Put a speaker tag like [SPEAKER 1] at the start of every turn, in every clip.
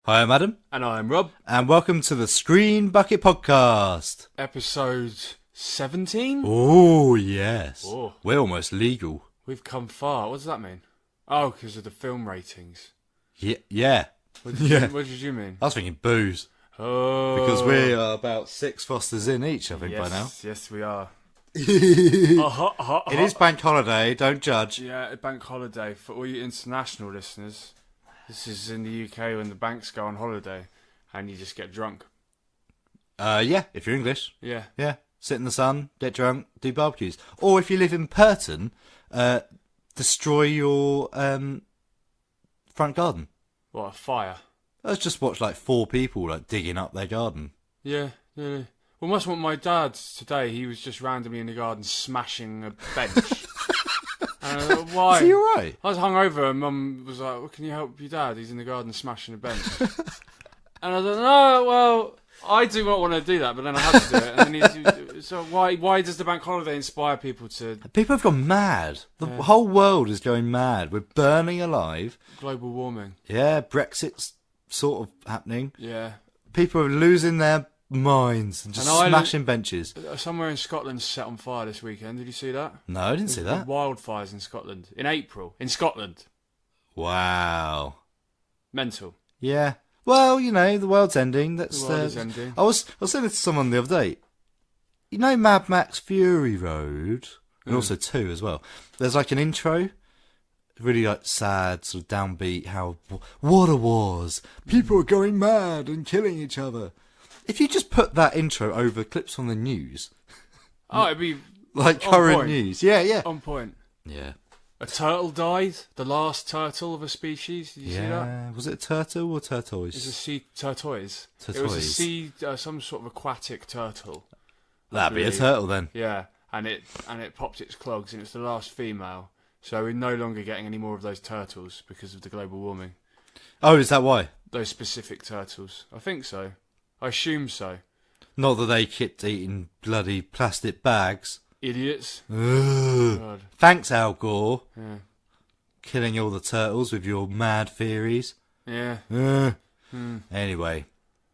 [SPEAKER 1] Hi, I'm Adam.
[SPEAKER 2] And I'm Rob.
[SPEAKER 1] And welcome to the Screen Bucket Podcast.
[SPEAKER 2] Episode 17?
[SPEAKER 1] Oh, yes.
[SPEAKER 2] Oh.
[SPEAKER 1] We're almost legal.
[SPEAKER 2] We've come far. What does that mean? Oh, because of the film ratings.
[SPEAKER 1] Yeah.
[SPEAKER 2] What did you mean?
[SPEAKER 1] I was thinking booze.
[SPEAKER 2] Oh.
[SPEAKER 1] Because we are about 6 Fosters in each, I think, by now.
[SPEAKER 2] Yes, we are.
[SPEAKER 1] It is bank holiday, don't judge.
[SPEAKER 2] Yeah, a bank holiday. For all you international listeners, this is in the UK when the banks go on holiday and you just get drunk.
[SPEAKER 1] Yeah, if you're English.
[SPEAKER 2] Yeah.
[SPEAKER 1] Yeah, sit in the sun, get drunk, do barbecues. Or if you live in Purton, destroy your front garden.
[SPEAKER 2] What, a fire?
[SPEAKER 1] Let's just watch like 4 people like digging up their garden.
[SPEAKER 2] Yeah. Well, must want my dad today. He was just randomly in the garden smashing a bench. Why?
[SPEAKER 1] Is he alright?
[SPEAKER 2] I was hungover and Mum was like, well, can you help your dad? He's in the garden smashing a bench. And I was like, no, well, I do not want to do that, but then I had to do it. And then so why does the bank holiday inspire people to...
[SPEAKER 1] People have gone mad. The whole world is going mad. We're burning alive.
[SPEAKER 2] Global warming.
[SPEAKER 1] Yeah, Brexit's sort of happening.
[SPEAKER 2] Yeah.
[SPEAKER 1] People are losing their minds and just smashing benches.
[SPEAKER 2] Somewhere in Scotland set on fire this weekend. Did you see that?
[SPEAKER 1] No, I didn't see that.
[SPEAKER 2] Wildfires in Scotland. In April. In Scotland.
[SPEAKER 1] Wow.
[SPEAKER 2] Mental.
[SPEAKER 1] Yeah. Well, you know, the world's ending.
[SPEAKER 2] The world is ending.
[SPEAKER 1] I was saying this to someone the other day. You know Mad Max Fury Road? And also 2 as well. There's like an intro. Really like sad, sort of downbeat, how water wars. People are going mad and killing each other. If you just put that intro over clips on the news.
[SPEAKER 2] Oh, it'd be...
[SPEAKER 1] like current news. Yeah.
[SPEAKER 2] On point.
[SPEAKER 1] Yeah.
[SPEAKER 2] A turtle died. The last turtle of a species. Did you see that?
[SPEAKER 1] Was it a turtle or tortoise?
[SPEAKER 2] It's a sea tortoise.
[SPEAKER 1] Tortoise.
[SPEAKER 2] It was a sea, some sort of aquatic turtle.
[SPEAKER 1] That'd be a turtle then.
[SPEAKER 2] Yeah, and it popped its clogs, and it's the last female. So we're no longer getting any more of those turtles because of the global warming.
[SPEAKER 1] Oh, is that why?
[SPEAKER 2] Those specific turtles. I think so. I assume so.
[SPEAKER 1] Not that they kept eating bloody plastic bags.
[SPEAKER 2] Idiots.
[SPEAKER 1] God. Thanks, Al Gore.
[SPEAKER 2] Yeah.
[SPEAKER 1] Killing all the turtles with your mad theories.
[SPEAKER 2] Yeah.
[SPEAKER 1] Anyway,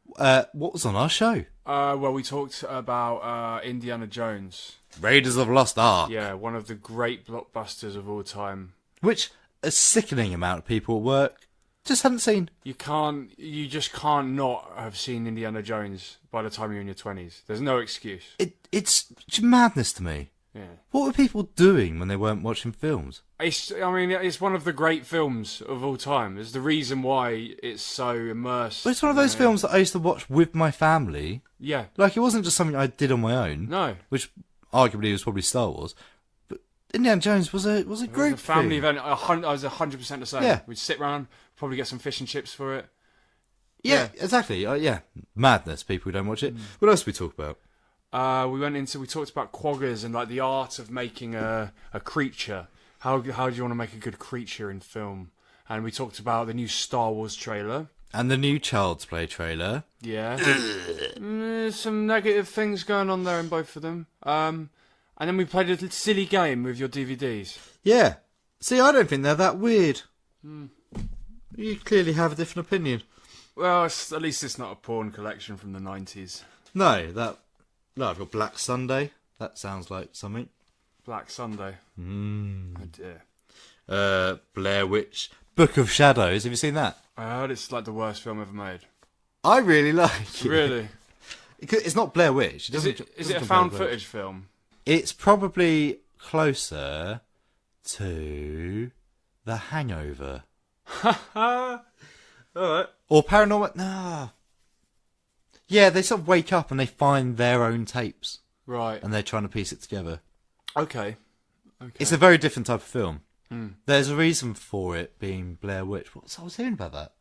[SPEAKER 1] what was on our show?
[SPEAKER 2] Well, we talked about Indiana Jones.
[SPEAKER 1] Raiders of the Lost Ark.
[SPEAKER 2] Yeah, one of the great blockbusters of all time.
[SPEAKER 1] Which a sickening amount of people at work just hadn't seen.
[SPEAKER 2] You just can't not have seen Indiana Jones by the time you're in your 20s. There's no excuse.
[SPEAKER 1] It's madness to me.
[SPEAKER 2] Yeah.
[SPEAKER 1] What were people doing when they weren't watching films?
[SPEAKER 2] It's one of the great films of all time. It's the reason why it's so immersed.
[SPEAKER 1] But it's one of those films that I used to watch with my family.
[SPEAKER 2] Yeah.
[SPEAKER 1] Like, it wasn't just something I did on my own.
[SPEAKER 2] No.
[SPEAKER 1] Which arguably was probably Star Wars. But Indiana Jones was a group
[SPEAKER 2] It was a family
[SPEAKER 1] thing.
[SPEAKER 2] event. I was 100% the same.
[SPEAKER 1] Yeah.
[SPEAKER 2] We'd sit round, probably get some fish and chips for it.
[SPEAKER 1] Yeah. Exactly. Yeah. Madness, people who don't watch it. What else did we talk about?
[SPEAKER 2] We talked about quaggers and like the art of making a creature. How do you want to make a good creature in film? And we talked about the new Star Wars trailer.
[SPEAKER 1] And the new Child's Play trailer.
[SPEAKER 2] Yeah. Some negative things going on there in both of them. And then we played a little silly game with your DVDs.
[SPEAKER 1] Yeah. See, I don't think they're that weird. You clearly have a different opinion.
[SPEAKER 2] Well, at least it's not a porn collection from the 90s.
[SPEAKER 1] No, I've got Black Sunday. That sounds like something.
[SPEAKER 2] Black Sunday. Oh dear.
[SPEAKER 1] Blair Witch. Book of Shadows. Have you seen that?
[SPEAKER 2] I heard it's like the worst film ever made.
[SPEAKER 1] I really like it.
[SPEAKER 2] Really?
[SPEAKER 1] It's not Blair Witch.
[SPEAKER 2] Is it a found footage film?
[SPEAKER 1] It's probably closer to The Hangover.
[SPEAKER 2] Alright.
[SPEAKER 1] Or Paranormal... No. Yeah, they sort of wake up and they find their own tapes.
[SPEAKER 2] Right.
[SPEAKER 1] And they're trying to piece it together.
[SPEAKER 2] Okay.
[SPEAKER 1] It's a very different type of film. There's a reason for it being Blair Witch. I was hearing about that.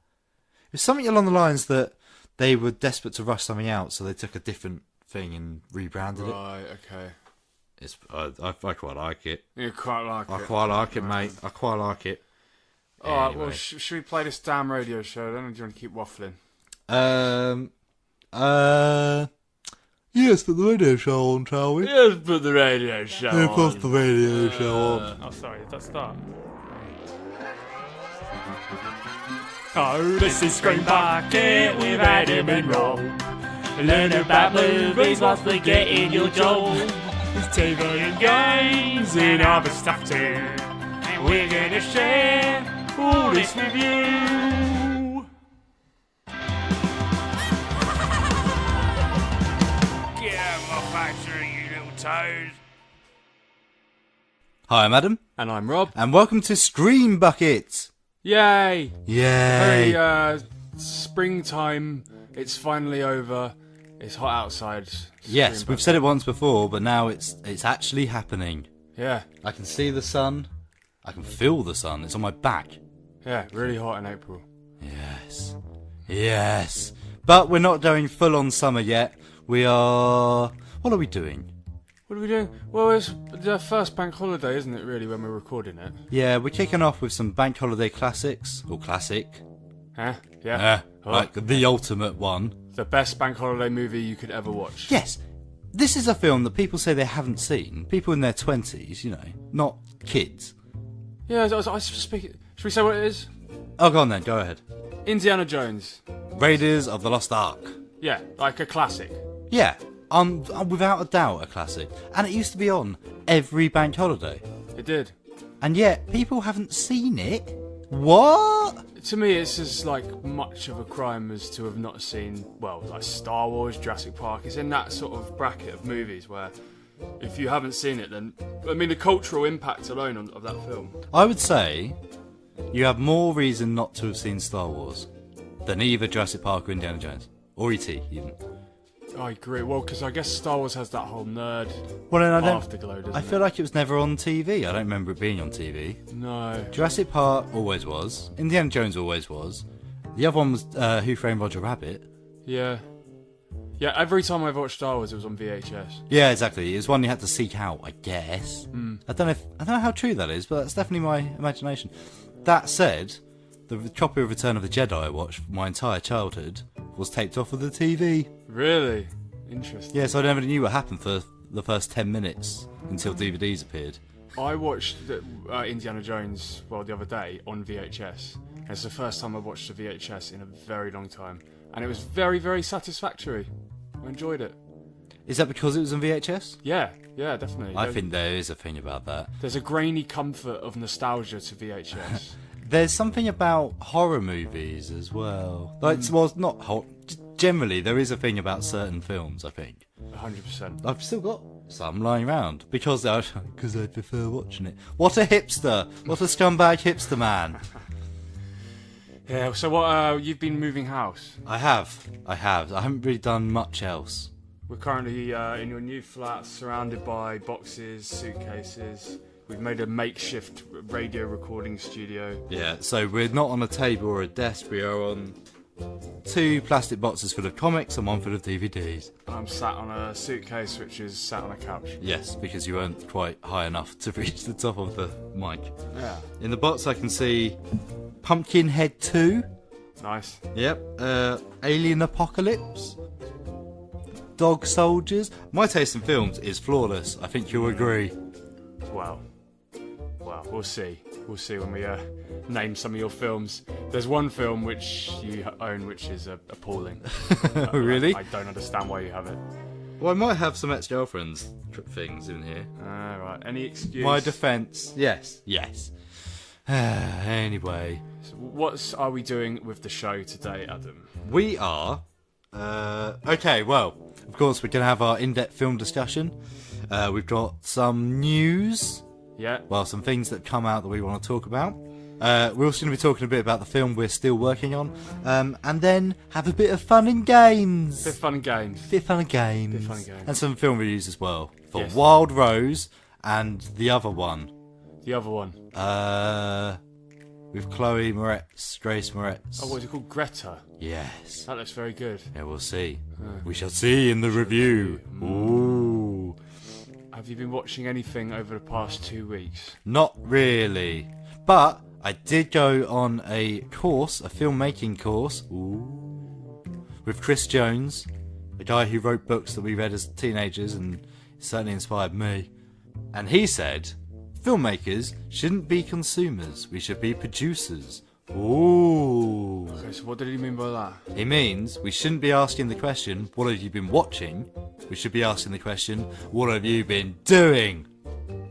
[SPEAKER 1] It was something along the lines that they were desperate to rush something out, so they took a different thing and rebranded it.
[SPEAKER 2] Right, okay.
[SPEAKER 1] I quite like it.
[SPEAKER 2] You quite like it.
[SPEAKER 1] I quite like it, mate. I quite like it.
[SPEAKER 2] Alright,
[SPEAKER 1] Anyway.
[SPEAKER 2] well, should we play this damn radio show then, or do you want to keep waffling?
[SPEAKER 1] Yes, put the radio show on, shall we?
[SPEAKER 2] Yes, put the radio show on.
[SPEAKER 1] Yeah, put the radio show on.
[SPEAKER 2] Oh, sorry, did that start?
[SPEAKER 3] Oh, this is Screen Bucket with Adam and Rob. Learn about movies whilst forgetting your job. There's TV and games and other stuff too. And we're gonna share all this with you. Get out of my factory, you little toad.
[SPEAKER 1] Hi, I'm Adam,
[SPEAKER 2] And I'm Rob.
[SPEAKER 1] and welcome to Screen Bucket.
[SPEAKER 2] Yay!
[SPEAKER 1] Yay!
[SPEAKER 2] Very springtime. It's finally over. It's hot outside.
[SPEAKER 1] Yes,
[SPEAKER 2] Screen
[SPEAKER 1] we've said it once before, but now it's actually happening.
[SPEAKER 2] Yeah,
[SPEAKER 1] I can see the sun. I can feel the sun. It's on my back.
[SPEAKER 2] yeah, really hot in April.
[SPEAKER 1] Yes. Yes. But we're not going full on summer yet. We are... What are we doing?
[SPEAKER 2] What are we doing? Well, it's the first bank holiday, isn't it, really, when we're recording it?
[SPEAKER 1] Yeah, we're kicking off with some bank holiday classics. Or classic.
[SPEAKER 2] Huh? Yeah.
[SPEAKER 1] Like the ultimate one.
[SPEAKER 2] The best bank holiday movie you could ever watch.
[SPEAKER 1] Yes. This is a film that people say they haven't seen. People in their 20s, you know. Not kids.
[SPEAKER 2] Yeah, I was speaking. Should we say what it is?
[SPEAKER 1] Oh, go on then. Go ahead.
[SPEAKER 2] Indiana Jones.
[SPEAKER 1] Raiders of the Lost Ark.
[SPEAKER 2] Yeah, like a classic.
[SPEAKER 1] Yeah. Without a doubt a classic. And it used to be on every bank holiday.
[SPEAKER 2] It did.
[SPEAKER 1] And yet, people haven't seen it? What?
[SPEAKER 2] To me, it's as like much of a crime as to have not seen, well, like Star Wars, Jurassic Park. It's in that sort of bracket of movies where if you haven't seen it, then I mean the cultural impact alone of that film.
[SPEAKER 1] I would say you have more reason not to have seen Star Wars than either Jurassic Park or Indiana Jones. Or E.T. even.
[SPEAKER 2] I agree. Well, because I guess Star Wars has that whole nerd
[SPEAKER 1] Well, and
[SPEAKER 2] afterglow, doesn't
[SPEAKER 1] I feel like it was never on TV. I don't remember it being on TV.
[SPEAKER 2] No.
[SPEAKER 1] Jurassic Park always was. Indiana Jones always was. The other one was Who Framed Roger Rabbit.
[SPEAKER 2] Yeah. Yeah, every time I've watched Star Wars, it was on VHS.
[SPEAKER 1] Yeah, exactly. It was one you had to seek out, I guess. I don't know how true that is, but that's definitely my imagination. That said, the copy of Return of the Jedi I watched for my entire childhood was taped off of the TV.
[SPEAKER 2] Really? Interesting.
[SPEAKER 1] Yeah, so I never knew what happened for the first 10 minutes until DVDs appeared.
[SPEAKER 2] I watched Indiana Jones, the other day on VHS. And it's the first time I've watched a VHS in a very long time. And it was very, very satisfactory. I enjoyed it.
[SPEAKER 1] Is that because it was on VHS?
[SPEAKER 2] Yeah, definitely.
[SPEAKER 1] I think there is a thing about that.
[SPEAKER 2] There's a grainy comfort of nostalgia to VHS.
[SPEAKER 1] There's something about horror movies as well. Like, well, not horror. Generally, there is a thing about certain films, I think.
[SPEAKER 2] 100%.
[SPEAKER 1] I've still got some lying around because I prefer watching it. What a hipster! What a scumbag hipster man!
[SPEAKER 2] Yeah, so what, you've been moving house?
[SPEAKER 1] I have. I haven't really done much else.
[SPEAKER 2] We're currently in your new flat, surrounded by boxes, suitcases. We've made a makeshift radio recording studio.
[SPEAKER 1] Yeah, so we're not on a table or a desk, we are on 2 plastic boxes full of comics and 1 full of DVDs.
[SPEAKER 2] I'm sat on a suitcase which is sat on a couch.
[SPEAKER 1] Yes, because you weren't quite high enough to reach the top of the mic.
[SPEAKER 2] Yeah.
[SPEAKER 1] In the box I can see Pumpkinhead 2.
[SPEAKER 2] Nice.
[SPEAKER 1] Yep. Alien Apocalypse. Dog Soldiers. My taste in films is flawless. I think you'll agree.
[SPEAKER 2] Well, we'll see. We'll see when we name some of your films. There's one film which you own which is appalling.
[SPEAKER 1] Really?
[SPEAKER 2] I don't understand why you have it.
[SPEAKER 1] Well, I might have some ex-girlfriends things in here.
[SPEAKER 2] Right. Any excuse?
[SPEAKER 1] My defence. Yes. Anyway.
[SPEAKER 2] So what are we doing with the show today, Adam?
[SPEAKER 1] We are... okay, well, of course we're going to have our in-depth film discussion. We've got some news.
[SPEAKER 2] Yeah.
[SPEAKER 1] Well, some things that come out that we want to talk about. We're also going to be talking a bit about the film we're still working on. And then have a bit of fun and games.
[SPEAKER 2] Bit fun and games.
[SPEAKER 1] And some film reviews as well. For
[SPEAKER 2] Yes.
[SPEAKER 1] Wild Rose and the other one. With Chloe Moretz, Grace Moretz.
[SPEAKER 2] Oh, what is it called? Greta.
[SPEAKER 1] Yes.
[SPEAKER 2] That looks very good.
[SPEAKER 1] Yeah, we'll see. We shall see in the review. Ooh.
[SPEAKER 2] Have you been watching anything over the past 2 weeks?
[SPEAKER 1] Not really. But I did go on a course, a filmmaking course, with Chris Jones, the guy who wrote books that we read as teenagers and certainly inspired me. And he said, filmmakers shouldn't be consumers, we should be producers. Ooh.
[SPEAKER 2] Okay, so what did he mean by that?
[SPEAKER 1] It means we shouldn't be asking the question, what have you been watching? We should be asking the question, what have you been doing?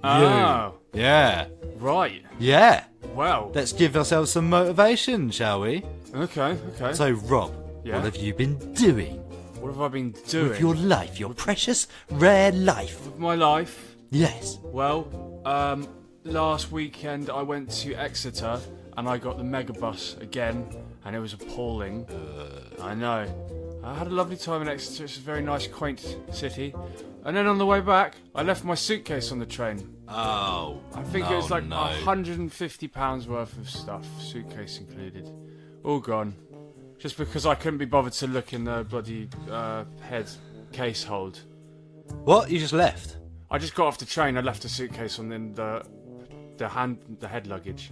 [SPEAKER 2] Oh.
[SPEAKER 1] You. Yeah.
[SPEAKER 2] Right.
[SPEAKER 1] Yeah.
[SPEAKER 2] Well.
[SPEAKER 1] Let's give ourselves some motivation, shall we?
[SPEAKER 2] Okay.
[SPEAKER 1] So, Rob,
[SPEAKER 2] Yeah?
[SPEAKER 1] what have you been doing?
[SPEAKER 2] What have I been doing?
[SPEAKER 1] With your life, your precious, rare life.
[SPEAKER 2] With my life?
[SPEAKER 1] Yes.
[SPEAKER 2] Well, last weekend I went to Exeter and I got the megabus again, and it was appalling. I know. I had a lovely time in Exeter. It's a very nice, quaint city. And then on the way back, I left my suitcase on the train.
[SPEAKER 1] Oh.
[SPEAKER 2] I think it was like £150 worth of stuff, suitcase included. All gone. Just because I couldn't be bothered to look in the bloody head case hold.
[SPEAKER 1] What? You just left?
[SPEAKER 2] I just got off the train. I left the suitcase on the head luggage.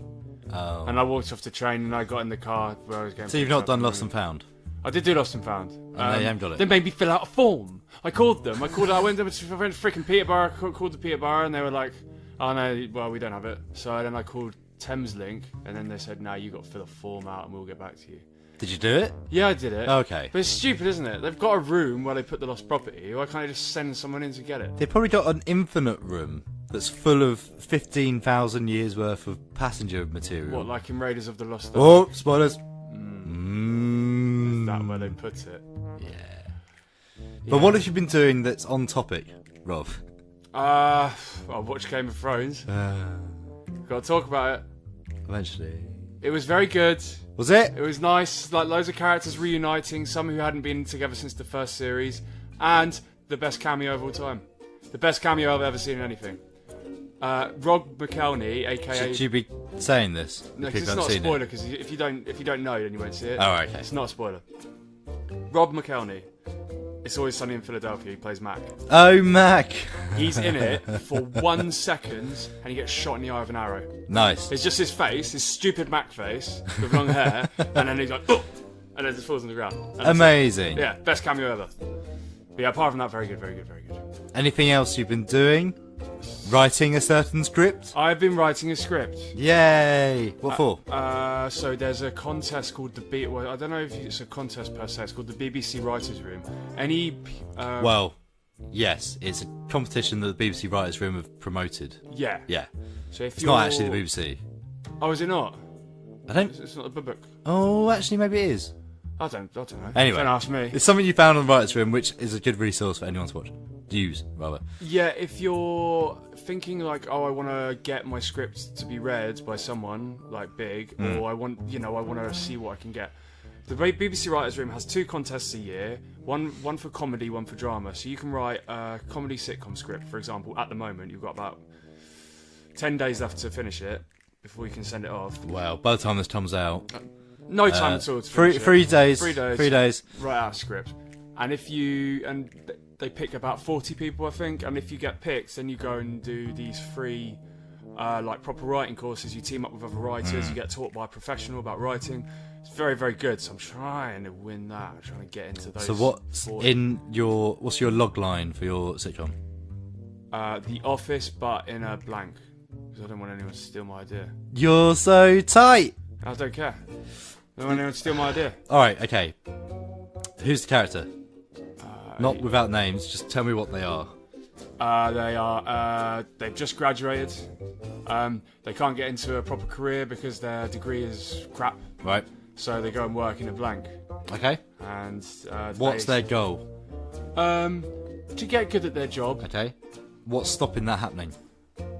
[SPEAKER 1] Oh.
[SPEAKER 2] And I walked off the train and I got in the car where I was going.
[SPEAKER 1] So you've not done Lost and Found?
[SPEAKER 2] I did do Lost and Found.
[SPEAKER 1] No, you haven't got it.
[SPEAKER 2] They made me fill out a form. I called them. I went to freaking Peterborough. Called the Peterborough and they were like, "Oh no, well we don't have it." So then I called Thameslink and then they said, "No, you got to fill a form out and we'll get back to you."
[SPEAKER 1] Did you do it?
[SPEAKER 2] Yeah, I did it.
[SPEAKER 1] Okay.
[SPEAKER 2] But it's stupid, isn't it? They've got a room where they put the lost property. Why can't they just send someone in to get it?
[SPEAKER 1] They've probably got an infinite room that's full of 15,000 years worth of passenger material.
[SPEAKER 2] What, like in Raiders of the Lost Ark?
[SPEAKER 1] Oh, spoilers.
[SPEAKER 2] Is that where they put it?
[SPEAKER 1] Yeah. But what have you been doing that's on topic, Rob?
[SPEAKER 2] I watched Game of Thrones. Got to talk about it.
[SPEAKER 1] Eventually.
[SPEAKER 2] It was very good.
[SPEAKER 1] Was it?
[SPEAKER 2] It was nice. Like loads of characters reuniting, some who hadn't been together since the first series, and the best cameo of all time. The best cameo I've ever seen in anything. Rob McElhenney, aka.
[SPEAKER 1] Should you be saying this?
[SPEAKER 2] No, because it's not a spoiler. Because if you don't know, then you won't see it.
[SPEAKER 1] Oh, okay.
[SPEAKER 2] It's not a spoiler. Rob McElhenney. It's Always Sunny in Philadelphia. He plays Mac.
[SPEAKER 1] Oh, Mac.
[SPEAKER 2] He's in it for 1 second, and he gets shot in the eye with an arrow.
[SPEAKER 1] Nice.
[SPEAKER 2] It's just his face, his stupid Mac face with long hair, and then he's like, oh! And then just falls on the ground. And
[SPEAKER 1] amazing.
[SPEAKER 2] yeah, best cameo ever. But yeah, apart from that, very good, very good, very good.
[SPEAKER 1] Anything else you've been doing? Writing a certain script?
[SPEAKER 2] I've been writing a script.
[SPEAKER 1] Yay! What for?
[SPEAKER 2] So there's a contest called well, I don't know if it's a contest per se. It's called the BBC Writers' Room.
[SPEAKER 1] Well, yes, it's a competition that the BBC Writers' Room have promoted.
[SPEAKER 2] Yeah.
[SPEAKER 1] Yeah.
[SPEAKER 2] So if
[SPEAKER 1] it's not actually the BBC.
[SPEAKER 2] Oh, is it not?
[SPEAKER 1] I don't.
[SPEAKER 2] It's not the book.
[SPEAKER 1] Oh, actually, maybe it is.
[SPEAKER 2] I don't know.
[SPEAKER 1] Anyway,
[SPEAKER 2] don't ask me.
[SPEAKER 1] It's something you found on the Writers' Room, which is a good resource for anyone to watch. Use, rather.
[SPEAKER 2] Yeah, if you're thinking like, oh, I want to get my script to be read by someone like big, or I want to see what I can get. The BBC Writers' Room has 2 contests a year, one for comedy, one for drama. So you can write a comedy sitcom script, for example. At the moment, you've got about 10 days left to finish it before you can send it off.
[SPEAKER 1] Well, by the time this comes out,
[SPEAKER 2] no time at all to finish it.
[SPEAKER 1] 3 days.
[SPEAKER 2] 3 days.
[SPEAKER 1] 3 days.
[SPEAKER 2] Write out a script, and they pick about 40 people, I think, and if you get picked, then you go and do these free, like proper writing courses. You team up with other writers, you get taught by a professional about writing. It's very, very good. So I'm trying to win that. I'm trying to get into those.
[SPEAKER 1] So what's your log line for your sitcom?
[SPEAKER 2] The Office, but in a blank, because I don't want anyone to steal my idea.
[SPEAKER 1] You're so tight.
[SPEAKER 2] I don't care. I don't want anyone to steal my idea.
[SPEAKER 1] All right, okay. Who's the character? Not without names, just tell me what they are.
[SPEAKER 2] They've just graduated. They can't get into a proper career because their degree is crap.
[SPEAKER 1] Right.
[SPEAKER 2] So they go and work in a blank.
[SPEAKER 1] Okay.
[SPEAKER 2] And
[SPEAKER 1] what's their goal?
[SPEAKER 2] To get good at their job.
[SPEAKER 1] Okay. What's stopping that happening?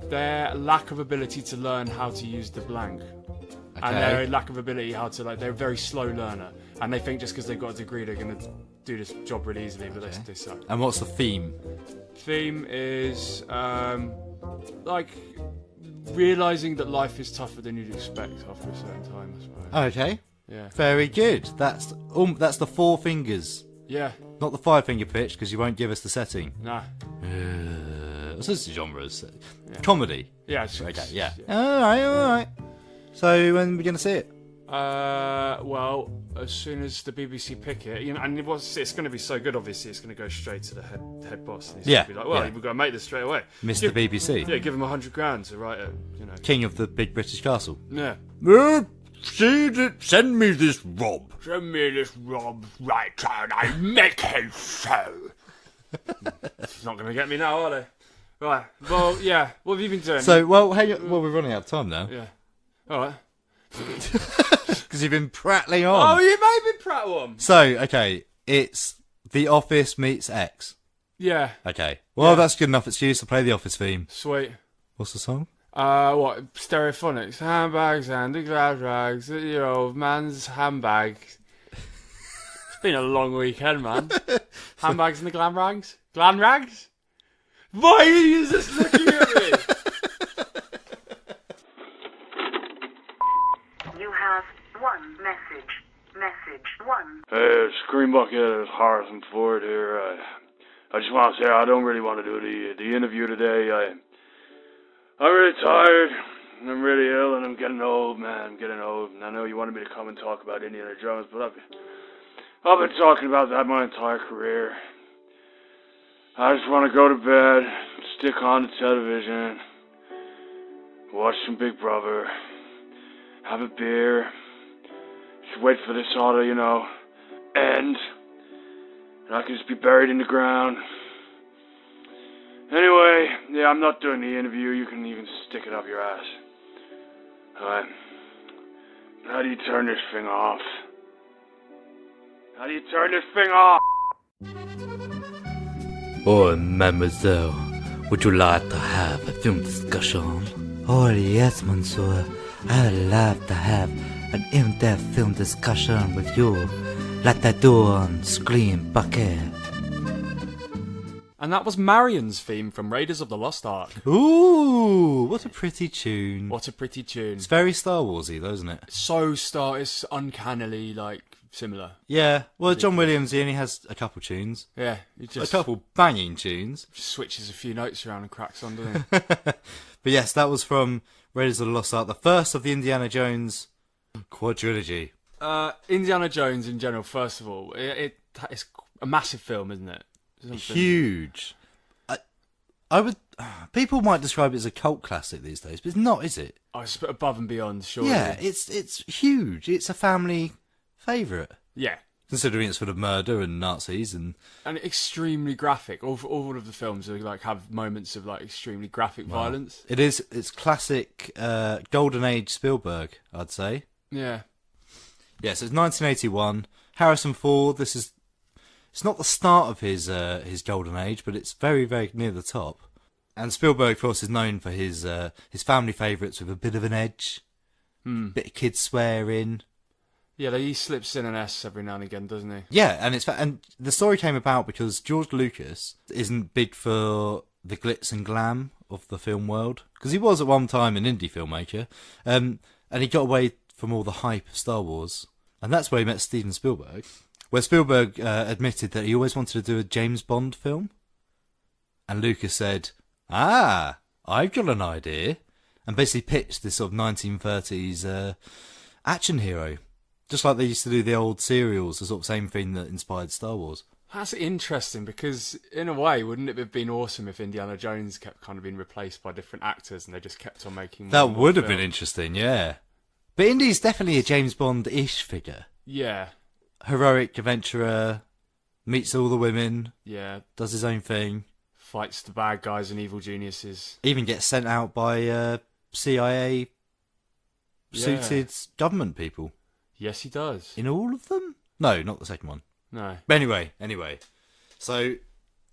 [SPEAKER 2] Their lack of ability to learn how to use the blank.
[SPEAKER 1] Okay.
[SPEAKER 2] And their lack of ability they're a very slow learner. And they think just because they've got a degree they're going to do this job really easily, but they suck.
[SPEAKER 1] And what's the theme?
[SPEAKER 2] Theme is like realising that life is tougher than you'd expect after a certain time, I suppose.
[SPEAKER 1] Okay.
[SPEAKER 2] Yeah.
[SPEAKER 1] Very good. That's the 4 fingers.
[SPEAKER 2] Yeah.
[SPEAKER 1] Not the 5-finger pitch, because you won't give us the setting.
[SPEAKER 2] Nah.
[SPEAKER 1] What's this genres? Yeah. Comedy.
[SPEAKER 2] Yeah.
[SPEAKER 1] Okay. Yeah. All right. So when are we going to see it?
[SPEAKER 2] Well, as soon as the BBC pick it, and it's going to be so good. Obviously, it's going to go straight to the head boss. And he's going to be like, well, we've got to make this straight away.
[SPEAKER 1] Mr. BBC.
[SPEAKER 2] Yeah, give him $100,000 to write it.
[SPEAKER 1] King of the Big British Castle.
[SPEAKER 2] Yeah.
[SPEAKER 1] Send me this Rob.
[SPEAKER 3] Send me this Rob right and I make it so.
[SPEAKER 2] It's not going to get me now, are they? Right. Well, yeah. What have you been doing?
[SPEAKER 1] So, well, hey, well, we're running out of time now.
[SPEAKER 2] Yeah. All right.
[SPEAKER 1] Because you've been prattling on.
[SPEAKER 2] Oh, you made me prattle on.
[SPEAKER 1] So, okay, it's The Office meets X.
[SPEAKER 2] Yeah.
[SPEAKER 1] Okay. Well,
[SPEAKER 2] Yeah.
[SPEAKER 1] that's good enough excuse to play the Office theme.
[SPEAKER 2] Sweet.
[SPEAKER 1] What's the song?
[SPEAKER 2] What? Stereophonics. Handbags and the glad rags. Your old man's handbag. It's been a long weekend, man. Handbags and the glam rags? Glam rags? Why are you just looking at me?
[SPEAKER 4] You have one message. Message 1.
[SPEAKER 5] Hey, Screen Bucket, it's Harrison Ford here. I just want to say I don't really want to do the interview today. I'm really tired, and I'm really ill, and I'm getting old, man. I'm getting old, and I know you wanted me to come and talk about Indiana Jones, but I've been talking about that my entire career. I just want to go to bed, stick on the television, watch some Big Brother, have a beer, just wait for this all to, end, and I can just be buried in the ground. Anyway, yeah, I'm not doing the interview. You can even stick it up your ass. Alright. How do you turn this thing off? How do you turn this thing off?
[SPEAKER 1] Oh, mademoiselle, would you like to have a film discussion? Oh, yes, monsieur. I would love to have an in-depth film discussion with you, like I do on Screen Bucket.
[SPEAKER 2] And that was Marion's theme from Raiders of the Lost Ark.
[SPEAKER 1] Ooh, what a pretty tune.
[SPEAKER 2] What a pretty tune.
[SPEAKER 1] It's very Star Warsy, though, isn't it?
[SPEAKER 2] It's uncannily, similar.
[SPEAKER 1] Yeah, well, John Williams, he only has a couple tunes.
[SPEAKER 2] Yeah, he just
[SPEAKER 1] A couple banging tunes.
[SPEAKER 2] switches a few notes around and cracks on, doesn't he?
[SPEAKER 1] But yes, that was from Raiders of the Lost Ark, the first of the Indiana Jones quadrilogy.
[SPEAKER 2] Indiana Jones in general, first of all, it's a massive film, isn't it? Something.
[SPEAKER 1] Huge. I would. People might describe it as a cult classic these days, but it's not, is it?
[SPEAKER 2] Oh, it's above and beyond, surely.
[SPEAKER 1] Yeah, it's huge. It's a family favourite,
[SPEAKER 2] Yeah.
[SPEAKER 1] considering it's full of murder and Nazis and.
[SPEAKER 2] And extremely graphic. All of the films are have moments of extremely graphic violence.
[SPEAKER 1] It is. It's classic golden age Spielberg, I'd say.
[SPEAKER 2] Yeah.
[SPEAKER 1] Yes, it's 1981. Harrison Ford. It's not the start of his golden age, but it's very, very near the top. And Spielberg, of course, is known for his family favourites with a bit of an edge, bit of kids swearing.
[SPEAKER 2] Yeah, he slips in an S every now and again, doesn't he?
[SPEAKER 1] Yeah, and the story came about because George Lucas isn't big for the glitz and glam of the film world, because he was at one time an indie filmmaker, and he got away from all the hype of Star Wars, and that's where he met Steven Spielberg. Where Spielberg admitted that he always wanted to do a James Bond film. And Lucas said, I've got an idea. And basically pitched this sort of 1930s action hero. Just like they used to do the old serials, the sort of same thing that inspired Star Wars.
[SPEAKER 2] That's interesting, because in a way, wouldn't it have been awesome if Indiana Jones kept kind of being replaced by different actors and they just kept on making more
[SPEAKER 1] That
[SPEAKER 2] and more
[SPEAKER 1] would have been
[SPEAKER 2] films?
[SPEAKER 1] interesting, yeah. But Indy's definitely a James Bond-ish figure.
[SPEAKER 2] Yeah.
[SPEAKER 1] Heroic adventurer, meets all the women,
[SPEAKER 2] Yeah.
[SPEAKER 1] does his own thing.
[SPEAKER 2] Fights the bad guys and evil geniuses.
[SPEAKER 1] Even gets sent out by CIA suited government people.
[SPEAKER 2] Yes, he does.
[SPEAKER 1] In all of them? No, not the second one.
[SPEAKER 2] No.
[SPEAKER 1] But anyway. So,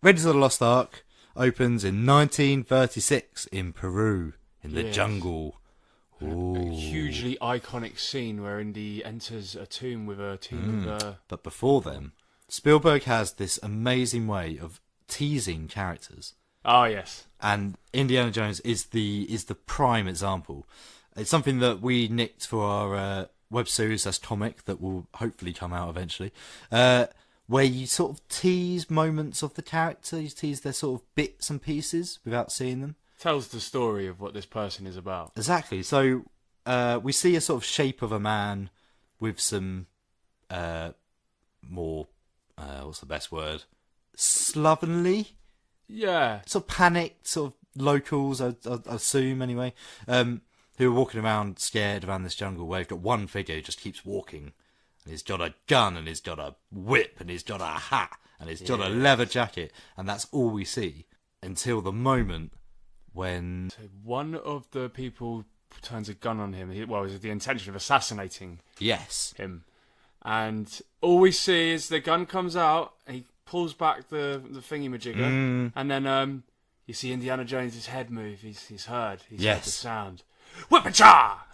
[SPEAKER 1] Raiders of the Lost Ark opens in 1936 in Peru, in the
[SPEAKER 2] Yes.
[SPEAKER 1] jungle.
[SPEAKER 2] A
[SPEAKER 1] Ooh.
[SPEAKER 2] hugely iconic scene where Indy enters a tomb with a team of...
[SPEAKER 1] But before then, Spielberg has this amazing way of teasing characters.
[SPEAKER 2] Oh, yes.
[SPEAKER 1] And Indiana Jones is the prime example. It's something that we nicked for our web series as comic that will hopefully come out eventually, where you sort of tease moments of the character, you tease their sort of bits and pieces without seeing them.
[SPEAKER 2] Tells the story of what this person is about.
[SPEAKER 1] Exactly. So we see a sort of shape of a man with some more, what's the best word? Slovenly?
[SPEAKER 2] Yeah.
[SPEAKER 1] Sort of panicked, sort of locals, I assume anyway. who are walking around scared around this jungle where you've got one figure who just keeps walking. And he's got a gun, and he's got a whip, and he's got a hat, and he's got a leather jacket. And that's all we see until the moment when...
[SPEAKER 2] So one of the people turns a gun on him. Well, with the intention of assassinating him. And all we see is the gun comes out, and he pulls back the thingy-majigger, and then you see Indiana Jones' head move. He's heard. He's heard the sound. Whip-a-cha!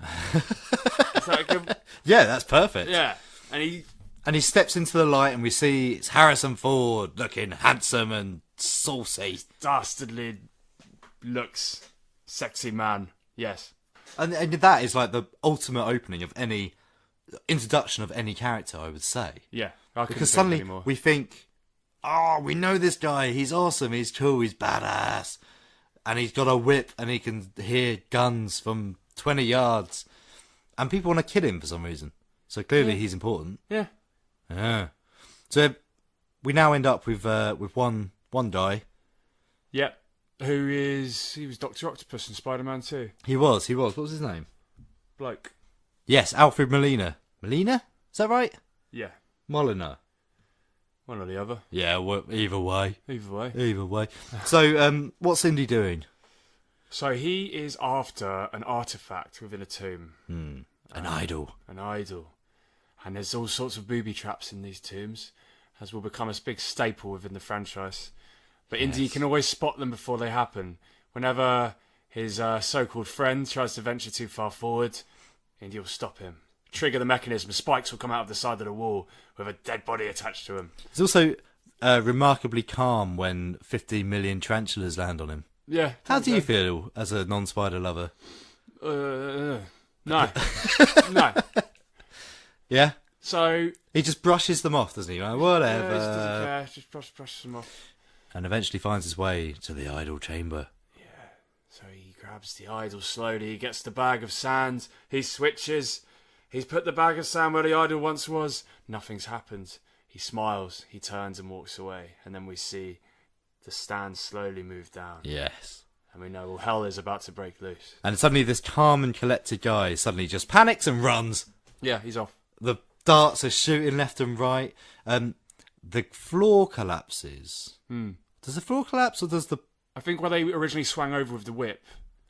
[SPEAKER 2] Is that a good...
[SPEAKER 1] Yeah, that's perfect.
[SPEAKER 2] Yeah. And
[SPEAKER 1] he steps into the light, and we see it's Harrison Ford looking handsome and saucy.
[SPEAKER 2] Dastardly looks sexy man. Yes.
[SPEAKER 1] And that is like the ultimate opening of any introduction of any character, I would say.
[SPEAKER 2] Yeah.
[SPEAKER 1] Because suddenly we think, oh, we know this guy. He's awesome. He's cool. He's badass. And he's got a whip, and he can hear guns from 20 yards. And people want to kill him for some reason. So clearly he's important.
[SPEAKER 2] Yeah.
[SPEAKER 1] Yeah. So we now end up with one guy.
[SPEAKER 2] Yep. He was Dr. Octopus in Spider-Man 2.
[SPEAKER 1] He was. What was his name?
[SPEAKER 2] Bloke.
[SPEAKER 1] Yes, Alfred Molina. Molina? Is that right?
[SPEAKER 2] Yeah.
[SPEAKER 1] Molina.
[SPEAKER 2] One or the other.
[SPEAKER 1] Yeah, well, either way.
[SPEAKER 2] Either way.
[SPEAKER 1] So, what's Indy doing?
[SPEAKER 2] So he is after an artifact within a tomb.
[SPEAKER 1] An idol.
[SPEAKER 2] An idol. And there's all sorts of booby traps in these tombs, as will become a big staple within the franchise. But Indy can always spot them before they happen. Whenever his so-called friend tries to venture too far forward, Indy will stop him. Trigger the mechanism, spikes will come out of the side of the wall with a dead body attached to him.
[SPEAKER 1] He's also remarkably calm when 15 million tarantulas land on him.
[SPEAKER 2] Yeah.
[SPEAKER 1] How do you feel as a non-spider lover?
[SPEAKER 2] No. No.
[SPEAKER 1] Yeah?
[SPEAKER 2] So...
[SPEAKER 1] He just brushes them off, doesn't he? Like, whatever.
[SPEAKER 2] Yeah, he just doesn't care. Just brushes them off.
[SPEAKER 1] And eventually finds his way to the idol chamber.
[SPEAKER 2] Yeah. So he grabs the idol slowly. He gets the bag of sand. He switches. He's put the bag of sand where the idol once was. Nothing's happened. He smiles. He turns and walks away. And then we see the stand slowly move down.
[SPEAKER 1] Yes.
[SPEAKER 2] And we know, well, hell is about to break loose.
[SPEAKER 1] And suddenly this calm and collected guy suddenly just panics and runs.
[SPEAKER 2] Yeah, he's off.
[SPEAKER 1] The darts are shooting left and right. The floor collapses. Does the floor collapse or does the...
[SPEAKER 2] I think when they originally swung over with the whip.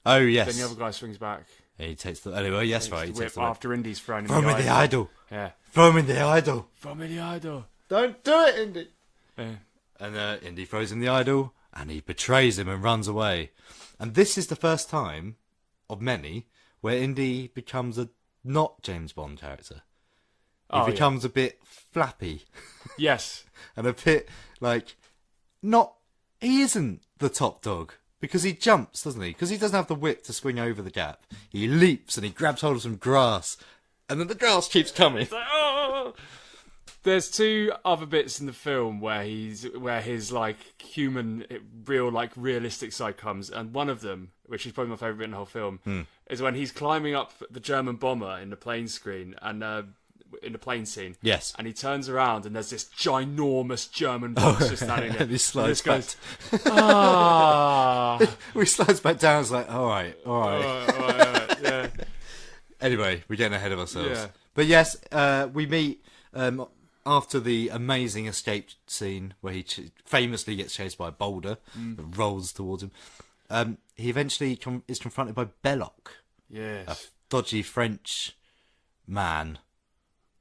[SPEAKER 1] Oh, yes.
[SPEAKER 2] Then the other guy swings back.
[SPEAKER 1] He takes the... Anyway, yes, right.
[SPEAKER 2] He
[SPEAKER 1] He
[SPEAKER 2] takes
[SPEAKER 1] takes
[SPEAKER 2] the
[SPEAKER 1] the
[SPEAKER 2] whip after Indy's thrown in
[SPEAKER 1] Throw me the idol.
[SPEAKER 2] Yeah.
[SPEAKER 1] Throw me the idol.
[SPEAKER 2] Throw me the idol.
[SPEAKER 1] Don't do it, Indy.
[SPEAKER 2] Yeah.
[SPEAKER 1] And Indy throws him the idol, and he betrays him and runs away. And this is the first time, of many, where Indy becomes a not James Bond character. He becomes a bit flappy.
[SPEAKER 2] Yes.
[SPEAKER 1] And a bit, like, not... He isn't the top dog. Because he jumps, doesn't he? Because he doesn't have the whip to swing over the gap. He leaps and he grabs hold of some grass. And then the grass keeps coming.
[SPEAKER 2] It's like, oh! There's two other bits in the film where his like human, real, like realistic side comes, and one of them, which is probably my favourite bit in the whole film, is when he's climbing up the German bomber in the plane screen and in the plane scene.
[SPEAKER 1] Yes.
[SPEAKER 2] And he turns around and there's this ginormous German boxer standing there.
[SPEAKER 1] And he slides back. He slides back down. It's like, all right.
[SPEAKER 2] Yeah.
[SPEAKER 1] Anyway, we're getting ahead of ourselves.
[SPEAKER 2] Yeah.
[SPEAKER 1] But yes, we meet after the amazing escape scene where he famously gets chased by a boulder that rolls towards him. He eventually is confronted by Belloc,
[SPEAKER 2] Yes.
[SPEAKER 1] a dodgy French man.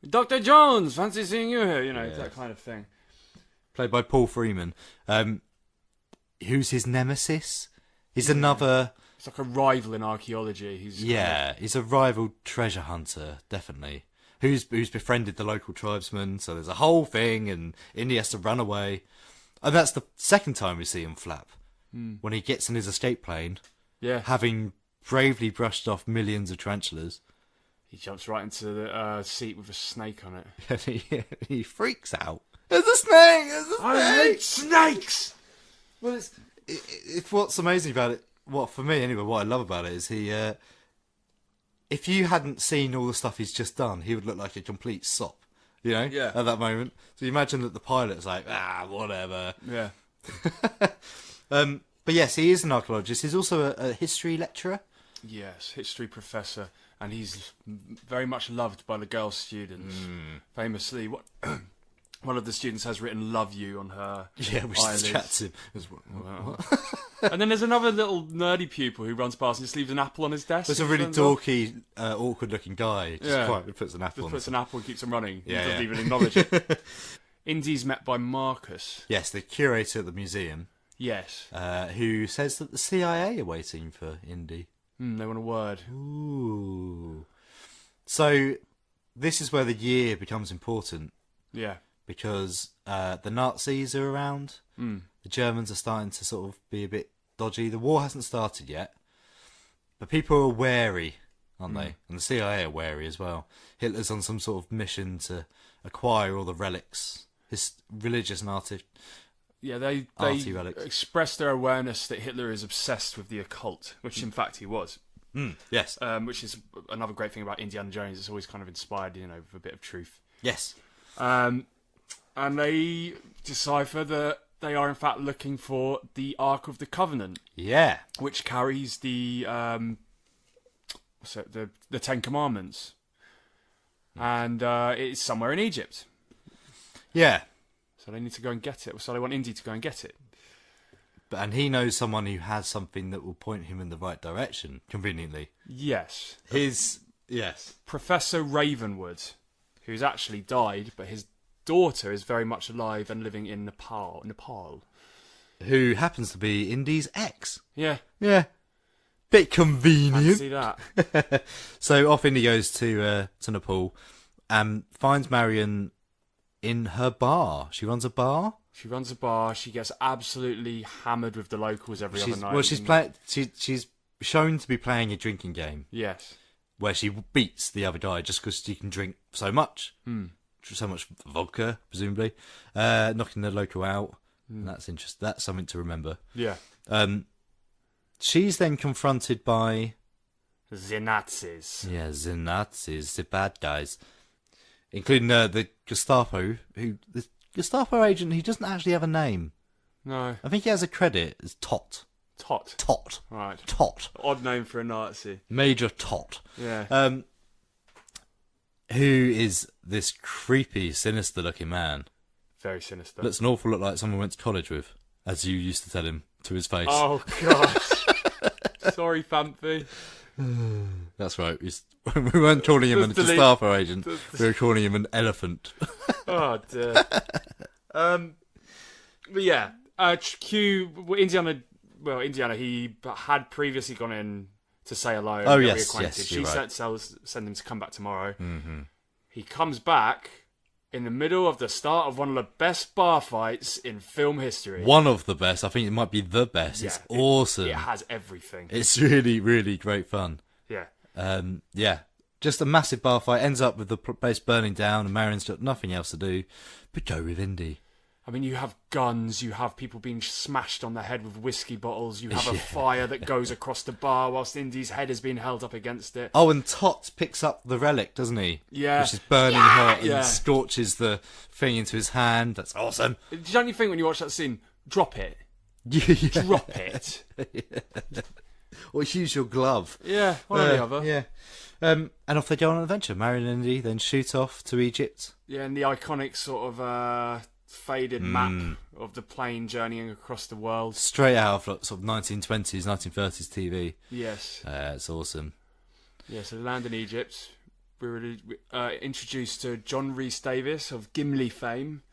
[SPEAKER 2] Dr. Jones, fancy seeing you here, that kind of thing.
[SPEAKER 1] Played by Paul Freeman. Who's his nemesis? He's another...
[SPEAKER 2] It's like a rival in archaeology.
[SPEAKER 1] He's a rival treasure hunter, definitely. Who's befriended the local tribesmen, so there's a whole thing, and Indy has to run away. And that's the second time we see him flap. When he gets in his escape plane, having bravely brushed off millions of tarantulas.
[SPEAKER 2] He jumps right into the seat with a snake on it.
[SPEAKER 1] And he freaks out. There's a snake! There's a snake!
[SPEAKER 2] I hate snakes!
[SPEAKER 1] Well, it's what's amazing about it, for me anyway, what I love about it is he... if you hadn't seen all the stuff he's just done, he would look like a complete sop, at that moment. So you imagine that the pilot's like, whatever.
[SPEAKER 2] Yeah.
[SPEAKER 1] But yes, he is an archaeologist. He's also a history lecturer.
[SPEAKER 2] Yes, history professor, and he's very much loved by the girl students. Famously, one of the students has written "Love You" on her
[SPEAKER 1] which
[SPEAKER 2] eyelids.
[SPEAKER 1] distracts him.
[SPEAKER 2] And then there's another little nerdy pupil who runs past and just leaves an apple on his desk.
[SPEAKER 1] There's a really dorky, awkward-looking guy. Just quietly puts an apple on.
[SPEAKER 2] Puts an apple and keeps him running.
[SPEAKER 1] Yeah,
[SPEAKER 2] He doesn't even acknowledge it. Indy's met by Marcus.
[SPEAKER 1] Yes, the curator at the museum.
[SPEAKER 2] Yes.
[SPEAKER 1] Who says that the CIA are waiting for Indy.
[SPEAKER 2] They want a word.
[SPEAKER 1] Ooh. So, this is where the year becomes important.
[SPEAKER 2] Yeah.
[SPEAKER 1] Because the Nazis are around. The Germans are starting to sort of be a bit dodgy. The war hasn't started yet. But people are wary, aren't they? And the CIA are wary as well. Hitler's on some sort of mission to acquire all the relics. His religious and arty
[SPEAKER 2] they
[SPEAKER 1] relics.
[SPEAKER 2] express their awareness that Hitler is obsessed with the occult, which in fact he was.
[SPEAKER 1] Yes.
[SPEAKER 2] Which is another great thing about Indiana Jones. It's always kind of inspired, with a bit of truth.
[SPEAKER 1] Yes.
[SPEAKER 2] And they decipher that they are in fact looking for the Ark of the Covenant.
[SPEAKER 1] Yeah.
[SPEAKER 2] Which carries the the Ten Commandments. And it's somewhere in Egypt.
[SPEAKER 1] Yeah.
[SPEAKER 2] So they need to go and get it. So they want Indy to go and get it.
[SPEAKER 1] And he knows someone who has something that will point him in the right direction, conveniently.
[SPEAKER 2] Yes.
[SPEAKER 1] Yes.
[SPEAKER 2] Professor Ravenwood, who's actually died, but his daughter is very much alive and living in Nepal.
[SPEAKER 1] Who happens to be Indy's ex.
[SPEAKER 2] Yeah.
[SPEAKER 1] Yeah. Bit convenient.
[SPEAKER 2] See that.
[SPEAKER 1] So off Indy goes to Nepal and finds Marion in her bar. She runs a bar.
[SPEAKER 2] She gets absolutely hammered with the locals every other night.
[SPEAKER 1] Well, she's shown to be playing a drinking game.
[SPEAKER 2] Yes.
[SPEAKER 1] Where she beats the other guy just because she can drink so much. So much vodka, presumably. Knocking the local out. And that's interesting. That's something to remember.
[SPEAKER 2] Yeah.
[SPEAKER 1] She's then confronted by
[SPEAKER 2] the Nazis.
[SPEAKER 1] Yeah, the Nazis, the bad guys. Including the Gestapo, the Gestapo agent, he doesn't actually have a name.
[SPEAKER 2] No.
[SPEAKER 1] I think he has a credit as Tot.
[SPEAKER 2] Tot. Right.
[SPEAKER 1] Tot.
[SPEAKER 2] Odd name for a Nazi.
[SPEAKER 1] Major Tot.
[SPEAKER 2] Yeah.
[SPEAKER 1] Who is this creepy, sinister-looking man?
[SPEAKER 2] Very sinister.
[SPEAKER 1] Looks an awful lot like someone went to college with, as you used to tell him to his face.
[SPEAKER 2] Oh, God. Sorry, Fampy.
[SPEAKER 1] That's right. We weren't calling him a Gestapo agent. We were calling him an elephant.
[SPEAKER 2] Oh, dear. But yeah, Indiana, he had previously gone in to say hello.
[SPEAKER 1] Oh,
[SPEAKER 2] and
[SPEAKER 1] yes,
[SPEAKER 2] reacquainted.
[SPEAKER 1] yes,
[SPEAKER 2] She
[SPEAKER 1] you're right.
[SPEAKER 2] send him to come back tomorrow. Mm-hmm. He comes back in the middle of the start of one of the best bar fights in film history.
[SPEAKER 1] One of the best. I think it might be the best.
[SPEAKER 2] Yeah,
[SPEAKER 1] it's awesome.
[SPEAKER 2] It has everything.
[SPEAKER 1] It's really, really great fun.
[SPEAKER 2] Yeah.
[SPEAKER 1] Yeah. Just a massive bar fight. Ends up with the place burning down and Marion's got nothing else to do but go with Indy.
[SPEAKER 2] I mean, you have guns, you have people being smashed on the head with whiskey bottles, you have a fire that goes across the bar whilst Indy's head is being held up against it.
[SPEAKER 1] Oh, and Tot picks up the relic, doesn't he?
[SPEAKER 2] Yeah.
[SPEAKER 1] Which is burning hot and scorches the thing into his hand. That's awesome.
[SPEAKER 2] Don't you think when you watch that scene, drop it?
[SPEAKER 1] Yeah.
[SPEAKER 2] Drop it.
[SPEAKER 1] Or use your glove.
[SPEAKER 2] Yeah, one or the other.
[SPEAKER 1] Yeah. And off they go on an adventure. Marion and Indy then shoot off to Egypt.
[SPEAKER 2] Yeah, and the iconic sort of faded map of the plane journeying across the world.
[SPEAKER 1] Straight out of sort of 1920s, 1930s TV.
[SPEAKER 2] Yes.
[SPEAKER 1] It's awesome.
[SPEAKER 2] Yeah, so they land in Egypt. We were introduced to John Rhys Davies of Gimli fame.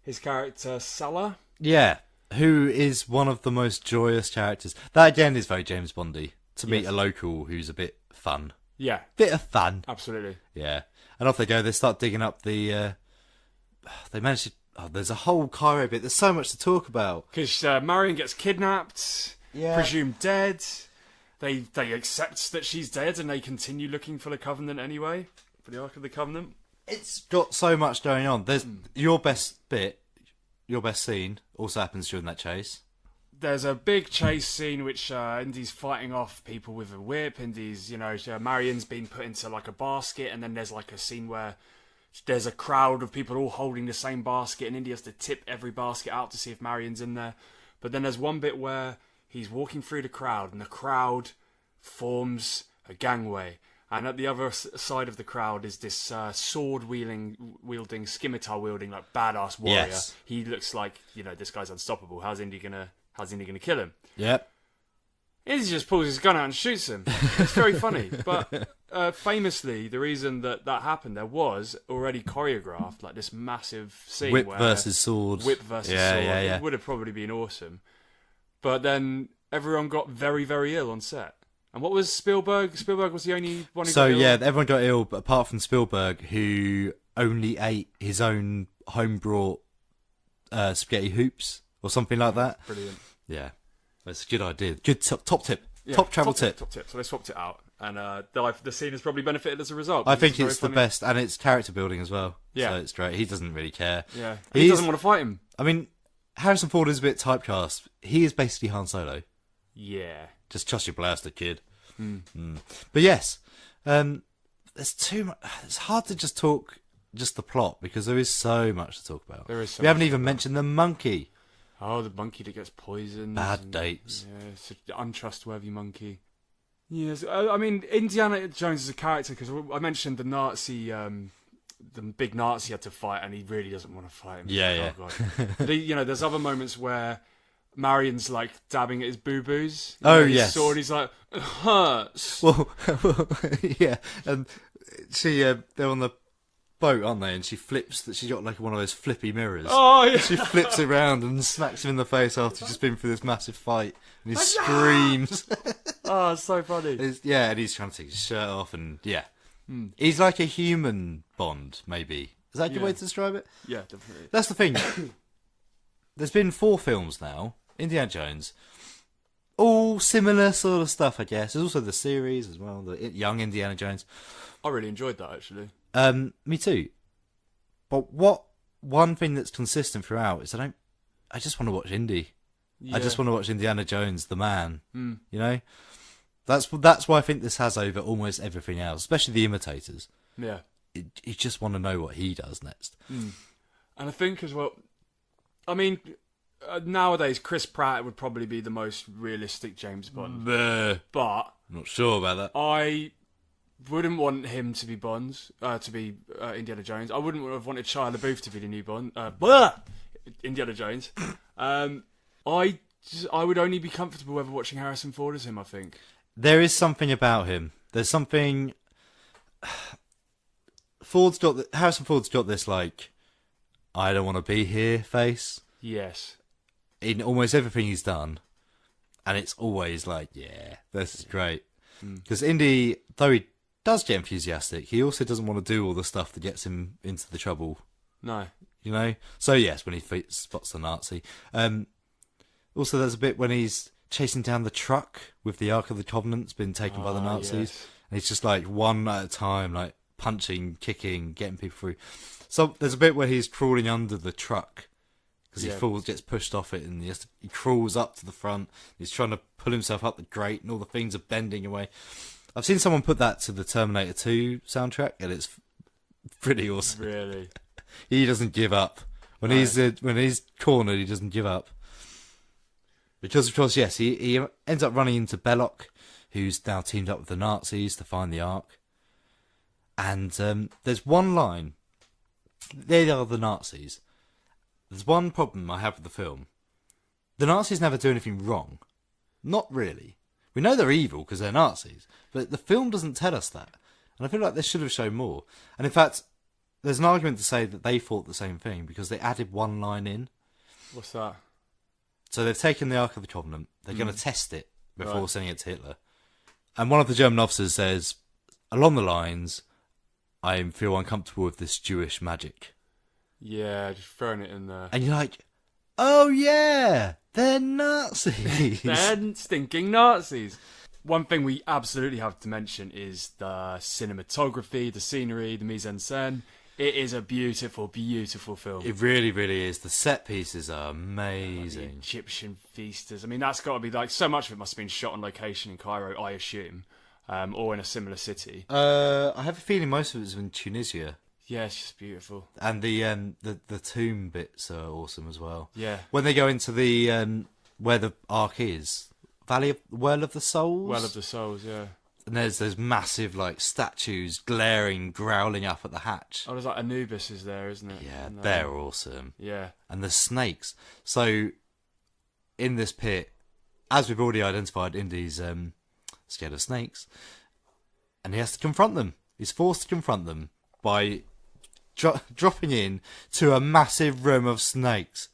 [SPEAKER 2] His character, Salah.
[SPEAKER 1] Yeah, who is one of the most joyous characters. That, again, is very James Bondy. To meet a local who's a bit fun.
[SPEAKER 2] Yeah.
[SPEAKER 1] Bit of fun.
[SPEAKER 2] Absolutely.
[SPEAKER 1] Yeah. And off they go. They start digging up the... they manage to... Oh, there's a whole Cairo bit. There's so much to talk about.
[SPEAKER 2] Because Marion gets kidnapped, presumed dead. They accept that she's dead and they continue looking for the Covenant anyway. For the Ark of the Covenant.
[SPEAKER 1] It's got so much going on. There's your best bit, your best scene also happens during that chase.
[SPEAKER 2] There's a big chase scene which Indy's fighting off people with a whip. Indy's, Marion's been put into like a basket, and then there's like a scene where there's a crowd of people all holding the same basket, and Indy has to tip every basket out to see if Marion's in there. But then there's one bit where he's walking through the crowd, and the crowd forms a gangway. And at the other side of the crowd is this sword-wielding, scimitar-wielding, like badass warrior.
[SPEAKER 1] Yes.
[SPEAKER 2] He looks like, this guy's unstoppable. How's Indy gonna kill him?
[SPEAKER 1] Yep.
[SPEAKER 2] Indy just pulls his gun out and shoots him. It's very funny. But famously, the reason that happened, there was already choreographed like this massive scene
[SPEAKER 1] Whip
[SPEAKER 2] where
[SPEAKER 1] versus sword.
[SPEAKER 2] Whip versus
[SPEAKER 1] Yeah,
[SPEAKER 2] sword.
[SPEAKER 1] yeah, yeah.
[SPEAKER 2] It would have probably been awesome. But then everyone got very, very ill on set. And what was Spielberg? Spielberg was the only one who got ill?
[SPEAKER 1] Everyone got ill, but apart from Spielberg, who only ate his own home-brought spaghetti hoops or something like that.
[SPEAKER 2] Brilliant.
[SPEAKER 1] Yeah, that's a good idea. Good top tip.
[SPEAKER 2] Yeah,
[SPEAKER 1] top travel tip.
[SPEAKER 2] Top tip. So they swapped it out. And the scene has probably benefited as a result.
[SPEAKER 1] I think it's the best, and it's character building as well.
[SPEAKER 2] Yeah.
[SPEAKER 1] So it's great. He doesn't really care.
[SPEAKER 2] Yeah. He doesn't want to fight him.
[SPEAKER 1] I mean, Harrison Ford is a bit typecast. He is basically Han Solo.
[SPEAKER 2] Yeah.
[SPEAKER 1] Just trust your blaster, kid. But yes, there's too much. It's hard to just talk the plot because there is so much to talk about.
[SPEAKER 2] There is.
[SPEAKER 1] We haven't even mentioned the monkey.
[SPEAKER 2] Oh, the monkey that gets poisoned.
[SPEAKER 1] Bad dates.
[SPEAKER 2] Yeah, it's an untrustworthy monkey. Yes, I mean Indiana Jones is a character because I mentioned the Nazi, the big Nazi had to fight, and he really doesn't want to fight him.
[SPEAKER 1] Yeah,
[SPEAKER 2] God. But there's other moments where Marion's like dabbing at his boo-boos.
[SPEAKER 1] Yes.
[SPEAKER 2] Sword, he's like, it hurts.
[SPEAKER 1] Well, yeah, and they're on the boat, aren't they? And she flips that. She's got like one of those flippy mirrors.
[SPEAKER 2] Oh yeah.
[SPEAKER 1] She flips it around and smacks him in the face after just been through this massive fight, and he screams.
[SPEAKER 2] Oh, it's so funny.
[SPEAKER 1] And he's trying to take his shirt off, and he's like a human Bond, maybe. Is that a good way to describe it?
[SPEAKER 2] Yeah, definitely.
[SPEAKER 1] That's the thing. There's been 4 films now, Indiana Jones. All similar sort of stuff, I guess. There's also the series as well, the young Indiana Jones.
[SPEAKER 2] I really enjoyed that, actually.
[SPEAKER 1] Me too. But one thing that's consistent throughout is I just want to watch Indy.
[SPEAKER 2] Yeah.
[SPEAKER 1] I just want to watch Indiana Jones, the man. You know? That's why I think this has over almost everything else, especially the imitators.
[SPEAKER 2] Yeah.
[SPEAKER 1] You just want to know what he does next.
[SPEAKER 2] And I think as well, I mean, nowadays Chris Pratt would probably be the most realistic James Bond. But
[SPEAKER 1] I'm not sure about that.
[SPEAKER 2] I wouldn't want him to be Indiana Jones. I wouldn't have wanted Shia LaBeouf to be the new Bond. Indiana Jones. I would only be comfortable ever watching Harrison Ford as him, I think.
[SPEAKER 1] There is something about him. There's something. Harrison Ford's got this like, I don't want to be here face.
[SPEAKER 2] Yes.
[SPEAKER 1] In almost everything he's done, and it's always like, yeah, this is great. Because Indy, though he does get enthusiastic, he also doesn't want to do all the stuff that gets him into the trouble.
[SPEAKER 2] No.
[SPEAKER 1] You know? So yes, when he spots the Nazi. Also, there's a bit when he's chasing down the truck with the Ark of the Covenant's been taken by the Nazis.
[SPEAKER 2] Yes.
[SPEAKER 1] And he's just like one at a time, like punching, kicking, getting people through. So there's a bit where he's crawling under the truck because he gets pushed off it, and he crawls up to the front. He's trying to pull himself up the grate, and all the things are bending away. I've seen someone put that to the Terminator 2 soundtrack, and it's pretty awesome.
[SPEAKER 2] Really?
[SPEAKER 1] He doesn't give up. When he's cornered, he doesn't give up. Because, of course, yes, he ends up running into Belloc, who's now teamed up with the Nazis to find the Ark. And there's one line. They are the Nazis. There's one problem I have with the film. The Nazis never do anything wrong. Not really. We know they're evil because they're Nazis, but the film doesn't tell us that. And I feel like they should have shown more. And in fact, there's an argument to say that they thought the same thing because they added one line in.
[SPEAKER 2] What's that?
[SPEAKER 1] So they've taken the Ark of the Covenant. They're going to test it before sending it to Hitler. And one of the German officers says, along the lines, I feel uncomfortable with this Jewish magic.
[SPEAKER 2] Yeah, just throwing it in there.
[SPEAKER 1] And you're like, oh yeah, they're Nazis.
[SPEAKER 2] They're stinking Nazis. One thing we absolutely have to mention is the cinematography, the scenery, the mise-en-scène. It is a beautiful, beautiful film.
[SPEAKER 1] It really, really is. The set pieces are
[SPEAKER 2] The
[SPEAKER 1] amazing.
[SPEAKER 2] Egyptian feasters. I mean, that's got to be like, so much of it must have been shot on location in Cairo, I assume, or in a similar city.
[SPEAKER 1] I have a feeling most of it was in Tunisia.
[SPEAKER 2] Yeah, it's just beautiful.
[SPEAKER 1] And the tomb bits are awesome as well.
[SPEAKER 2] Yeah.
[SPEAKER 1] When they go into the where the Ark is, Well of the Souls?
[SPEAKER 2] Well of the Souls, yeah.
[SPEAKER 1] And there's those massive, like, statues glaring, growling up at the hatch.
[SPEAKER 2] Oh, there's like Anubis is there, isn't it?
[SPEAKER 1] Yeah,
[SPEAKER 2] And,
[SPEAKER 1] they're awesome.
[SPEAKER 2] Yeah.
[SPEAKER 1] And the snakes. So, in this pit, as we've already identified, Indy's scared of snakes. And he has to confront them. He's forced to confront them by dropping in to a massive room of snakes.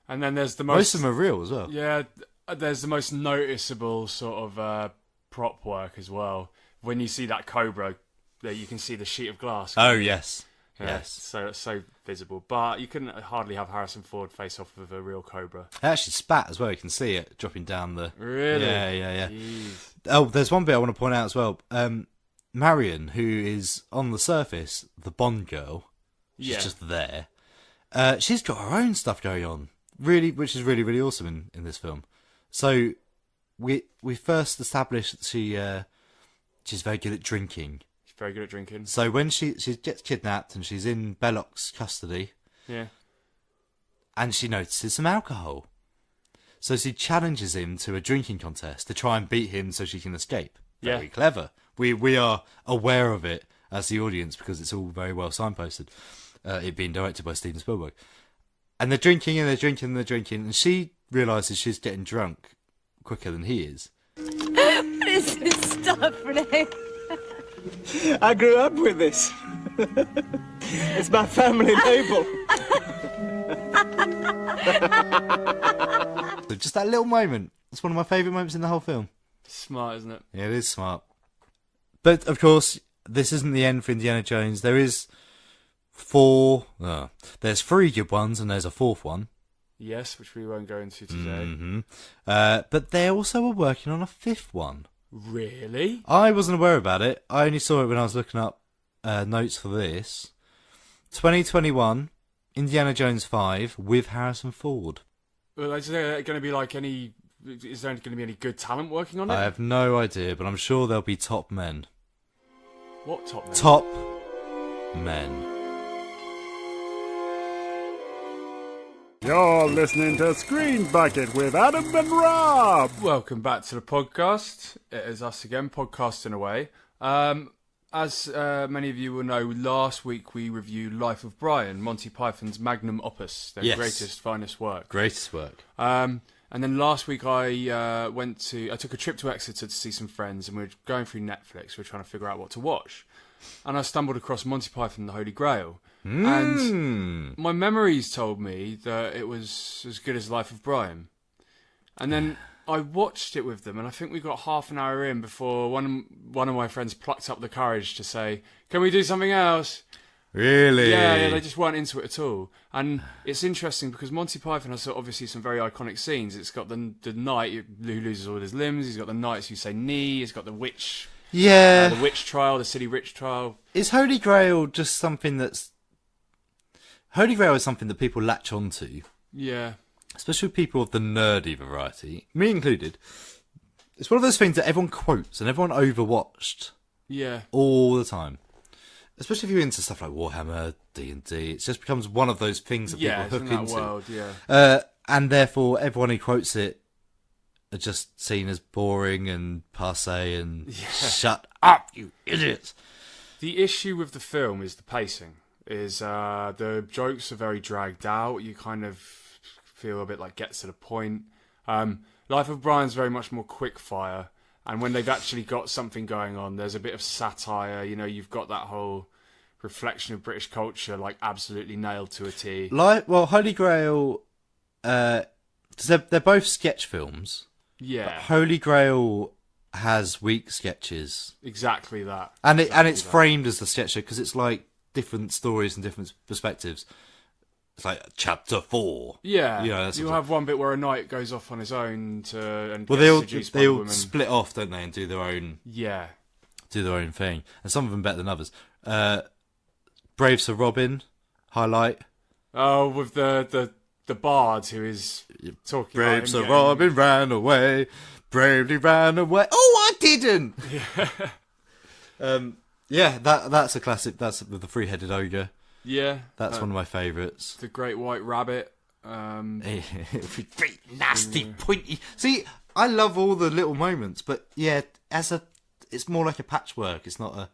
[SPEAKER 2] And then there's the
[SPEAKER 1] Most of them are real as well.
[SPEAKER 2] Yeah, there's the most noticeable sort of prop work as well. When you see that cobra, that you can see the sheet of glass.
[SPEAKER 1] Oh, yes.
[SPEAKER 2] Yeah,
[SPEAKER 1] Yes.
[SPEAKER 2] So it's so visible. But you couldn't hardly have Harrison Ford face off with a real cobra.
[SPEAKER 1] It actually spat as well. You can see it dropping down the...
[SPEAKER 2] Really?
[SPEAKER 1] Yeah.
[SPEAKER 2] Jeez.
[SPEAKER 1] Oh, there's one bit I want to point out as well. Marion, who is on the surface the Bond girl, she's just there. She's got her own stuff going on, really, which is really, really awesome in this film. So we first established that she's very good at drinking.
[SPEAKER 2] She's very good at drinking.
[SPEAKER 1] So when she gets kidnapped and she's in Belloc's custody,
[SPEAKER 2] Yeah.
[SPEAKER 1] and she notices some alcohol. So she challenges him to a drinking contest to try and beat him so she can escape. Very clever. We are aware of it as the audience because it's all very well signposted. It being directed by Steven Spielberg. And they're drinking and they're drinking and they're drinking, and she realises she's getting drunk quicker than he is.
[SPEAKER 6] What is this stuff, Renee?
[SPEAKER 7] I grew up with this. It's my family label.
[SPEAKER 1] So just that little moment. It's one of my favourite moments in the whole film.
[SPEAKER 2] Smart, isn't it?
[SPEAKER 1] Yeah, it is smart. But, of course, this isn't the end for Indiana Jones. There is there's 3 good ones and there's a 4th one.
[SPEAKER 2] Yes, which we won't go into today.
[SPEAKER 1] Mm-hmm. But they also were working on a 5th one.
[SPEAKER 2] Really?
[SPEAKER 1] I wasn't aware about it. I only saw it when I was looking up notes for this. 2021, Indiana Jones 5 with Harrison Ford.
[SPEAKER 2] Well, is there going to be like any... Is there going to be any good talent working on it?
[SPEAKER 1] I have no idea, but I'm sure there'll be top men.
[SPEAKER 2] What top men?
[SPEAKER 1] Top men.
[SPEAKER 3] You're listening to Screen Bucket with Adam and Rob.
[SPEAKER 2] Welcome back to the podcast. It is us again, podcasting away. As many of you will know, last week we reviewed Life of Brian, Monty Python's magnum opus, their greatest, finest work.
[SPEAKER 1] Greatest work.
[SPEAKER 2] And then last week I took a trip to Exeter to see some friends, and we were going through Netflix. We were trying to figure out what to watch. And I stumbled across Monty Python and the Holy Grail. And my memories told me that it was as good as Life of Brian. And then I watched it with them, and I think we got half an hour in before one of my friends plucked up the courage to say, "Can we do something else?"
[SPEAKER 1] Really?
[SPEAKER 2] Yeah, they just weren't into it at all. And it's interesting because Monty Python has obviously some very iconic scenes. It's got the knight who loses all his limbs. He's got the knights who say knee. He's got the witch.
[SPEAKER 1] Yeah.
[SPEAKER 2] The witch trial, the city witch trial.
[SPEAKER 1] Is Holy Grail just something that's... Holy Grail is something that people latch onto.
[SPEAKER 2] Yeah.
[SPEAKER 1] Especially people of the nerdy variety, me included. It's one of those things that everyone quotes and everyone overwatched.
[SPEAKER 2] Yeah.
[SPEAKER 1] All the time. Especially if you're into stuff like Warhammer, D&D. It just becomes one of those things that people hook
[SPEAKER 2] in that
[SPEAKER 1] into.
[SPEAKER 2] world, yeah.
[SPEAKER 1] And therefore, everyone who quotes it are just seen as boring and passé and shut up, you idiots.
[SPEAKER 2] The issue with the film is the pacing. The jokes are very dragged out. You kind of feel a bit like gets to the point. Life of Brian's very much more quick fire. And when they've actually got something going on, there's a bit of satire. You know, you've got that whole reflection of British culture, like absolutely nailed to a T.
[SPEAKER 1] Holy Grail, they're both sketch films.
[SPEAKER 2] Yeah.
[SPEAKER 1] But Holy Grail has weak sketches.
[SPEAKER 2] Exactly that.
[SPEAKER 1] And it's framed as the sketch show because it's like different stories and different perspectives. It's like chapter 4.
[SPEAKER 2] Yeah,
[SPEAKER 1] you know,
[SPEAKER 2] you'll have one bit where a knight goes off on his own and
[SPEAKER 1] well,
[SPEAKER 2] gets
[SPEAKER 1] they all
[SPEAKER 2] women.
[SPEAKER 1] split off, don't they, and do their own thing. And some of them better than others. Brave Sir Robin, highlight.
[SPEAKER 2] Oh, with the bard who is talking.
[SPEAKER 1] Brave Sir Robin ran away, bravely ran away. Oh, I didn't. Yeah, that's a classic. That's with the 3-headed ogre.
[SPEAKER 2] Yeah,
[SPEAKER 1] that's one of my favourites.
[SPEAKER 2] The Great White Rabbit.
[SPEAKER 1] Big nasty pointy. See, I love all the little moments, but yeah, it's more like a patchwork. It's not a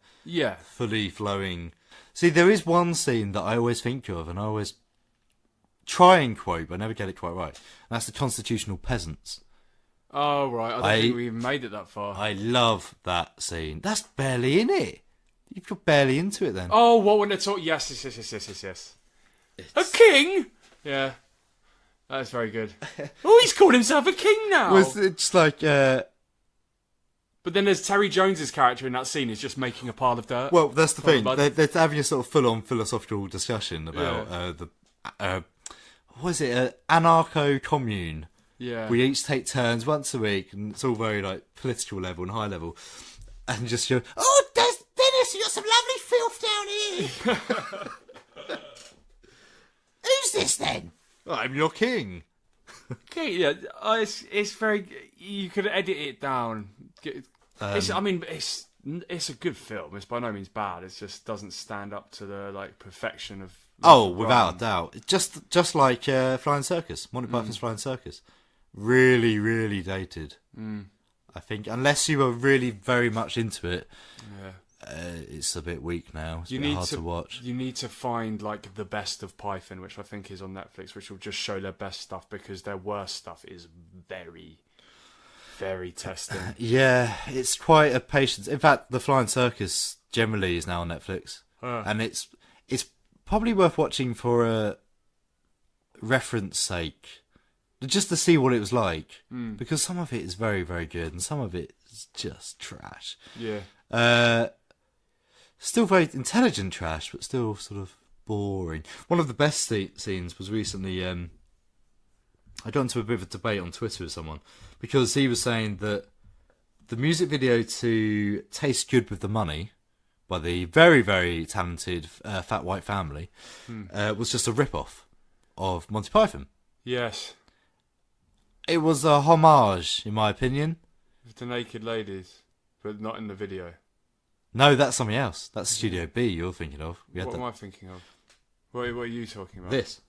[SPEAKER 1] fully flowing. See, there is one scene that I always think of, and I always try and quote, but I never get it quite right. And that's the constitutional peasants.
[SPEAKER 2] Oh, right. I don't think we even made it that far.
[SPEAKER 1] I love that scene. That's barely in it. You've got barely into it then.
[SPEAKER 2] Oh, what when they talk? Yes. A king? Yeah. That's very good. Oh, he's called himself a king now.
[SPEAKER 1] It's like...
[SPEAKER 2] But then there's Terry Jones's character in that scene is just making a pile of dirt.
[SPEAKER 1] Well, that's the thing. They're having a sort of full-on philosophical discussion about what is it? Anarcho-commune.
[SPEAKER 2] Yeah.
[SPEAKER 1] We each take turns once a week, and it's all very like political level and high level. And just go, oh, Dennis, you got some lovely filth down here. Who's this then? I'm your king.
[SPEAKER 2] Okay, yeah, it's very. You could edit it down. It's a good film. It's by no means bad. It just doesn't stand up to the like perfection of.
[SPEAKER 1] Without a doubt. Just like Flying Circus, Monty Python's Flying Circus, really, really dated. I think unless you were really very much into it, it's a bit weak now. It's a bit hard to watch.
[SPEAKER 2] You need to find like the best of Python, which I think is on Netflix, which will just show their best stuff because their worst stuff is very, very testing.
[SPEAKER 1] Yeah, it's quite a patience. In fact, the Flying Circus generally is now on Netflix, and it's probably worth watching for a reference sake, just to see what it was like, because some of it is very, very good, and some of it is just trash.
[SPEAKER 2] Yeah.
[SPEAKER 1] Still very intelligent trash, but still sort of boring. One of the best scenes was recently, I got into a bit of a debate on Twitter with someone, because he was saying that the music video to Taste Good With The Money, by the very, very talented Fat White Family, was just a rip-off of Monty Python.
[SPEAKER 2] Yes.
[SPEAKER 1] It was a homage, in my opinion.
[SPEAKER 2] With the naked ladies, but not in the video.
[SPEAKER 1] No, that's something else. That's Studio B you're thinking of.
[SPEAKER 2] What am I thinking of? What are you talking about?
[SPEAKER 1] This.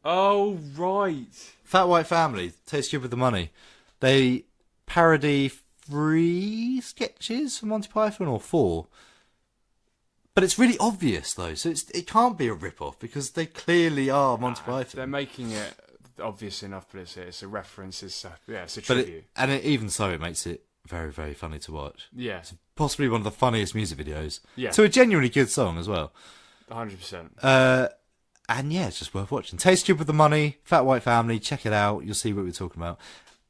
[SPEAKER 2] Oh, right.
[SPEAKER 1] Fat White Family, Taste Good With The Money. They parody 3 sketches from Monty Python, or 4. But it's really obvious, though, so it can't be a rip-off, because they clearly are Monty Python.
[SPEAKER 2] They're making it obvious enough, but it's a reference, it's a tribute.
[SPEAKER 1] Even so, it makes it very, very funny to watch.
[SPEAKER 2] Yeah.
[SPEAKER 1] It's possibly one of the funniest music videos.
[SPEAKER 2] Yeah.
[SPEAKER 1] To a genuinely good song as well.
[SPEAKER 2] 100%.
[SPEAKER 1] And yeah, it's just worth watching. Taste Good With The Money, Fat White Family, check it out, you'll see what we're talking about.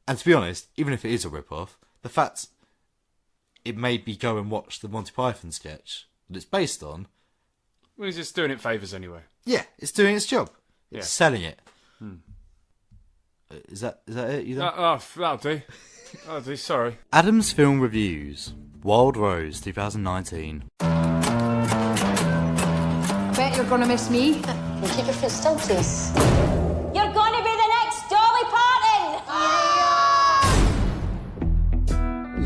[SPEAKER 1] And to be honest, even if it is a rip-off, the fact it made me go and watch the Monty Python sketch that it's based on...
[SPEAKER 2] Well, he's just doing it favours anyway.
[SPEAKER 1] Yeah, it's doing its job. It's selling it. Is that it? You done?
[SPEAKER 2] That'll do. That'll do, sorry.
[SPEAKER 1] Adam's Film Reviews. Wild Rose, 2019.
[SPEAKER 6] Bet you're gonna miss me.
[SPEAKER 8] Keep your foot still, please.
[SPEAKER 6] You're gonna be the next Dolly Parton!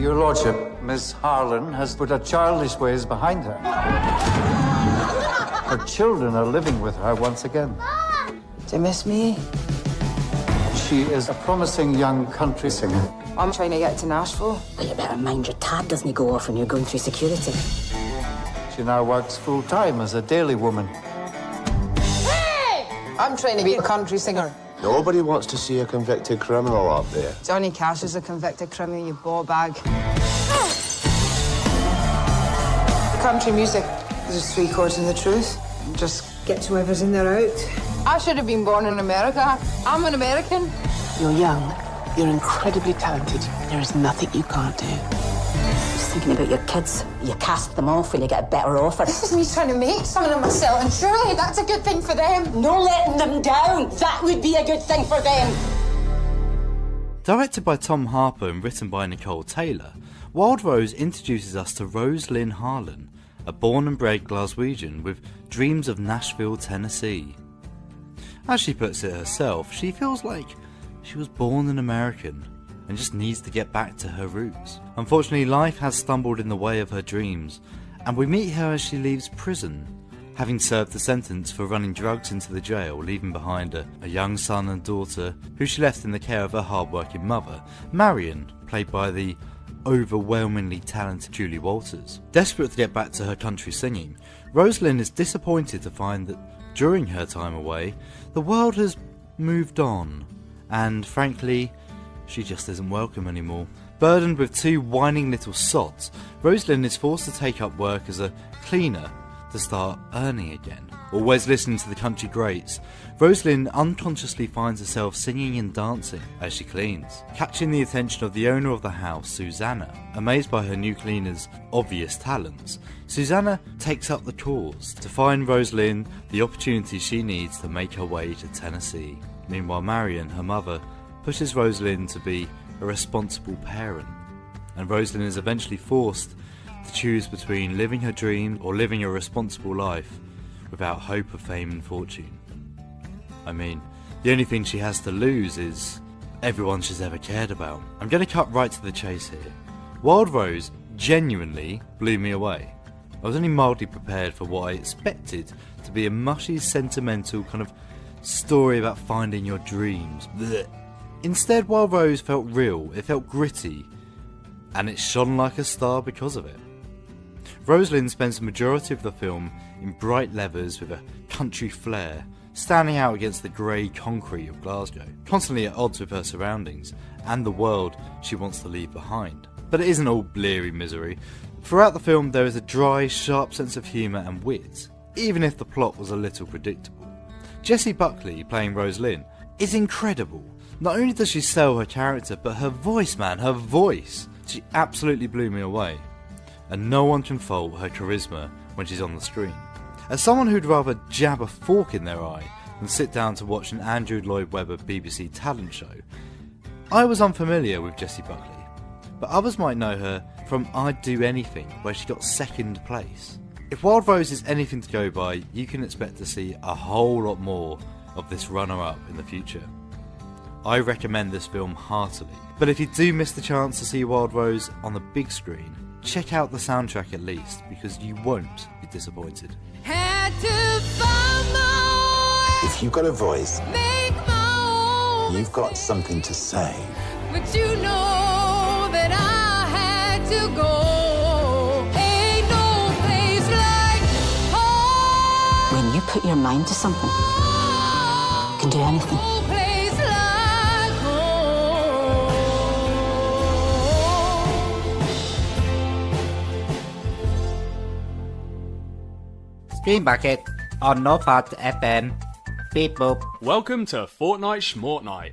[SPEAKER 9] Your Lordship, Miss Harlan has put her childish ways behind her. Her children are living with her once again.
[SPEAKER 8] Do you miss me?
[SPEAKER 9] She is a promising young country singer.
[SPEAKER 8] I'm trying to get to Nashville. But you better mind your tab doesn't go off when you're going through security.
[SPEAKER 9] She now works full-time as a daily woman.
[SPEAKER 8] Hey! I'm trying to be a country singer.
[SPEAKER 10] Nobody wants to see a convicted criminal up there.
[SPEAKER 8] Johnny Cash is a convicted criminal, you ball bag. Country music. There's 3 chords in the truth. Just gets whoever's in there out. I should have been born in America. I'm an American.
[SPEAKER 11] You're young. You're incredibly talented. There is nothing you can't do.
[SPEAKER 8] Just thinking about your kids. You cast them off when you get a better offer. This is me trying to make something of myself, and surely that's a good thing for them. No letting them down. That would be a good thing for them.
[SPEAKER 1] Directed by Tom Harper and written by Nicole Taylor, Wild Rose introduces us to Rose Lynn Harlan, a born and bred Glaswegian with dreams of Nashville, Tennessee. As she puts it herself, she feels like she was born an American and just needs to get back to her roots. Unfortunately, life has stumbled in the way of her dreams, and we meet her as she leaves prison having served the sentence for running drugs into the jail, leaving behind a young son and daughter who she left in the care of her hard-working mother, Marion, played by the overwhelmingly talented Julie Walters. Desperate to get back to her country singing, Rosalind is disappointed to find that during her time away, the world has moved on, and frankly, she just isn't welcome anymore. Burdened with 2 whining little sods, Rosalind is forced to take up work as a cleaner to start earning again. Always listening to the country greats, Rosalind unconsciously finds herself singing and dancing as she cleans, catching the attention of the owner of the house, Susanna. Amazed by her new cleaner's obvious talents, Susanna takes up the cause to find Rosalind the opportunity she needs to make her way to Tennessee. Meanwhile, Marion, her mother, pushes Rosalind to be a responsible parent, and Rosalind is eventually forced to choose between living her dream or living a responsible life without hope of fame and fortune. I mean, the only thing she has to lose is everyone she's ever cared about. I'm going to cut right to the chase here. Wild Rose genuinely blew me away. I was only mildly prepared for what I expected to be a mushy, sentimental kind of story about finding your dreams. Blech. Instead, Wild Rose felt real, it felt gritty, and it shone like a star because of it. Rosalind spends the majority of the film in bright leathers with a country flair, standing out against the grey concrete of Glasgow, constantly at odds with her surroundings and the world she wants to leave behind. But it isn't all bleary misery. Throughout the film there is a dry, sharp sense of humour and wit, even if the plot was a little predictable. Jessie Buckley, playing Rosalind, is incredible. Not only does she sell her character, but her voice, man, her voice. She absolutely blew me away. And no one can fault her charisma when she's on the screen. As someone who'd rather jab a fork in their eye than sit down to watch an Andrew Lloyd Webber BBC talent show, I was unfamiliar with Jessie Buckley, but others might know her from I'd Do Anything, where she got 2nd place. If Wild Rose is anything to go by, you can expect to see a whole lot more of this runner-up in the future. I recommend this film heartily, but if you do miss the chance to see Wild Rose on the big screen, check out the soundtrack at least, because you won't be disappointed.
[SPEAKER 12] Had to find my
[SPEAKER 13] If you've got a voice,
[SPEAKER 12] make my own
[SPEAKER 13] you've got something to say.
[SPEAKER 12] but you know that I had to go. Ain't no place like home.
[SPEAKER 8] When you put your mind to something, you can do anything.
[SPEAKER 12] No place like home.
[SPEAKER 14] Steam Bucket on North Herts FM. Beep boop.
[SPEAKER 2] Welcome to Fortnight Schmortnight.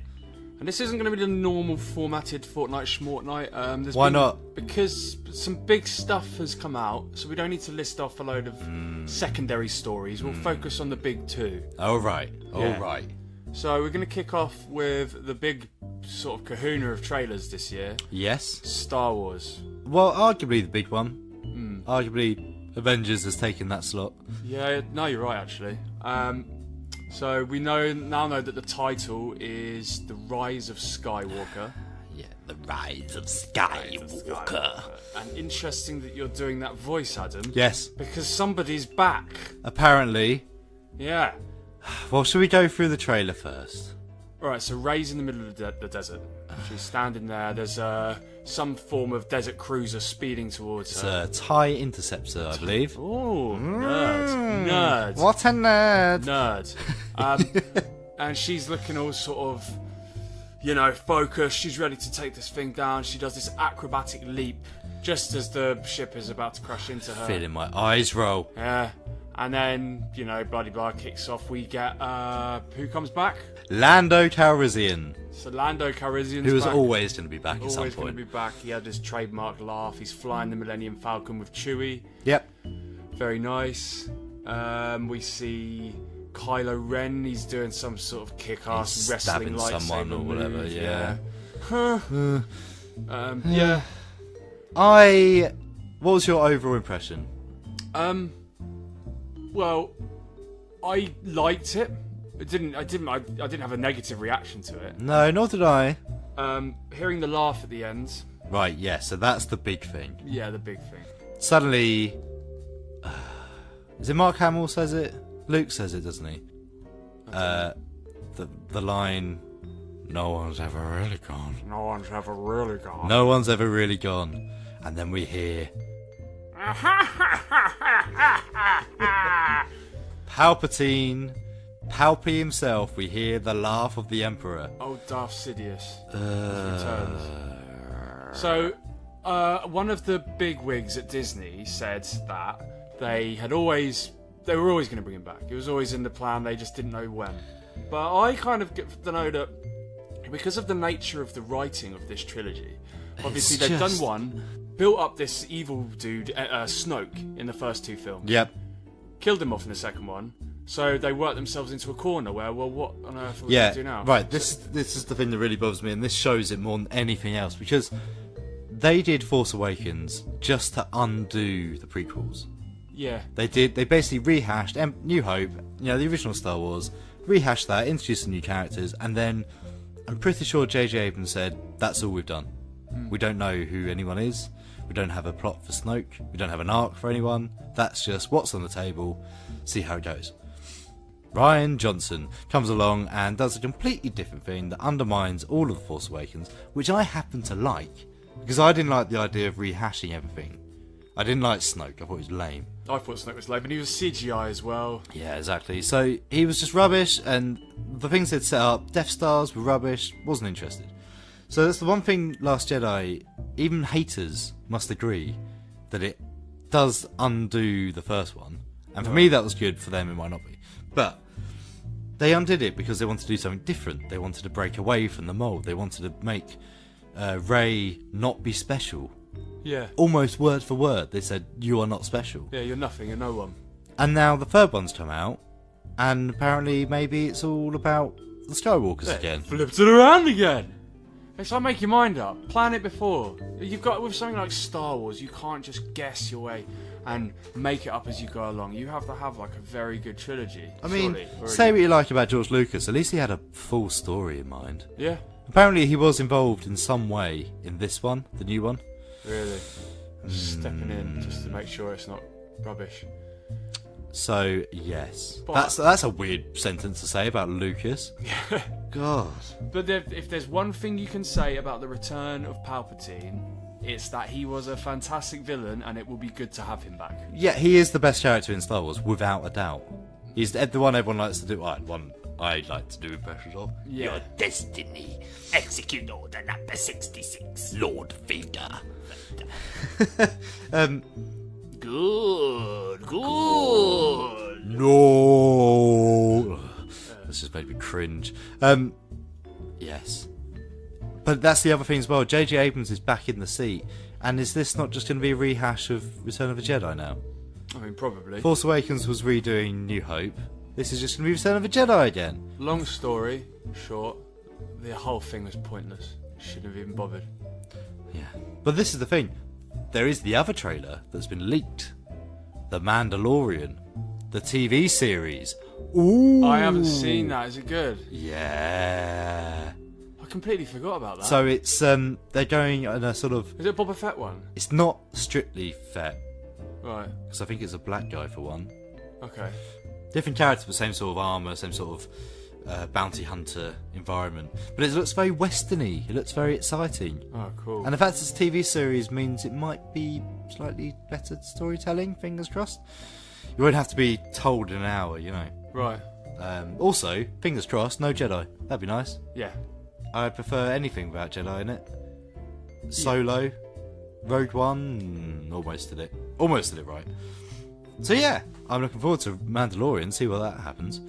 [SPEAKER 2] And this isn't going to be the normal formatted Fortnight Schmortnight.
[SPEAKER 1] Why not?
[SPEAKER 2] Because some big stuff has come out, so we don't need to list off a load of secondary stories. We'll focus on the big 2.
[SPEAKER 1] Alright.
[SPEAKER 2] So we're going to kick off with the big sort of kahuna of trailers this year.
[SPEAKER 1] Yes.
[SPEAKER 2] Star Wars.
[SPEAKER 1] Well, arguably the big one. Arguably Avengers has taken that slot.
[SPEAKER 2] Yeah, no, you're right, actually. So we now know that the title is The Rise of Skywalker.
[SPEAKER 1] Yeah, The Rise of Skywalker.
[SPEAKER 2] And interesting that you're doing that voice, Adam.
[SPEAKER 1] Yes.
[SPEAKER 2] Because somebody's back.
[SPEAKER 1] Apparently.
[SPEAKER 2] Yeah.
[SPEAKER 1] Well, should we go through the trailer first?
[SPEAKER 2] Alright, so Rey's in the middle of the desert. She's standing there. There's some form of desert cruiser speeding towards her.
[SPEAKER 1] It's a TIE Interceptor, I believe.
[SPEAKER 2] Oh, nerd.
[SPEAKER 1] What a nerd.
[SPEAKER 2] Nerd. And she's looking all sort of, focused. She's ready to take this thing down. She does this acrobatic leap just as the ship is about to crash into her.
[SPEAKER 1] Feeling my eyes roll.
[SPEAKER 2] Yeah. And then, bloody blah kicks off. We get, who comes back?
[SPEAKER 1] Lando Calrissian.
[SPEAKER 2] So Lando Calrissian's
[SPEAKER 1] who was
[SPEAKER 2] back.
[SPEAKER 1] always going to be back at some
[SPEAKER 2] Always going
[SPEAKER 1] point.
[SPEAKER 2] to be back. He had his trademark laugh. He's flying the Millennium Falcon with Chewie.
[SPEAKER 1] Yep.
[SPEAKER 2] Very nice. We see Kylo Ren. He's doing some sort of kick-ass wrestling lightsaber
[SPEAKER 1] someone or whatever.
[SPEAKER 2] move.
[SPEAKER 1] Yeah.
[SPEAKER 2] Yeah.
[SPEAKER 1] What was your overall impression?
[SPEAKER 2] Well, I liked it. I didn't have a negative reaction to it.
[SPEAKER 1] No, nor did I.
[SPEAKER 2] Hearing the laugh at the end.
[SPEAKER 1] Right, yeah, so that's the big thing.
[SPEAKER 2] Yeah, the big thing.
[SPEAKER 1] Suddenly, Is it Mark Hamill says it? Luke says it, doesn't he? The line, no one's ever really gone.
[SPEAKER 2] No one's ever really gone.
[SPEAKER 1] No one's ever really gone. And then we hear Palpatine, Palpy himself. We hear the laugh of the Emperor.
[SPEAKER 2] Oh, Darth Sidious returns. So, one of the bigwigs at Disney said that they were always going to bring him back. It was always in the plan. They just didn't know when. But I kind of get to know that because of the nature of the writing of this trilogy, obviously they've done one, built up this evil dude, Snoke, in the first 2 films.
[SPEAKER 1] Yep.
[SPEAKER 2] Killed him off in the second one. So they worked themselves into a corner where, well, what on earth are we going to do now?
[SPEAKER 1] Right. This is the thing that really bothers me, and this shows it more than anything else, because they did Force Awakens just to undo the prequels.
[SPEAKER 2] Yeah.
[SPEAKER 1] They basically rehashed New Hope, the original Star Wars, rehashed that, introduced some new characters, and then I'm pretty sure J.J. Abrams said, that's all we've done. We don't know who anyone is. We don't have a plot for Snoke. We don't have an arc for anyone. That's just what's on the table. See how it goes. Rian Johnson comes along and does a completely different thing that undermines all of The Force Awakens, which I happen to like, because I didn't like the idea of rehashing everything. I didn't like Snoke. I thought he was lame.
[SPEAKER 2] I thought Snoke was lame, and he was CGI as well.
[SPEAKER 1] Yeah, exactly. So he was just rubbish, and the things they'd set up, Death Stars, were rubbish. Wasn't interested. So that's the one thing Last Jedi, even haters must agree, that it does undo the first one. And for me that was good, for them it might not be. But they undid it because they wanted to do something different. They wanted to break away from the mould. They wanted to make Rey not be special.
[SPEAKER 2] Yeah.
[SPEAKER 1] Almost word for word, they said, you are not special.
[SPEAKER 2] Yeah, you're nothing, you're no one.
[SPEAKER 1] And now the third one's come out, and apparently maybe it's all about the Skywalkers again.
[SPEAKER 2] Flipped it around again! It's like, make your mind up. Plan it before. You've got, with something like Star Wars, you can't just guess your way and make it up as you go along. You have to have like a very good trilogy.
[SPEAKER 1] I mean, say what you like about George Lucas, at least he had a full story in mind.
[SPEAKER 2] Yeah.
[SPEAKER 1] Apparently he was involved in some way in this one, the new one.
[SPEAKER 2] Really? Stepping in just to make sure it's not rubbish.
[SPEAKER 1] So, yes. That's a weird sentence to say about Lucas. God.
[SPEAKER 2] But if there's one thing you can say about the return of Palpatine, it's that he was a fantastic villain, and it will be good to have him back.
[SPEAKER 1] Yeah, he is the best character in Star Wars, without a doubt. He's the one everyone likes to do. One I like to do impressions of.
[SPEAKER 3] Your destiny. Execute order number 66. Lord Vader. Good.
[SPEAKER 1] No. This just made me cringe. Yes. But that's the other thing as well. J.J. Abrams is back in the seat. And is this not just going to be a rehash of Return of the Jedi now?
[SPEAKER 2] I mean, probably.
[SPEAKER 1] Force Awakens was redoing New Hope. This is just going to be Return of the Jedi again.
[SPEAKER 2] Long story short, the whole thing was pointless. Shouldn't have even bothered.
[SPEAKER 1] Yeah. But this is the thing. There is the other trailer that's been leaked. The Mandalorian. The TV series. Ooh.
[SPEAKER 2] I haven't seen that. Is it good?
[SPEAKER 1] Yeah.
[SPEAKER 2] I completely forgot about that.
[SPEAKER 1] So it's, they're going on a sort of...
[SPEAKER 2] Is it a Boba Fett one?
[SPEAKER 1] It's not strictly Fett.
[SPEAKER 2] Right.
[SPEAKER 1] Because I think it's a black guy for one.
[SPEAKER 2] Okay.
[SPEAKER 1] Different character, but same sort of armour, same sort of bounty hunter environment. But it looks very westerny. It looks very exciting.
[SPEAKER 2] Oh, cool.
[SPEAKER 1] And the fact it's a TV series means it might be slightly better storytelling, fingers crossed. You won't have to be told in an hour, you know.
[SPEAKER 2] Right.
[SPEAKER 1] Also, fingers crossed, no Jedi. That'd be nice.
[SPEAKER 2] Yeah.
[SPEAKER 1] I prefer anything without Jedi in it. Solo, Rogue One, almost did it. Almost did it right. So yeah, I'm looking forward to Mandalorian, see what that happens.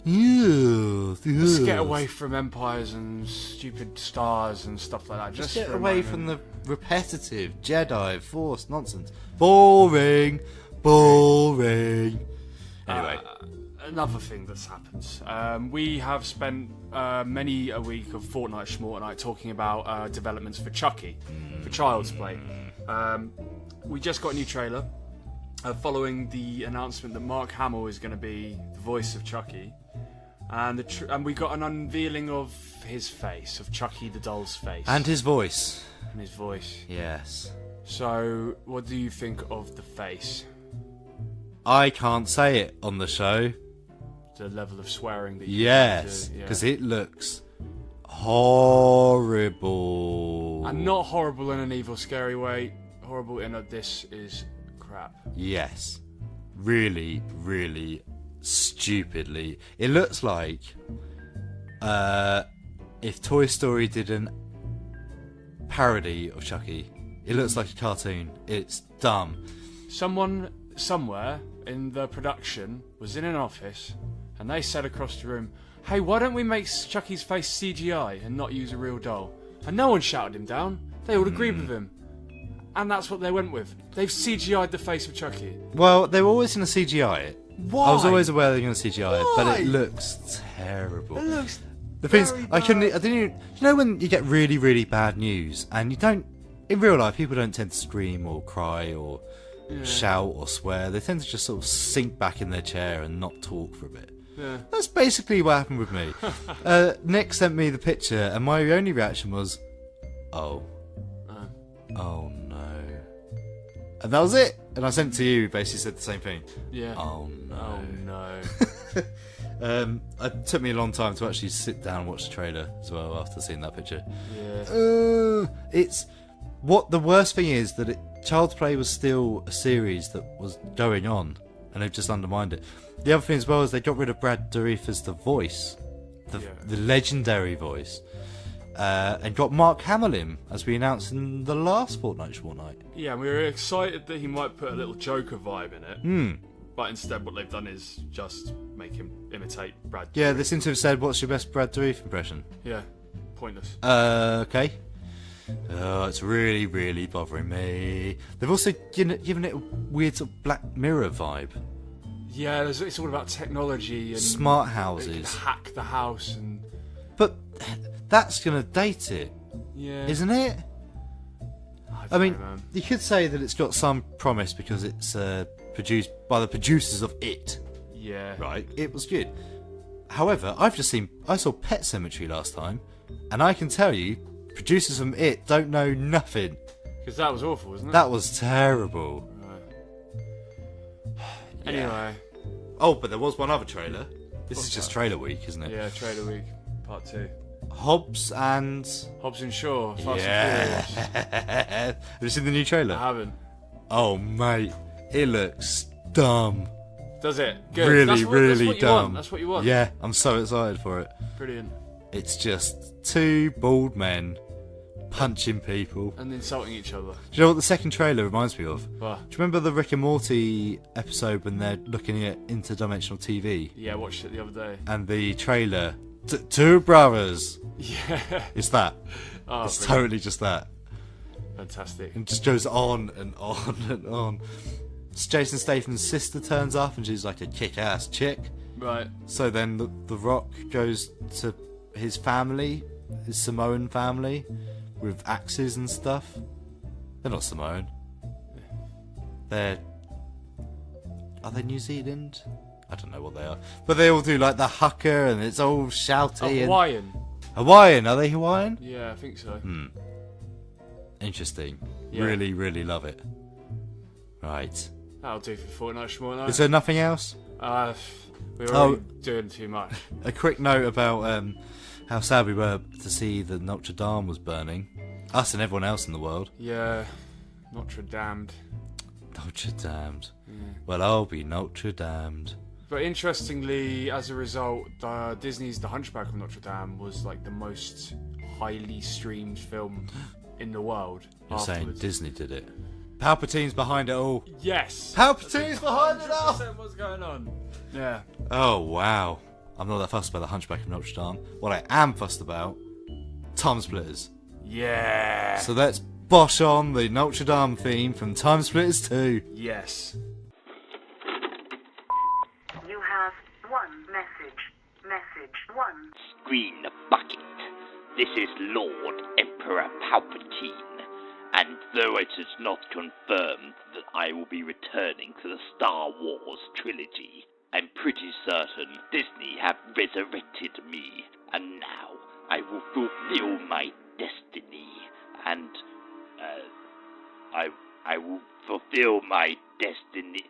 [SPEAKER 1] Yes.
[SPEAKER 2] Let's get away from empires and stupid stars and stuff like that.
[SPEAKER 1] Just get away from the repetitive Jedi Force nonsense. Boring. Anyway.
[SPEAKER 2] Another thing that's happened. We have spent many a week of Fortnight talking about developments for Chucky, for Child's Play. We just got a new trailer following the announcement that Mark Hamill is going to be the voice of Chucky. And we got an unveiling of his face, of Chucky the doll's face.
[SPEAKER 1] And his voice.
[SPEAKER 2] Yes.
[SPEAKER 1] So,
[SPEAKER 2] So, what do you think of the face?
[SPEAKER 1] I can't say it on the show.
[SPEAKER 2] The level of swearing that you
[SPEAKER 1] Yes,
[SPEAKER 2] do,
[SPEAKER 1] because it looks horrible.
[SPEAKER 2] And not horrible in an evil, scary way. Horrible in a this is crap.
[SPEAKER 1] Yes. Really, really stupidly. It looks like if Toy Story did an parody of Chucky. It looks like a cartoon. It's dumb.
[SPEAKER 2] Someone somewhere in the production was in an office and they said across the room, hey, why don't we make Chucky's face CGI and not use a real doll? And no one shouted him down. They all agreed with him. And that's what they went with. They've CGI'd the face of Chucky.
[SPEAKER 1] Well, they were always going to CGI it.
[SPEAKER 2] Why?
[SPEAKER 1] I was always aware they were going to CGI it, but it looks terrible.
[SPEAKER 2] It looks
[SPEAKER 1] The thing is,
[SPEAKER 2] very
[SPEAKER 1] I didn't even... You know when you get really, really bad news and you don't... In real life, people don't tend to scream or cry or shout or swear. They tend to just sort of sink back in their chair and not talk for a bit.
[SPEAKER 2] Yeah.
[SPEAKER 1] That's basically what happened with me. Nick sent me the picture and my only reaction was, oh no. And that was it. And I sent it to you, who basically said the same thing.
[SPEAKER 2] Yeah.
[SPEAKER 1] Oh no.
[SPEAKER 2] Oh no.
[SPEAKER 1] It took me a long time to actually sit down and watch the trailer as well after seeing that picture.
[SPEAKER 2] Yeah.
[SPEAKER 1] It's... What the worst thing is that Child's Play was still a series that was going on, and they've just undermined it. The other thing as well is they got rid of Brad Dourif as the voice, the legendary voice, and got Mark Hamill in, as we announced in the last Fortnight.
[SPEAKER 2] Yeah, and we were excited that he might put a little Joker vibe in it. But instead what they've done is just make him imitate Brad Dourif.
[SPEAKER 1] Yeah, they seem to have said, what's your best Brad Dourif impression?
[SPEAKER 2] Yeah, pointless.
[SPEAKER 1] Okay. Oh, it's really, really bothering me. They've also given it a weird sort of Black Mirror vibe.
[SPEAKER 2] Yeah, it's all about technology and
[SPEAKER 1] smart houses.
[SPEAKER 2] They can hack the house and.
[SPEAKER 1] But that's gonna date it, isn't it? I mean, you could say that it's got some promise because it's produced by the producers of It.
[SPEAKER 2] Yeah.
[SPEAKER 1] Right. It was good. However, I saw Pet Sematary last time, and I can tell you. Producers from It don't know nothing.
[SPEAKER 2] Because that was awful, wasn't it?
[SPEAKER 1] That was terrible.
[SPEAKER 2] Right. Anyway.
[SPEAKER 1] Oh, but there was one other trailer. This is just trailer week, isn't it?
[SPEAKER 2] Yeah, trailer week, part 2.
[SPEAKER 1] Hobbs and
[SPEAKER 2] Shaw, Fast and Furious.
[SPEAKER 1] Have you seen the new trailer?
[SPEAKER 2] I haven't.
[SPEAKER 1] Oh, mate. It looks dumb.
[SPEAKER 2] Does it? Good.
[SPEAKER 1] Really, really dumb.
[SPEAKER 2] That's what you want.
[SPEAKER 1] Yeah, I'm so excited for it.
[SPEAKER 2] Brilliant.
[SPEAKER 1] It's just two bald men punching people
[SPEAKER 2] and insulting each other.
[SPEAKER 1] Do you know what the second trailer reminds me of?
[SPEAKER 2] What?
[SPEAKER 1] Do you remember the Rick and Morty episode when they're looking at interdimensional TV?
[SPEAKER 2] Yeah, I watched it the other day.
[SPEAKER 1] And the trailer, Two Brothers.
[SPEAKER 2] Yeah.
[SPEAKER 1] It's that.
[SPEAKER 2] Oh,
[SPEAKER 1] it's
[SPEAKER 2] brilliant.
[SPEAKER 1] totally just that.
[SPEAKER 2] Fantastic.
[SPEAKER 1] And it just goes on and on and on. Jason Statham's sister turns up and she's like a kick-ass chick.
[SPEAKER 2] Right.
[SPEAKER 1] So then the Rock goes to his family, his Samoan family, with axes and stuff. They're not Samoan. Are they New Zealand? I don't know what they are. But they all do like the haka and it's all shouty.
[SPEAKER 2] Hawaiian.
[SPEAKER 1] Hawaiian, are they Hawaiian?
[SPEAKER 2] Yeah, I think so.
[SPEAKER 1] Interesting.
[SPEAKER 2] Yeah.
[SPEAKER 1] Really, really love it. Right.
[SPEAKER 2] That'll do for Fortnightly Night.
[SPEAKER 1] Is there nothing else?
[SPEAKER 2] We were already doing too much.
[SPEAKER 1] A quick note about how sad we were to see that Notre Dame was burning. Us and everyone else in the world.
[SPEAKER 2] Yeah, Notre Dame.
[SPEAKER 1] Notre Dame.
[SPEAKER 2] Yeah.
[SPEAKER 1] Well, I'll be Notre Dame.
[SPEAKER 2] But interestingly, as a result, Disney's The Hunchback of Notre Dame was like the most highly streamed film in the world.
[SPEAKER 1] You're saying Disney did it? Palpatine's behind it all.
[SPEAKER 2] Yes.
[SPEAKER 1] Palpatine's behind it all.
[SPEAKER 2] What's going on? Yeah.
[SPEAKER 1] Oh wow. I'm not that fussed about The Hunchback of Notre Dame. What I am fussed about, Time Splitters.
[SPEAKER 2] Yeah.
[SPEAKER 1] So let's bosh on the Notre Dame theme from Time Splitters 2.
[SPEAKER 2] Yes.
[SPEAKER 4] You have one message. Message 1.
[SPEAKER 15] Screen bucket. This is Lord Emperor Palpatine. And though it is not confirmed that I will be returning to the Star Wars trilogy, I'm pretty certain Disney have resurrected me, and now I will fulfill my destiny, and I will fulfill my destiny.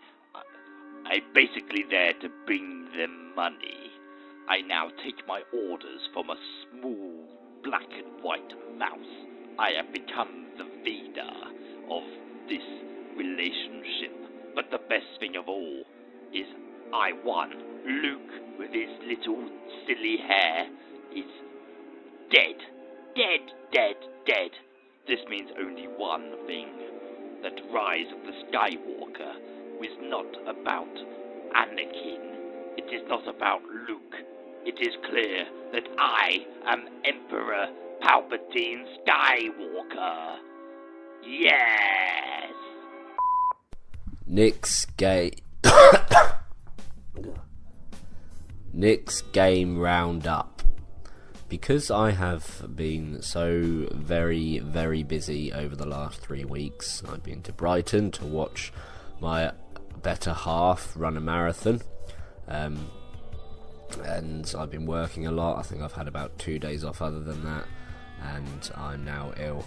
[SPEAKER 15] I'm basically there to bring them money. I now take my orders from a smooth black and white mouse. I have become the Vader of this relationship. But the best thing of all is I won. Luke, with his little silly hair, is dead. Dead, dead, dead. This means only one thing. That Rise of the Skywalker was not about Anakin. It is not about Luke. It is clear that I am Emperor Palpatine Skywalker. Yes!
[SPEAKER 16] Nick's game roundup. Because I have been so very, very busy over the last 3 weeks, I've been to Brighton to watch my better half run a marathon. And I've been working a lot. I think I've had about 2 days off other than that. And I'm now ill.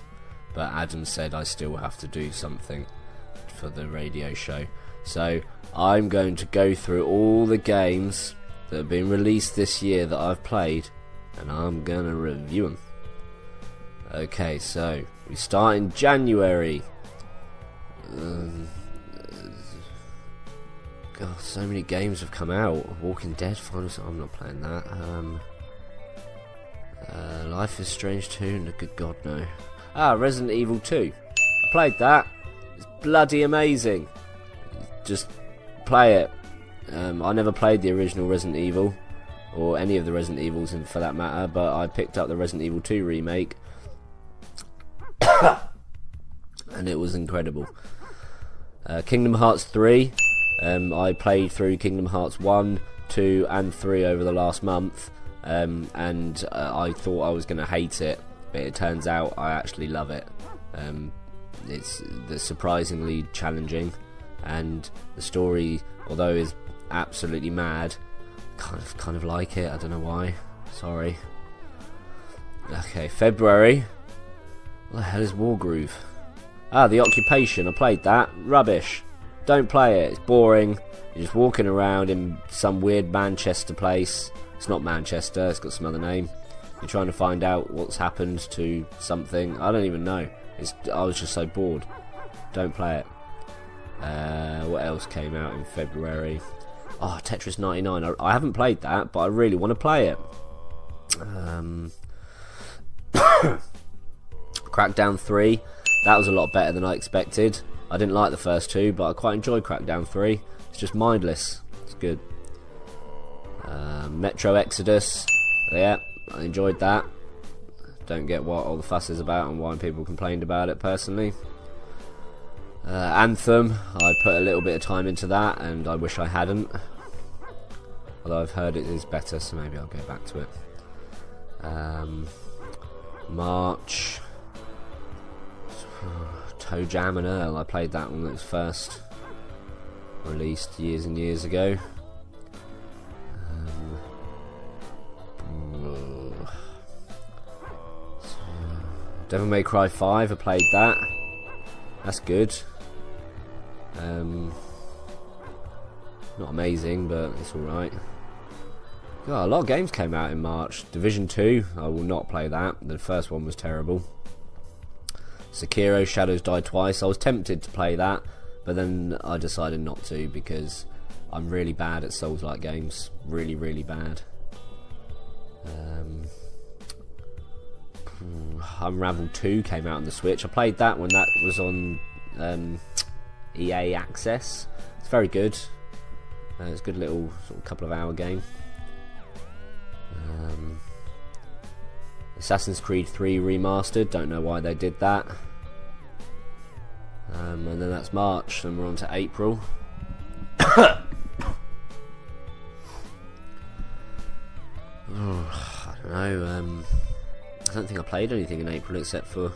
[SPEAKER 16] But Adam said I still have to do something for the radio show. So I'm going to go through all the games that have been released this year that I've played, and I'm gonna review them. Okay, so we start in January. God, so many games have come out. Walking Dead, I'm not playing that. Life is Strange 2, no, good God, no. Resident Evil 2. I played that. It's bloody amazing. Just play it. I never played the original Resident Evil, or any of the Resident Evils for that matter, but I picked up the Resident Evil 2 remake, and it was incredible. Kingdom Hearts 3. I played through Kingdom Hearts 1, 2 and 3 over the last month, and I thought I was going to hate it, but it turns out I actually love it. It's surprisingly challenging, and the story, although is absolutely mad, kind of like it. I don't know why. Sorry. Okay, February. What the hell is Wargroove? The Occupation. I played that. Rubbish. Don't play it. It's boring. You're just walking around in some weird Manchester place. It's not Manchester. It's got some other name. You're trying to find out what's happened to something. I don't even know. I was just so bored. Don't play it. What else came out in February? Tetris 99. I haven't played that, but I really want to play it. Crackdown 3. That was a lot better than I expected. I didn't like the first two, but I quite enjoyed Crackdown 3. It's just mindless. It's good. Metro Exodus. Yeah, I enjoyed that. Don't get what all the fuss is about and why people complained about it personally. Anthem, I put a little bit of time into that, and I wish I hadn't. Although I've heard it is better, so maybe I'll go back to it. March. Toe Jam and Earl, I played that when it was first released years and years ago. Devil May Cry 5, I played that. That's good. Not amazing, but it's alright. God, a lot of games came out in March. Division 2, I will not play that. The first one was terrible. Sekiro Shadows Die Twice, I was tempted to play that, but then I decided not to because I'm really bad at Souls-like games. Really, really bad. Unravel 2 came out on the Switch. I played that when that was on EA Access. It's very good. It's a good little sort of couple of hour game. Assassin's Creed 3 Remastered. Don't know why they did that. And then that's March, and we're on to April. I don't know. I don't think I played anything in April except for...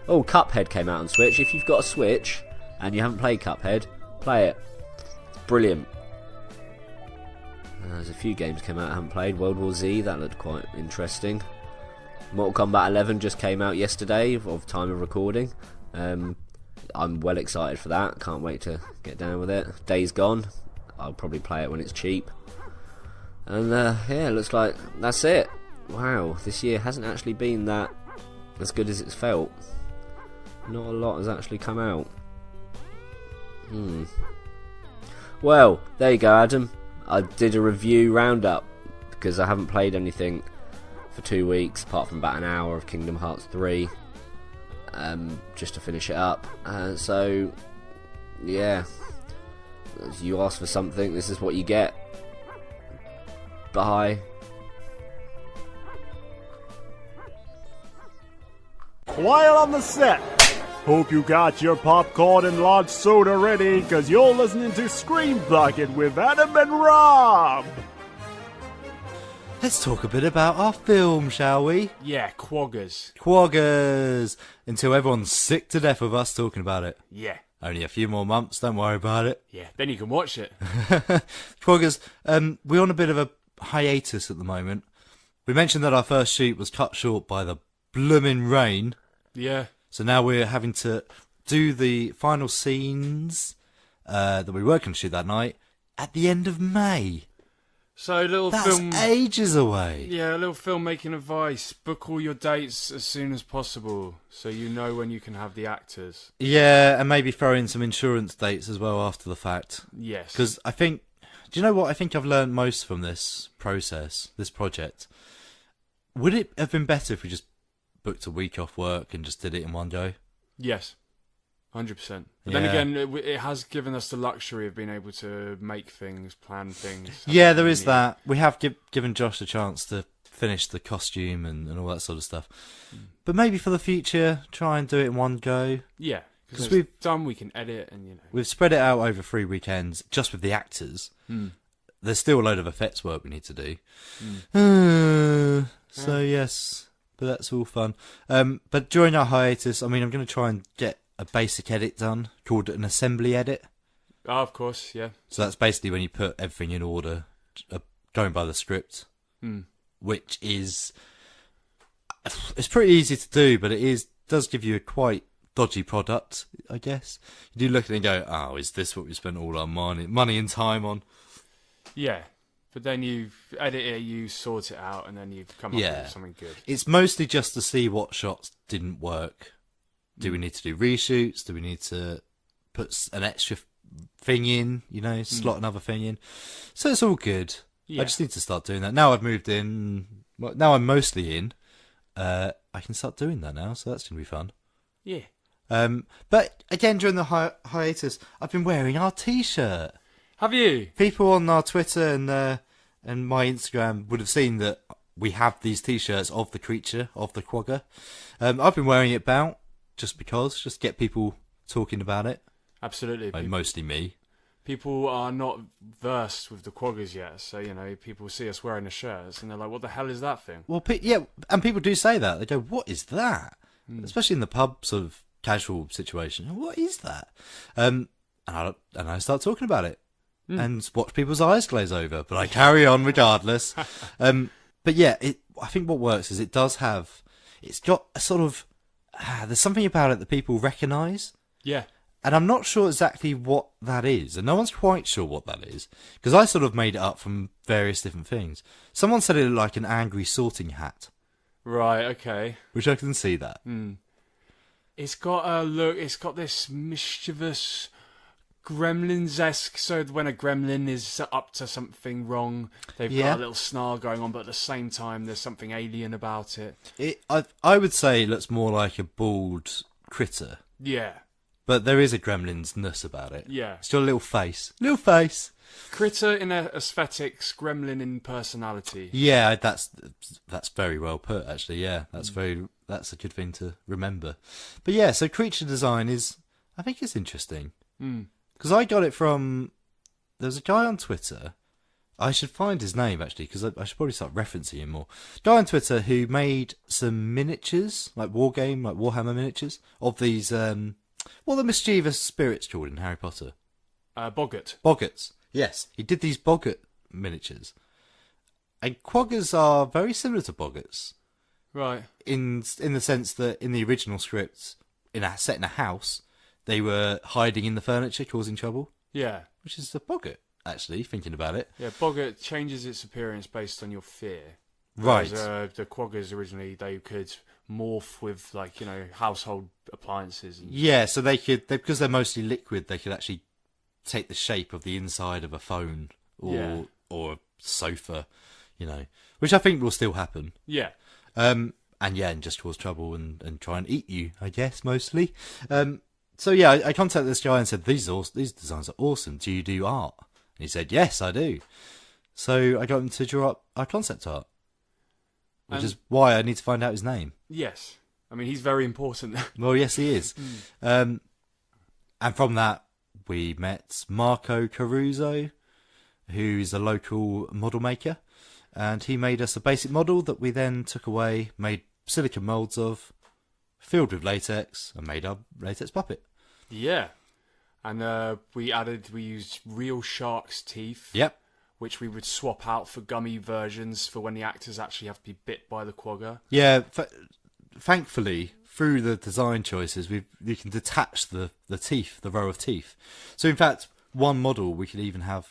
[SPEAKER 16] Cuphead came out on Switch. If you've got a Switch and you haven't played Cuphead, play it. It's brilliant. There's a few games came out I haven't played. World War Z, that looked quite interesting. Mortal Kombat 11 just came out yesterday of time of recording. I'm well excited for that. Can't wait to get down with it. Days Gone. I'll probably play it when it's cheap. And yeah, it looks like that's it. Wow, this year hasn't actually been that as good as it's felt. Not a lot has actually come out. Well, there you go, Adam. I did a review roundup because I haven't played anything for 2 weeks apart from about an hour of Kingdom Hearts 3, just to finish it up. So yeah, you asked for something, this is what you get. Bye.
[SPEAKER 3] Quiet on the set. Hope you got your popcorn and large soda ready, because you're listening to Screen Bucket with Adam and Rob.
[SPEAKER 1] Let's talk a bit about our film, shall we?
[SPEAKER 2] Yeah, quaggers.
[SPEAKER 1] Quaggers! Until everyone's sick to death of us talking about it.
[SPEAKER 2] Yeah.
[SPEAKER 1] Only a few more months, don't worry about it.
[SPEAKER 2] Yeah, then you can watch it.
[SPEAKER 1] Quaggers, we're on a bit of a hiatus at the moment. We mentioned that our first shoot was cut short by the bloomin' rain.
[SPEAKER 2] Yeah.
[SPEAKER 1] So now we're having to do the final scenes that we were going to shoot that night at the end of May.
[SPEAKER 2] So a little
[SPEAKER 1] That's
[SPEAKER 2] film...
[SPEAKER 1] ages away.
[SPEAKER 2] Yeah, a little filmmaking advice. Book all your dates as soon as possible so you know when you can have the actors.
[SPEAKER 1] Yeah, and maybe throw in some insurance dates as well after the fact.
[SPEAKER 2] Yes.
[SPEAKER 1] Because I think... Do you know what I think I've learned most from this process, this project? Would it have been better if we just booked a week off work and just did it in one go?
[SPEAKER 2] Yes, 100%. But
[SPEAKER 1] Yeah.
[SPEAKER 2] then again, it has given us the luxury of being able to make things, plan things.
[SPEAKER 1] Yeah, there is that. We have given Josh a chance to finish the costume and all that sort of stuff. But maybe for the future, try and do it in one go.
[SPEAKER 2] Yeah, because
[SPEAKER 1] we've
[SPEAKER 2] done, we can edit and, you know.
[SPEAKER 1] We've spread it out over 3 weekends just with the actors. There's still a load of effects work we need to do. So yes, but that's all fun. But during our hiatus, I mean, I'm going to try and get a basic edit done called an assembly edit.
[SPEAKER 2] Oh, of course, yeah.
[SPEAKER 1] So that's basically when you put everything in order, going by the script, which is... It's pretty easy to do, but does give you a quite dodgy product, I guess. You do look at it and go, oh, is this what we spent all our money and time on?
[SPEAKER 2] Yeah, but then you edit it, you sort it out, and then you come up with something good.
[SPEAKER 1] It's mostly just to see what shots didn't work. Do we need to do reshoots? Do we need to put an extra thing in, slot another thing in? So it's all good.
[SPEAKER 2] Yeah.
[SPEAKER 1] I just need to start doing that. Now I've moved in, now I'm mostly in, I can start doing that now, so that's going to be fun.
[SPEAKER 2] Yeah.
[SPEAKER 1] But again, during the hiatus, I've been wearing our T-shirt.
[SPEAKER 2] Have you?
[SPEAKER 1] People on our Twitter and my Instagram would have seen that we have these T-shirts of the creature, of the quagga. I've been wearing it about just get people talking about it.
[SPEAKER 2] Absolutely.
[SPEAKER 1] Like, mostly me.
[SPEAKER 2] People are not versed with the quaggers yet, so, people see us wearing the shirts and they're like, what the hell is that thing?
[SPEAKER 1] Well, yeah, and people do say that. They go, what is that? Especially in the pub sort of casual situation. What is that? And I start talking about it. And watch people's eyes glaze over, but I carry on regardless. But yeah, I think what works is it's got a sort of, there's something about it that people recognise.
[SPEAKER 2] Yeah.
[SPEAKER 1] And I'm not sure exactly what that is, and no one's quite sure what that is, because I sort of made it up from various different things. Someone said it looked like an angry sorting hat.
[SPEAKER 2] Right, okay.
[SPEAKER 1] Which I can see that.
[SPEAKER 2] It's got a look, it's got this mischievous... Gremlins-esque, so when a gremlin is up to something wrong, they've got a little snarl going on, but at the same time, there's something alien about it.
[SPEAKER 1] I would say it looks more like a bald critter.
[SPEAKER 2] Yeah.
[SPEAKER 1] But there is a gremlins-ness about it.
[SPEAKER 2] Yeah.
[SPEAKER 1] It's got a little face. Little face.
[SPEAKER 2] Critter in aesthetics, gremlin in personality.
[SPEAKER 1] Yeah, that's very well put, actually, yeah. That's a good thing to remember. But yeah, so creature design I think it's interesting. Because I got it from... There's a guy on Twitter. I should find his name, actually, because I should probably start referencing him more. Guy on Twitter who made some miniatures, like Warhammer miniatures, of these... what are the mischievous spirits called in Harry Potter?
[SPEAKER 2] Boggart.
[SPEAKER 1] Boggarts, yes. He did these Boggart miniatures. And quaggers are very similar to Boggarts.
[SPEAKER 2] Right.
[SPEAKER 1] In the sense that in the original script, set in a house... They were hiding in the furniture, causing trouble.
[SPEAKER 2] Yeah.
[SPEAKER 1] Which is a boggart. actually, thinking about it.
[SPEAKER 2] Yeah, boggart changes its appearance based on your fear.
[SPEAKER 1] Right.
[SPEAKER 2] Whereas, the quaggers originally, they could morph with, like, household appliances. And
[SPEAKER 1] Yeah, so because they're mostly liquid, they could actually take the shape of the inside of a phone or a sofa, which I think will still happen.
[SPEAKER 2] Yeah.
[SPEAKER 1] And just cause trouble and try and eat you, I guess, mostly. So yeah, I contacted this guy and said, these designs are awesome. Do you do art? And he said, yes, I do. So I got him to draw up our concept art, which is why I need to find out his name.
[SPEAKER 2] Yes. I mean, he's very important.
[SPEAKER 1] Well, yes, he is. And from that, we met Marco Caruso, who's a local model maker. And he made us a basic model that we then took away, made silicone moulds of, filled with latex, and made our latex puppet.
[SPEAKER 2] Yeah. And we used real shark's teeth.
[SPEAKER 1] Yep.
[SPEAKER 2] Which we would swap out for gummy versions for when the actors actually have to be bit by the quagga.
[SPEAKER 1] Yeah, thankfully, through the design choices, you can detach the teeth, the row of teeth. So in fact, one model we could even have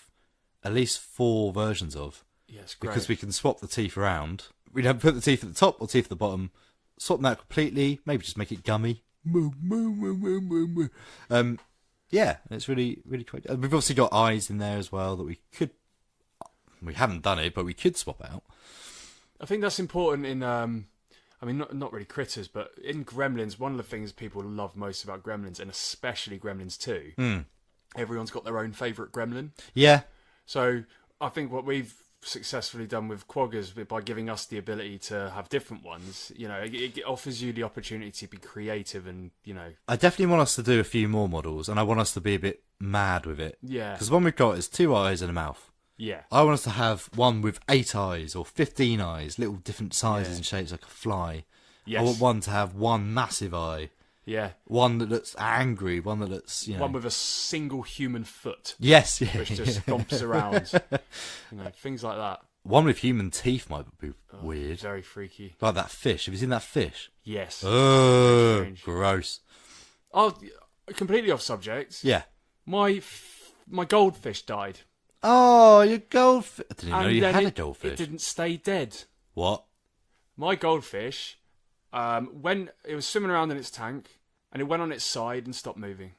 [SPEAKER 1] at least 4 versions of.
[SPEAKER 2] Yes, great.
[SPEAKER 1] Because we can swap the teeth around. We'd have put the teeth at the top or teeth at the bottom, swap them out completely, maybe just make it gummy. Yeah, it's really, really quite. We've obviously got eyes in there as well that we haven't done it, but we could swap out.
[SPEAKER 2] I think that's important in, not really critters, but in Gremlins, one of the things people love most about Gremlins, and especially Gremlins 2, everyone's got their own favourite gremlin.
[SPEAKER 1] Yeah.
[SPEAKER 2] So I think what we've successfully done with quaggers, by giving us the ability to have different ones, it offers you the opportunity to be creative and,
[SPEAKER 1] I definitely want us to do a few more models, and I want us to be a bit mad with it.
[SPEAKER 2] Yeah.
[SPEAKER 1] Because the one we've got is 2 eyes and a mouth.
[SPEAKER 2] Yeah.
[SPEAKER 1] I want us to have one with 8 eyes or 15 eyes, little different sizes and shapes like a fly.
[SPEAKER 2] Yes.
[SPEAKER 1] I want one to have one massive eye.
[SPEAKER 2] Yeah.
[SPEAKER 1] One that looks angry, one that looks,
[SPEAKER 2] one with a single human foot.
[SPEAKER 1] Yes, yeah.
[SPEAKER 2] Which just stomps around. Things like that.
[SPEAKER 1] One with human teeth might be weird.
[SPEAKER 2] Very freaky.
[SPEAKER 1] Like that fish. Have you seen that fish?
[SPEAKER 2] Yes.
[SPEAKER 1] Oh, gross.
[SPEAKER 2] Oh, completely off subject.
[SPEAKER 1] Yeah.
[SPEAKER 2] My goldfish died.
[SPEAKER 1] Oh, your goldfish. I didn't even know you had a goldfish.
[SPEAKER 2] It didn't stay dead.
[SPEAKER 1] What?
[SPEAKER 2] My goldfish, when it was swimming around in its tank, and it went on its side and stopped moving.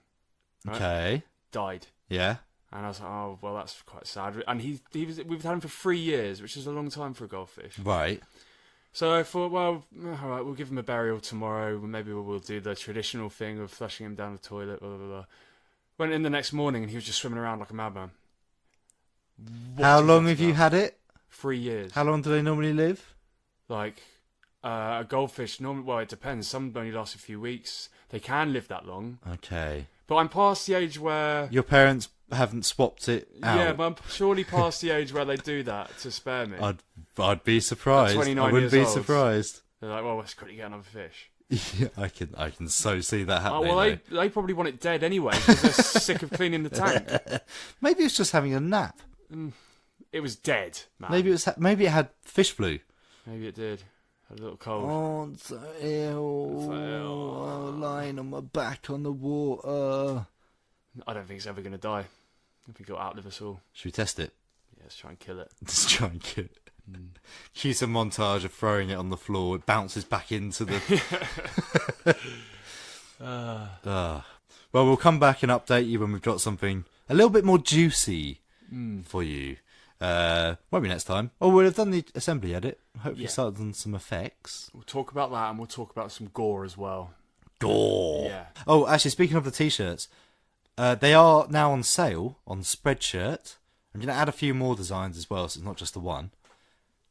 [SPEAKER 2] Right?
[SPEAKER 1] Okay.
[SPEAKER 2] Died.
[SPEAKER 1] Yeah.
[SPEAKER 2] And I was like, oh, well, that's quite sad. And we've had him for 3 years, which is a long time for a goldfish.
[SPEAKER 1] Right.
[SPEAKER 2] So I thought, well, all right, we'll give him a burial tomorrow. Maybe we'll do the traditional thing of flushing him down the toilet, blah, blah, blah. Went in the next morning, and he was just swimming around like a madman.
[SPEAKER 1] How long have you had it?
[SPEAKER 2] 3 years.
[SPEAKER 1] How long do they normally live?
[SPEAKER 2] Like, a goldfish, normally, well, it depends. Some only last a few weeks. They can live that long.
[SPEAKER 1] Okay.
[SPEAKER 2] But I'm past the age where...
[SPEAKER 1] Your parents haven't swapped it out?
[SPEAKER 2] Yeah, but I'm surely past the age where they do that to spare me.
[SPEAKER 1] I'd be surprised. I wouldn't be surprised.
[SPEAKER 2] They're like, well, let's quickly get another fish.
[SPEAKER 1] Yeah, I can so see that happening.
[SPEAKER 2] Oh, well, they probably want it dead anyway, because they're sick of cleaning the tank.
[SPEAKER 1] Maybe it's just having a nap.
[SPEAKER 2] It was dead, man.
[SPEAKER 1] Maybe it had fish flu.
[SPEAKER 2] Maybe it did. Had a little cold.
[SPEAKER 1] Oh, I'm so ill. Oh, lying on my back on the water.
[SPEAKER 2] I don't think it's ever going to die. I think it'll outlive us all.
[SPEAKER 1] Should we test it?
[SPEAKER 2] Yeah, let's try and kill it.
[SPEAKER 1] Let's try and kill it. Cue some montage of throwing it on the floor. It bounces back into the... Well, we'll come back and update you when we've got something a little bit more juicy for you. Maybe next time. Oh, we'll have done the assembly edit. Hopefully started on some effects.
[SPEAKER 2] We'll talk about that, and we'll talk about some gore as well.
[SPEAKER 1] Gore!
[SPEAKER 2] Yeah.
[SPEAKER 1] Oh, actually, speaking of the t-shirts, they are now on sale on Spreadshirt. I'm going to add a few more designs as well, so it's not just the one.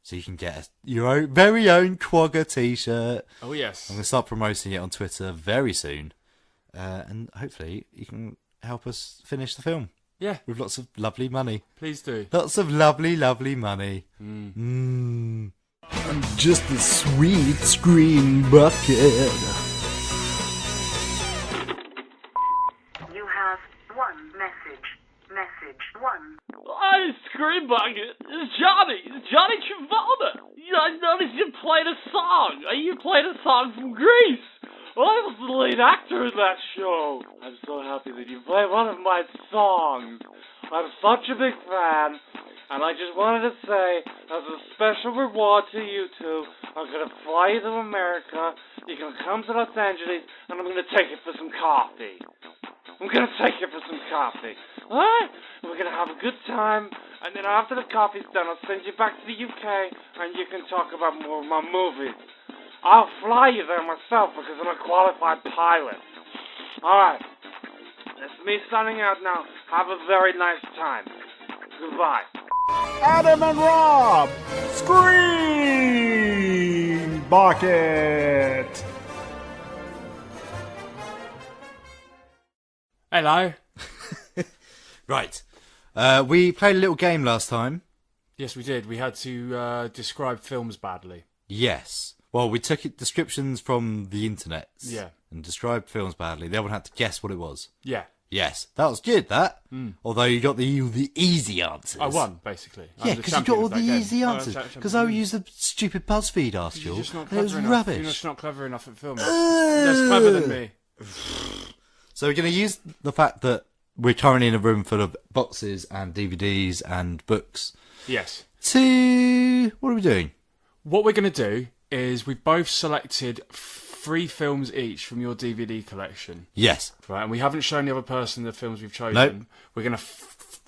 [SPEAKER 1] So you can get your very own Quagga t-shirt.
[SPEAKER 2] Oh, yes.
[SPEAKER 1] I'm going to start promoting it on Twitter very soon. And hopefully you can help us finish the film.
[SPEAKER 2] Yeah.
[SPEAKER 1] With lots of lovely money.
[SPEAKER 2] Please do.
[SPEAKER 1] Lots of lovely, lovely money. I'm just a sweet screen bucket.
[SPEAKER 4] You have one message. Message 1.
[SPEAKER 15] Hi, Screen Bucket. It's Johnny Travolta. I noticed you played a song. You played a song from Grease. Well, I was the lead actor in that show. I'm so happy that you played one of my songs.
[SPEAKER 2] I'm such a big fan, and I just wanted to say, as a special reward to you two, I'm going to fly you to America, you're going to come to Los Angeles, and I'm going to take you for some coffee. Alright? We're going to have a good time, and then after the coffee's done, I'll send you back to the UK, and you can talk about more of my movies. I'll fly you there myself, because I'm a qualified pilot. Alright. That's me signing out now. Have a very nice time. Goodbye.
[SPEAKER 3] Adam and Rob, Screen Bucket.
[SPEAKER 2] Hello.
[SPEAKER 1] Right. We played a little game last time.
[SPEAKER 2] Yes, we did. We had to describe films badly.
[SPEAKER 1] Yes. Well, we took descriptions from the internet.
[SPEAKER 2] Yeah.
[SPEAKER 1] And described films badly. The other one had to guess what it was.
[SPEAKER 2] Yeah.
[SPEAKER 1] Yes. That was good, that. Although you got the easy answers.
[SPEAKER 2] I won, basically.
[SPEAKER 1] Yeah, because you got all the easy answers. Because I used the stupid BuzzFeed article. And it was rubbish.
[SPEAKER 2] You're just not clever enough at filming. Less clever than me.
[SPEAKER 1] So we're going to use the fact that we're currently in a room full of boxes and DVDs and books.
[SPEAKER 2] Yes.
[SPEAKER 1] What are we doing?
[SPEAKER 2] What we're going to do is we've both selected 3 films each from your DVD collection.
[SPEAKER 1] Yes.
[SPEAKER 2] Right, and we haven't shown the other person the films we've chosen.
[SPEAKER 1] Nope.
[SPEAKER 2] We're going to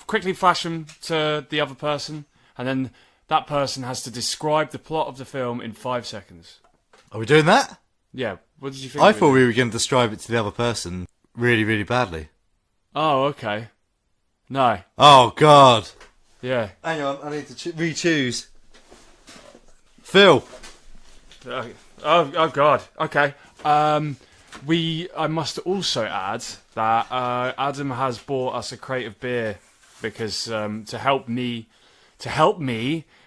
[SPEAKER 2] quickly flash them to the other person, and then that person has to describe the plot of the film in 5 seconds.
[SPEAKER 1] Are we doing that?
[SPEAKER 2] Yeah. What did you think?
[SPEAKER 1] I thought we were going to describe it to the other person really, really badly.
[SPEAKER 2] Oh, okay. No.
[SPEAKER 1] Oh, God.
[SPEAKER 2] Yeah.
[SPEAKER 1] Hang on, I need to re-choose. Phil.
[SPEAKER 2] Oh God. Okay. I must also add that Adam has bought us a crate of beer because to help me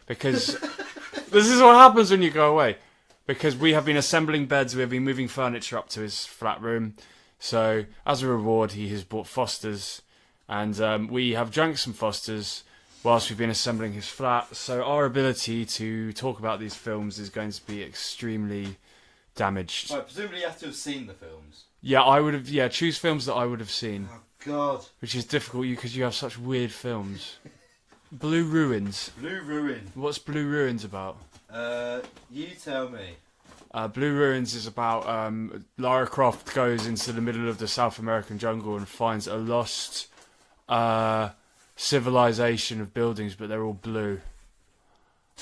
[SPEAKER 2] because this is what happens when you go away. Because we have been assembling beds, we have been moving furniture up to his flat room. So as a reward, he has bought Fosters, and we have drank some Fosters whilst we've been assembling his flat. So our ability to talk about these films is going to be extremely damaged.
[SPEAKER 1] Right, presumably you have to have seen the films.
[SPEAKER 2] Yeah, I would have. Yeah, choose films that I would have seen.
[SPEAKER 1] Oh God!
[SPEAKER 2] Which is difficult because you have such weird films. Blue Ruins.
[SPEAKER 1] Blue Ruin.
[SPEAKER 2] What's Blue Ruins about?
[SPEAKER 1] You tell me.
[SPEAKER 2] Blue Ruins is about Lara Croft goes into the middle of the South American jungle and finds a lost civilization of buildings, but they're all blue,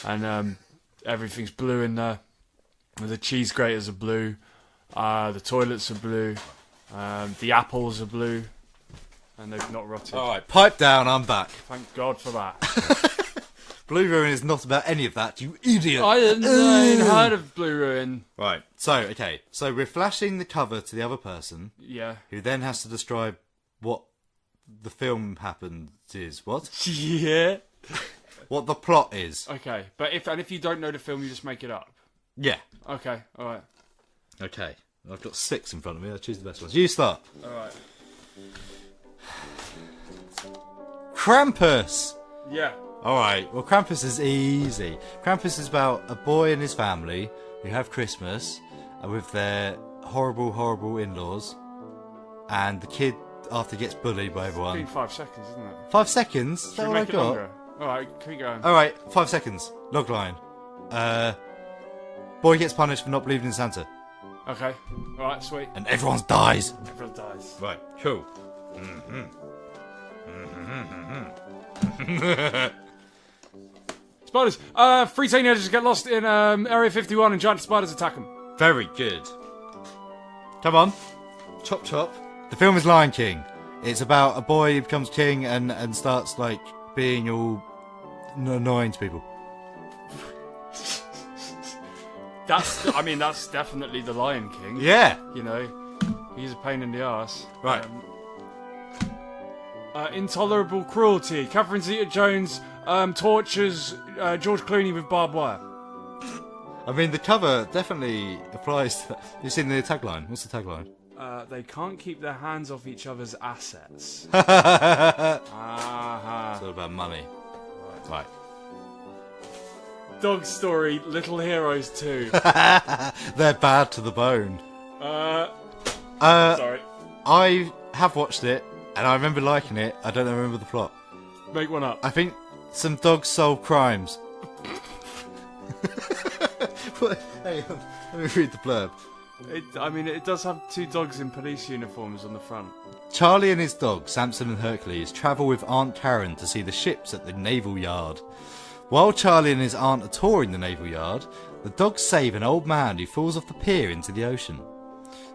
[SPEAKER 2] and everything's blue in there. The cheese graters are blue, the toilets are blue, the apples are blue, and they've not rotted.
[SPEAKER 1] All right, pipe down. I'm back.
[SPEAKER 2] Thank God for that.
[SPEAKER 1] Blue Ruin is not about any of that, you idiot.
[SPEAKER 2] I hadn't heard of Blue Ruin.
[SPEAKER 1] Right. So we're flashing the cover to the other person.
[SPEAKER 2] Yeah.
[SPEAKER 1] Who then has to describe what the film happens is. What?
[SPEAKER 2] Yeah.
[SPEAKER 1] What the plot is.
[SPEAKER 2] Okay, but if you don't know the film, you just make it up.
[SPEAKER 1] Yeah.
[SPEAKER 2] Okay. All right.
[SPEAKER 1] Okay. I've got 6 in front of me. I'll choose the best ones. You start.
[SPEAKER 2] All right.
[SPEAKER 1] Krampus.
[SPEAKER 2] Yeah.
[SPEAKER 1] Alright, well Krampus is easy. Krampus is about a boy and his family who have Christmas with their horrible, horrible in-laws, and the kid after gets bullied by everyone.
[SPEAKER 2] It's been 5 seconds, isn't it?
[SPEAKER 1] 5 seconds? Is that what I got?
[SPEAKER 2] Alright, keep going.
[SPEAKER 1] Alright, 5 seconds. Logline. Boy gets punished for not believing in Santa.
[SPEAKER 2] Okay, alright, sweet.
[SPEAKER 1] And everyone dies.
[SPEAKER 2] Everyone dies.
[SPEAKER 1] Right, cool.
[SPEAKER 2] Spiders. 3 teenagers get lost in Area 51 and giant spiders attack them.
[SPEAKER 1] Very good. Come on. Chop chop. The film is Lion King. It's about a boy who becomes king and starts like being all annoying to people.
[SPEAKER 2] That's definitely the Lion King.
[SPEAKER 1] Yeah.
[SPEAKER 2] You know, he's a pain in the arse.
[SPEAKER 1] Right.
[SPEAKER 2] Intolerable cruelty. Catherine Zeta-Jones tortures George Clooney with barbed wire.
[SPEAKER 1] I mean, the cover definitely applies to that. You've seen the tagline. What's the tagline?
[SPEAKER 2] They can't keep their hands off each other's assets.
[SPEAKER 1] It's all about money. Right.
[SPEAKER 2] Dog Story, Little Heroes 2.
[SPEAKER 1] They're bad to the bone.
[SPEAKER 2] Sorry.
[SPEAKER 1] I have watched it, and I remember liking it. I don't remember the plot.
[SPEAKER 2] Make one up.
[SPEAKER 1] I think some dogs solve crimes. Hang on, let me read the blurb.
[SPEAKER 2] It does have 2 dogs in police uniforms on the front.
[SPEAKER 1] Charlie and his dog, Samson and Hercules, travel with Aunt Karen to see the ships at the naval yard. While Charlie and his aunt are touring the naval yard, the dogs save an old man who falls off the pier into the ocean.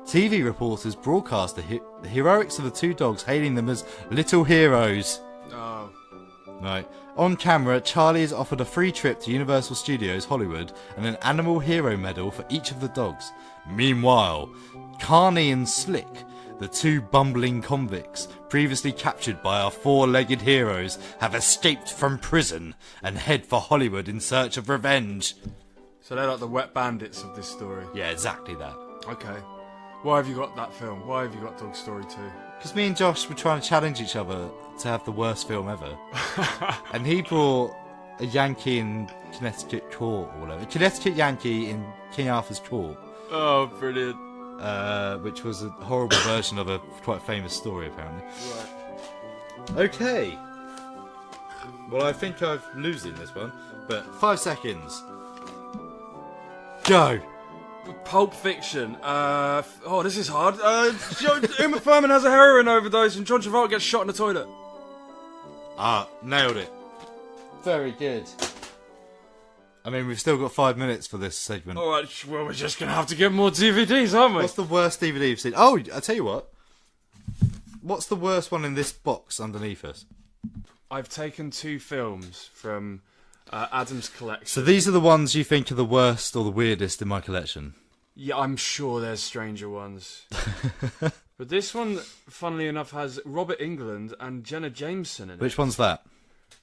[SPEAKER 1] TV reporters broadcast the heroics of the 2 dogs, hailing them as little heroes.
[SPEAKER 2] Oh.
[SPEAKER 1] Right. On camera, Charlie is offered a free trip to Universal Studios Hollywood and an Animal Hero medal for each of the dogs. Meanwhile, Carney and Slick, the 2 bumbling convicts previously captured by our 4-legged heroes, have escaped from prison and head for Hollywood in search of revenge.
[SPEAKER 2] So they're like the wet bandits of this story.
[SPEAKER 1] Yeah, exactly that.
[SPEAKER 2] Okay. Why have you got that film? Why have you got Dog Story 2?
[SPEAKER 1] Because me and Josh were trying to challenge each other to have the worst film ever. And he brought a Yankee in Connecticut Court or whatever. A Connecticut Yankee in King Arthur's Court.
[SPEAKER 2] Oh, brilliant.
[SPEAKER 1] Which was a horrible version of a quite famous story, apparently.
[SPEAKER 2] Right.
[SPEAKER 1] Okay. Well, I think I'm losing this one, but 5 seconds. Go.
[SPEAKER 2] Pulp Fiction. This is hard. Uma Thurman has a heroin overdose and John Travolta gets shot in the toilet.
[SPEAKER 1] Nailed it. Very good. I mean, we've still got 5 minutes for this segment.
[SPEAKER 2] Alright, well, we're just going to have to get more DVDs, aren't we?
[SPEAKER 1] What's the worst DVD you've seen? Oh, I'll tell you what. What's the worst one in this box underneath us?
[SPEAKER 2] I've taken 2 films from Adam's collection.
[SPEAKER 1] So these are the ones you think are the worst or the weirdest in my collection?
[SPEAKER 2] Yeah, I'm sure there's stranger ones. But this one, funnily enough, has Robert Englund and Jenna Jameson in it.
[SPEAKER 1] Which one's that?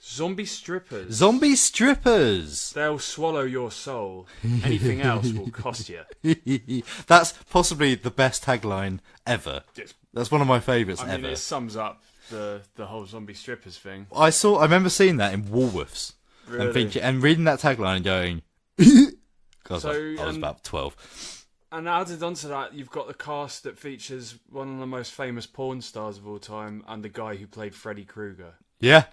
[SPEAKER 2] Zombie Strippers.
[SPEAKER 1] Zombie Strippers!
[SPEAKER 2] They'll swallow your soul. Anything else will cost you.
[SPEAKER 1] That's possibly the best tagline ever. That's one of my favourites ever.
[SPEAKER 2] I mean, it sums up the whole Zombie Strippers thing.
[SPEAKER 1] I remember seeing that in Woolworths.
[SPEAKER 2] Really?
[SPEAKER 1] And reading that tagline and going... I was about 12.
[SPEAKER 2] And added onto that, you've got the cast that features one of the most famous porn stars of all time and the guy who played Freddy Krueger.
[SPEAKER 1] Yeah.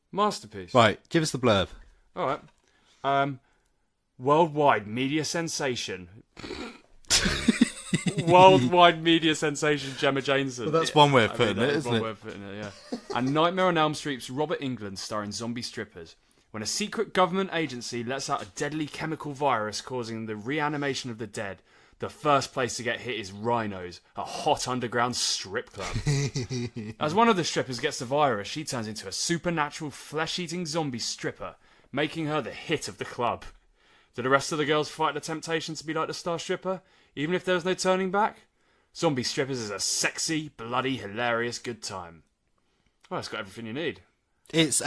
[SPEAKER 2] Masterpiece.
[SPEAKER 1] Right, give us the blurb.
[SPEAKER 2] All right. Worldwide media sensation. Worldwide media sensation Gemma Jameson.
[SPEAKER 1] Well, that's one way of putting it, isn't it?
[SPEAKER 2] One way of putting it, yeah. And Nightmare on Elm Street's Robert Englund starring Zombie Strippers. When a secret government agency lets out a deadly chemical virus causing the reanimation of the dead, the first place to get hit is Rhinos, a hot underground strip club. As one of the strippers gets the virus, she turns into a supernatural flesh-eating zombie stripper, making her the hit of the club. Do the rest of the girls fight the temptation to be like the star stripper, even if there's no turning back? Zombie Strippers is a sexy, bloody, hilarious good time. Well, it's got everything you need.
[SPEAKER 1] It's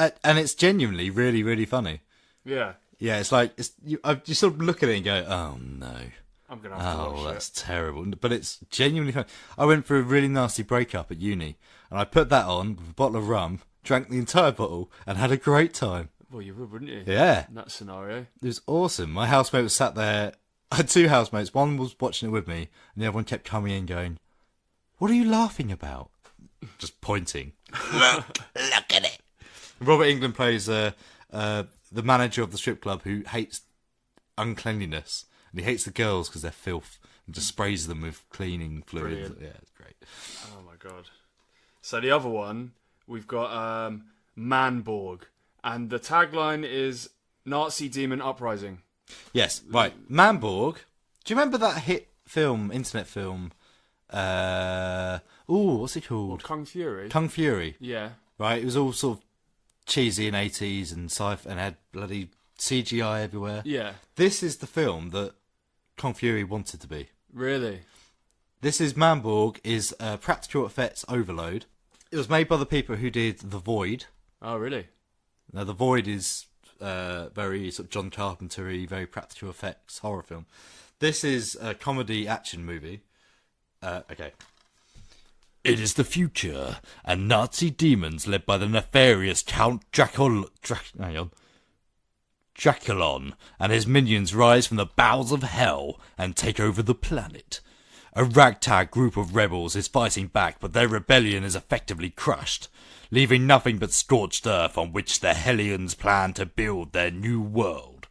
[SPEAKER 1] genuinely really, really funny.
[SPEAKER 2] Yeah.
[SPEAKER 1] Yeah, it's like you sort of look at it and go, oh no.
[SPEAKER 2] I'm gonna have to watch it.
[SPEAKER 1] Oh, that's terrible. But it's genuinely funny. I went through a really nasty breakup at uni, and I put that on with a bottle of rum, drank the entire bottle, and had a great time.
[SPEAKER 2] Well, you would, wouldn't you?
[SPEAKER 1] Yeah.
[SPEAKER 2] In that scenario.
[SPEAKER 1] It was awesome. My housemate was sat there. I had 2 housemates. One was watching it with me, and the other one kept coming in going, "What are you laughing about?" Just pointing. Look at it. Robert Englund plays the manager of the strip club who hates uncleanliness, and he hates the girls because they're filth, and just sprays them with cleaning fluid.
[SPEAKER 2] Brilliant.
[SPEAKER 1] Yeah, it's great.
[SPEAKER 2] Oh my god. So the other one, we've got Manborg, and the tagline is Nazi Demon Uprising.
[SPEAKER 1] Yes, right. Manborg. Do you remember that hit film, internet film? What's it called?
[SPEAKER 2] What, Kung Fury?
[SPEAKER 1] Kung Fury.
[SPEAKER 2] Yeah.
[SPEAKER 1] Right, it was all sort of cheesy in 80s and sci-fi and had bloody CGI everywhere.
[SPEAKER 2] Yeah.
[SPEAKER 1] This is the film that Kung Fury wanted to be.
[SPEAKER 2] Really?
[SPEAKER 1] This is Manborg is practical effects overload. It was made by the people who did The Void.
[SPEAKER 2] Oh, really?
[SPEAKER 1] Now, The Void is very sort of John Carpenter-y, very practical effects horror film. This is a comedy action movie. Okay. It is the future, and Nazi demons led by the nefarious Count Draculon and his minions rise from the bowels of hell and take over the planet. A ragtag group of rebels is fighting back, but their rebellion is effectively crushed, leaving nothing but scorched earth on which the Hellions plan to build their new world.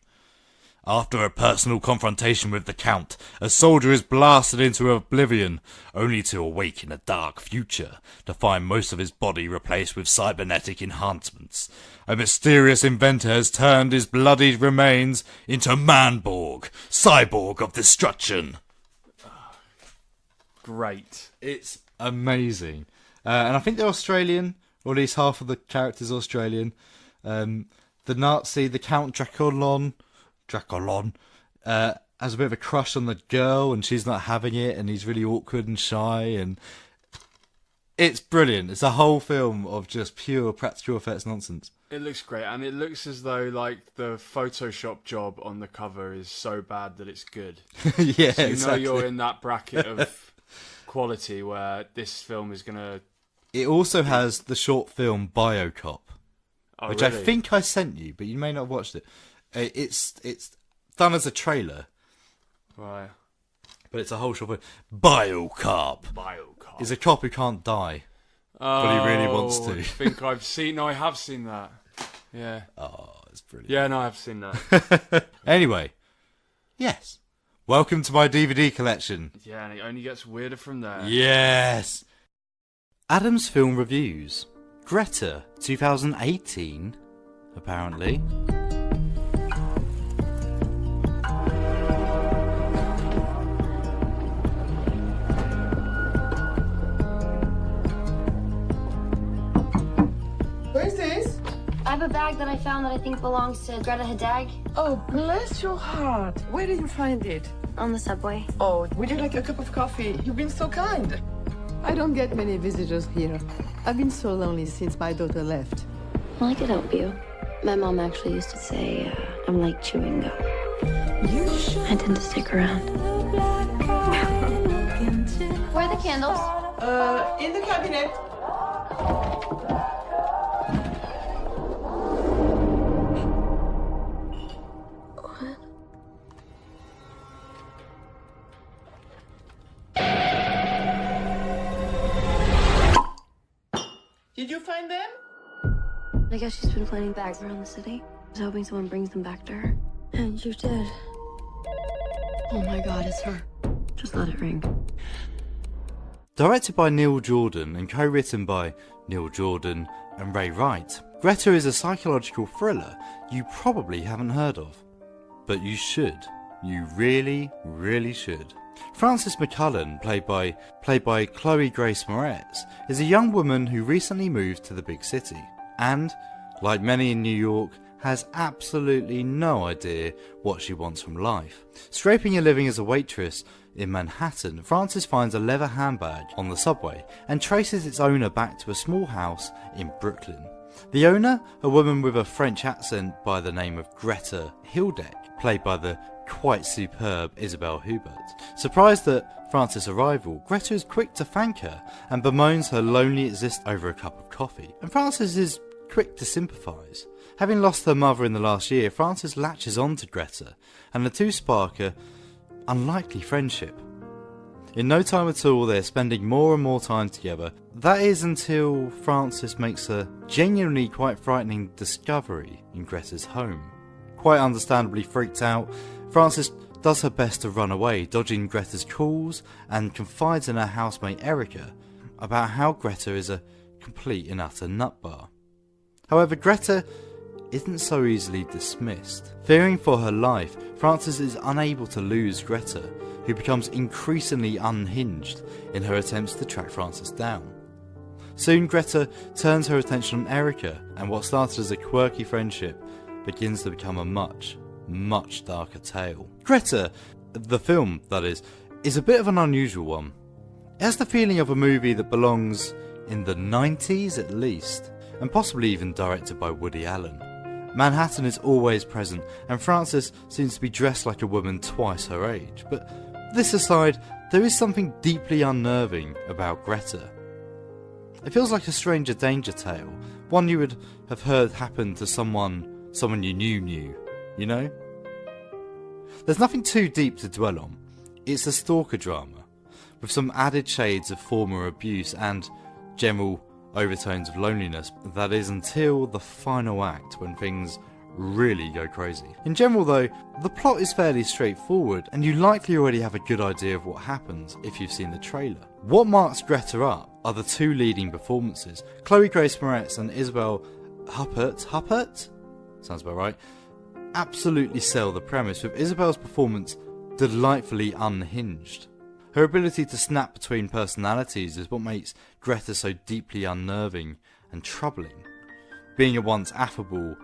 [SPEAKER 1] After a personal confrontation with the Count, a soldier is blasted into oblivion, only to awake in a dark future, to find most of his body replaced with cybernetic enhancements. A mysterious inventor has turned his bloodied remains into Manborg, cyborg of destruction.
[SPEAKER 2] Great.
[SPEAKER 1] It's amazing. And I think they're Australian, or at least half of the characters are Australian. The Nazi, the Count Draculon, has a bit of a crush on the girl, and she's not having it, and he's really awkward and shy, and it's brilliant. It's a whole film of just pure practical effects nonsense.
[SPEAKER 2] It looks great, and it looks as though like the Photoshop job on the cover is so bad that it's good.
[SPEAKER 1] Yeah,
[SPEAKER 2] so you
[SPEAKER 1] exactly.
[SPEAKER 2] know you're in that bracket of quality where this film is gonna.
[SPEAKER 1] It also has the short film Biocop, which
[SPEAKER 2] really?
[SPEAKER 1] I think I sent you, but you may not have watched it. It's done as a trailer,
[SPEAKER 2] Right.
[SPEAKER 1] but it's a whole short film. Biocop. Is a cop who can't die, but he really wants to.
[SPEAKER 2] I think I've seen. No, I have seen that. Yeah.
[SPEAKER 1] Oh, it's brilliant.
[SPEAKER 2] Yeah, no, I've seen that.
[SPEAKER 1] Anyway, yes. Welcome to my DVD collection.
[SPEAKER 2] Yeah, and it only gets weirder from there.
[SPEAKER 1] Yes. Adam's Film Reviews. Greta, 2018, apparently.
[SPEAKER 17] Where's this?
[SPEAKER 18] I have a bag that I found that I think belongs to Greta Hadag.
[SPEAKER 17] Oh, bless your heart. Where did you find it?
[SPEAKER 18] On the subway.
[SPEAKER 17] Oh, would you like a cup of coffee? You've been so kind. I don't get many visitors here. I've been so lonely since my daughter left.
[SPEAKER 18] Well, I could help you. My mom actually used to say I'm like chewing gum. I tend to stick around. Where are the candles?
[SPEAKER 17] In the cabinet. Did you find them?
[SPEAKER 18] I guess she's been planting bags around the city. I was hoping someone brings them back to her. And you did. Oh my god, it's her. Just let it ring.
[SPEAKER 1] Directed by Neil Jordan and co-written by Neil Jordan and Ray Wright, Greta is a psychological thriller you probably haven't heard of. But you should. You really, really should. Frances McCullum, played by Chloe Grace Moretz, is a young woman who recently moved to the big city and, like many in New York, has absolutely no idea what she wants from life. Scraping a living as a waitress in Manhattan, Frances finds a leather handbag on the subway and traces its owner back to a small house in Brooklyn. The owner, a woman with a French accent by the name of Greta Hildeck, played by the quite superb Isabelle Hubert. Surprised at Frances' arrival, Greta is quick to thank her and bemoans her lonely existence over a cup of coffee. And Frances is quick to sympathise. Having lost her mother in the last year, Frances latches on to Greta, and the two spark a unlikely friendship. In no time at all, they're spending more and more time together. That is until Frances makes a genuinely quite frightening discovery in Greta's home. Quite understandably freaked out, Frances does her best to run away, dodging Greta's calls, and confides in her housemate Erica about how Greta is a complete and utter nutbar. However, Greta isn't so easily dismissed. Fearing for her life, Frances is unable to lose Greta, who becomes increasingly unhinged in her attempts to track Frances down. Soon Greta turns her attention on Erica, and what started as a quirky friendship begins to become a much, much darker tale. Greta, the film that is a bit of an unusual one. It has the feeling of a movie that belongs in the 90s at least, and possibly even directed by Woody Allen. Manhattan is always present, and Frances seems to be dressed like a woman twice her age, but this aside, there is something deeply unnerving about Greta. It feels like a stranger danger tale, one you would have heard happen to someone you knew, you know? There's nothing too deep to dwell on. It's a stalker drama, with some added shades of former abuse and general overtones of loneliness. That is until the final act, when things really go crazy. In general though, the plot is fairly straightforward, and you likely already have a good idea of what happens if you've seen the trailer. What marks Greta up are the two leading performances. Chloe Grace Moretz and Isabel Huppert? Sounds about right. Absolutely sell the premise, with Isabel's performance delightfully unhinged. Her ability to snap between personalities is what makes Greta so deeply unnerving and troubling, being at once affable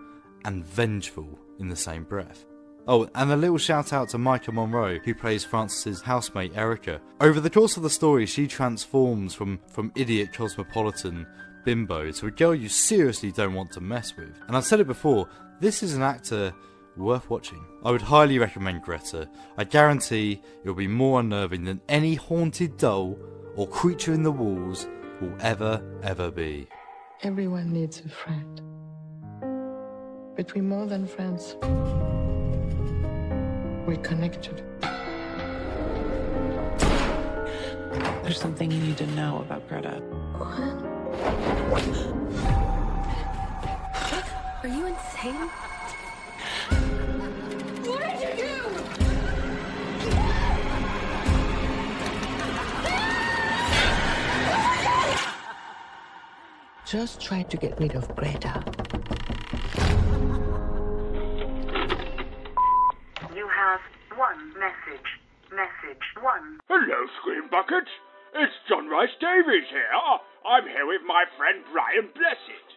[SPEAKER 1] and vengeful in the same breath. Oh, and a little shout out to Micah Monroe, who plays Francis's housemate Erica. Over the course of the story, she transforms from idiot cosmopolitan bimbo to a girl you seriously don't want to mess with. And I've said it before, this is an actor worth watching. I would highly recommend Greta. I guarantee it will be more unnerving than any haunted doll or creature in the walls will ever be.
[SPEAKER 17] Everyone needs a friend. But we're more than friends. We're connected.
[SPEAKER 11] There's something you need to know about Greta.
[SPEAKER 18] Are you insane? What did you do?
[SPEAKER 17] Just try to get rid of Greta.
[SPEAKER 4] You have one message. Message 1.
[SPEAKER 5] Hello, Screen Bucket. It's John Rice Davies here. I'm here with my friend Brian Blessed.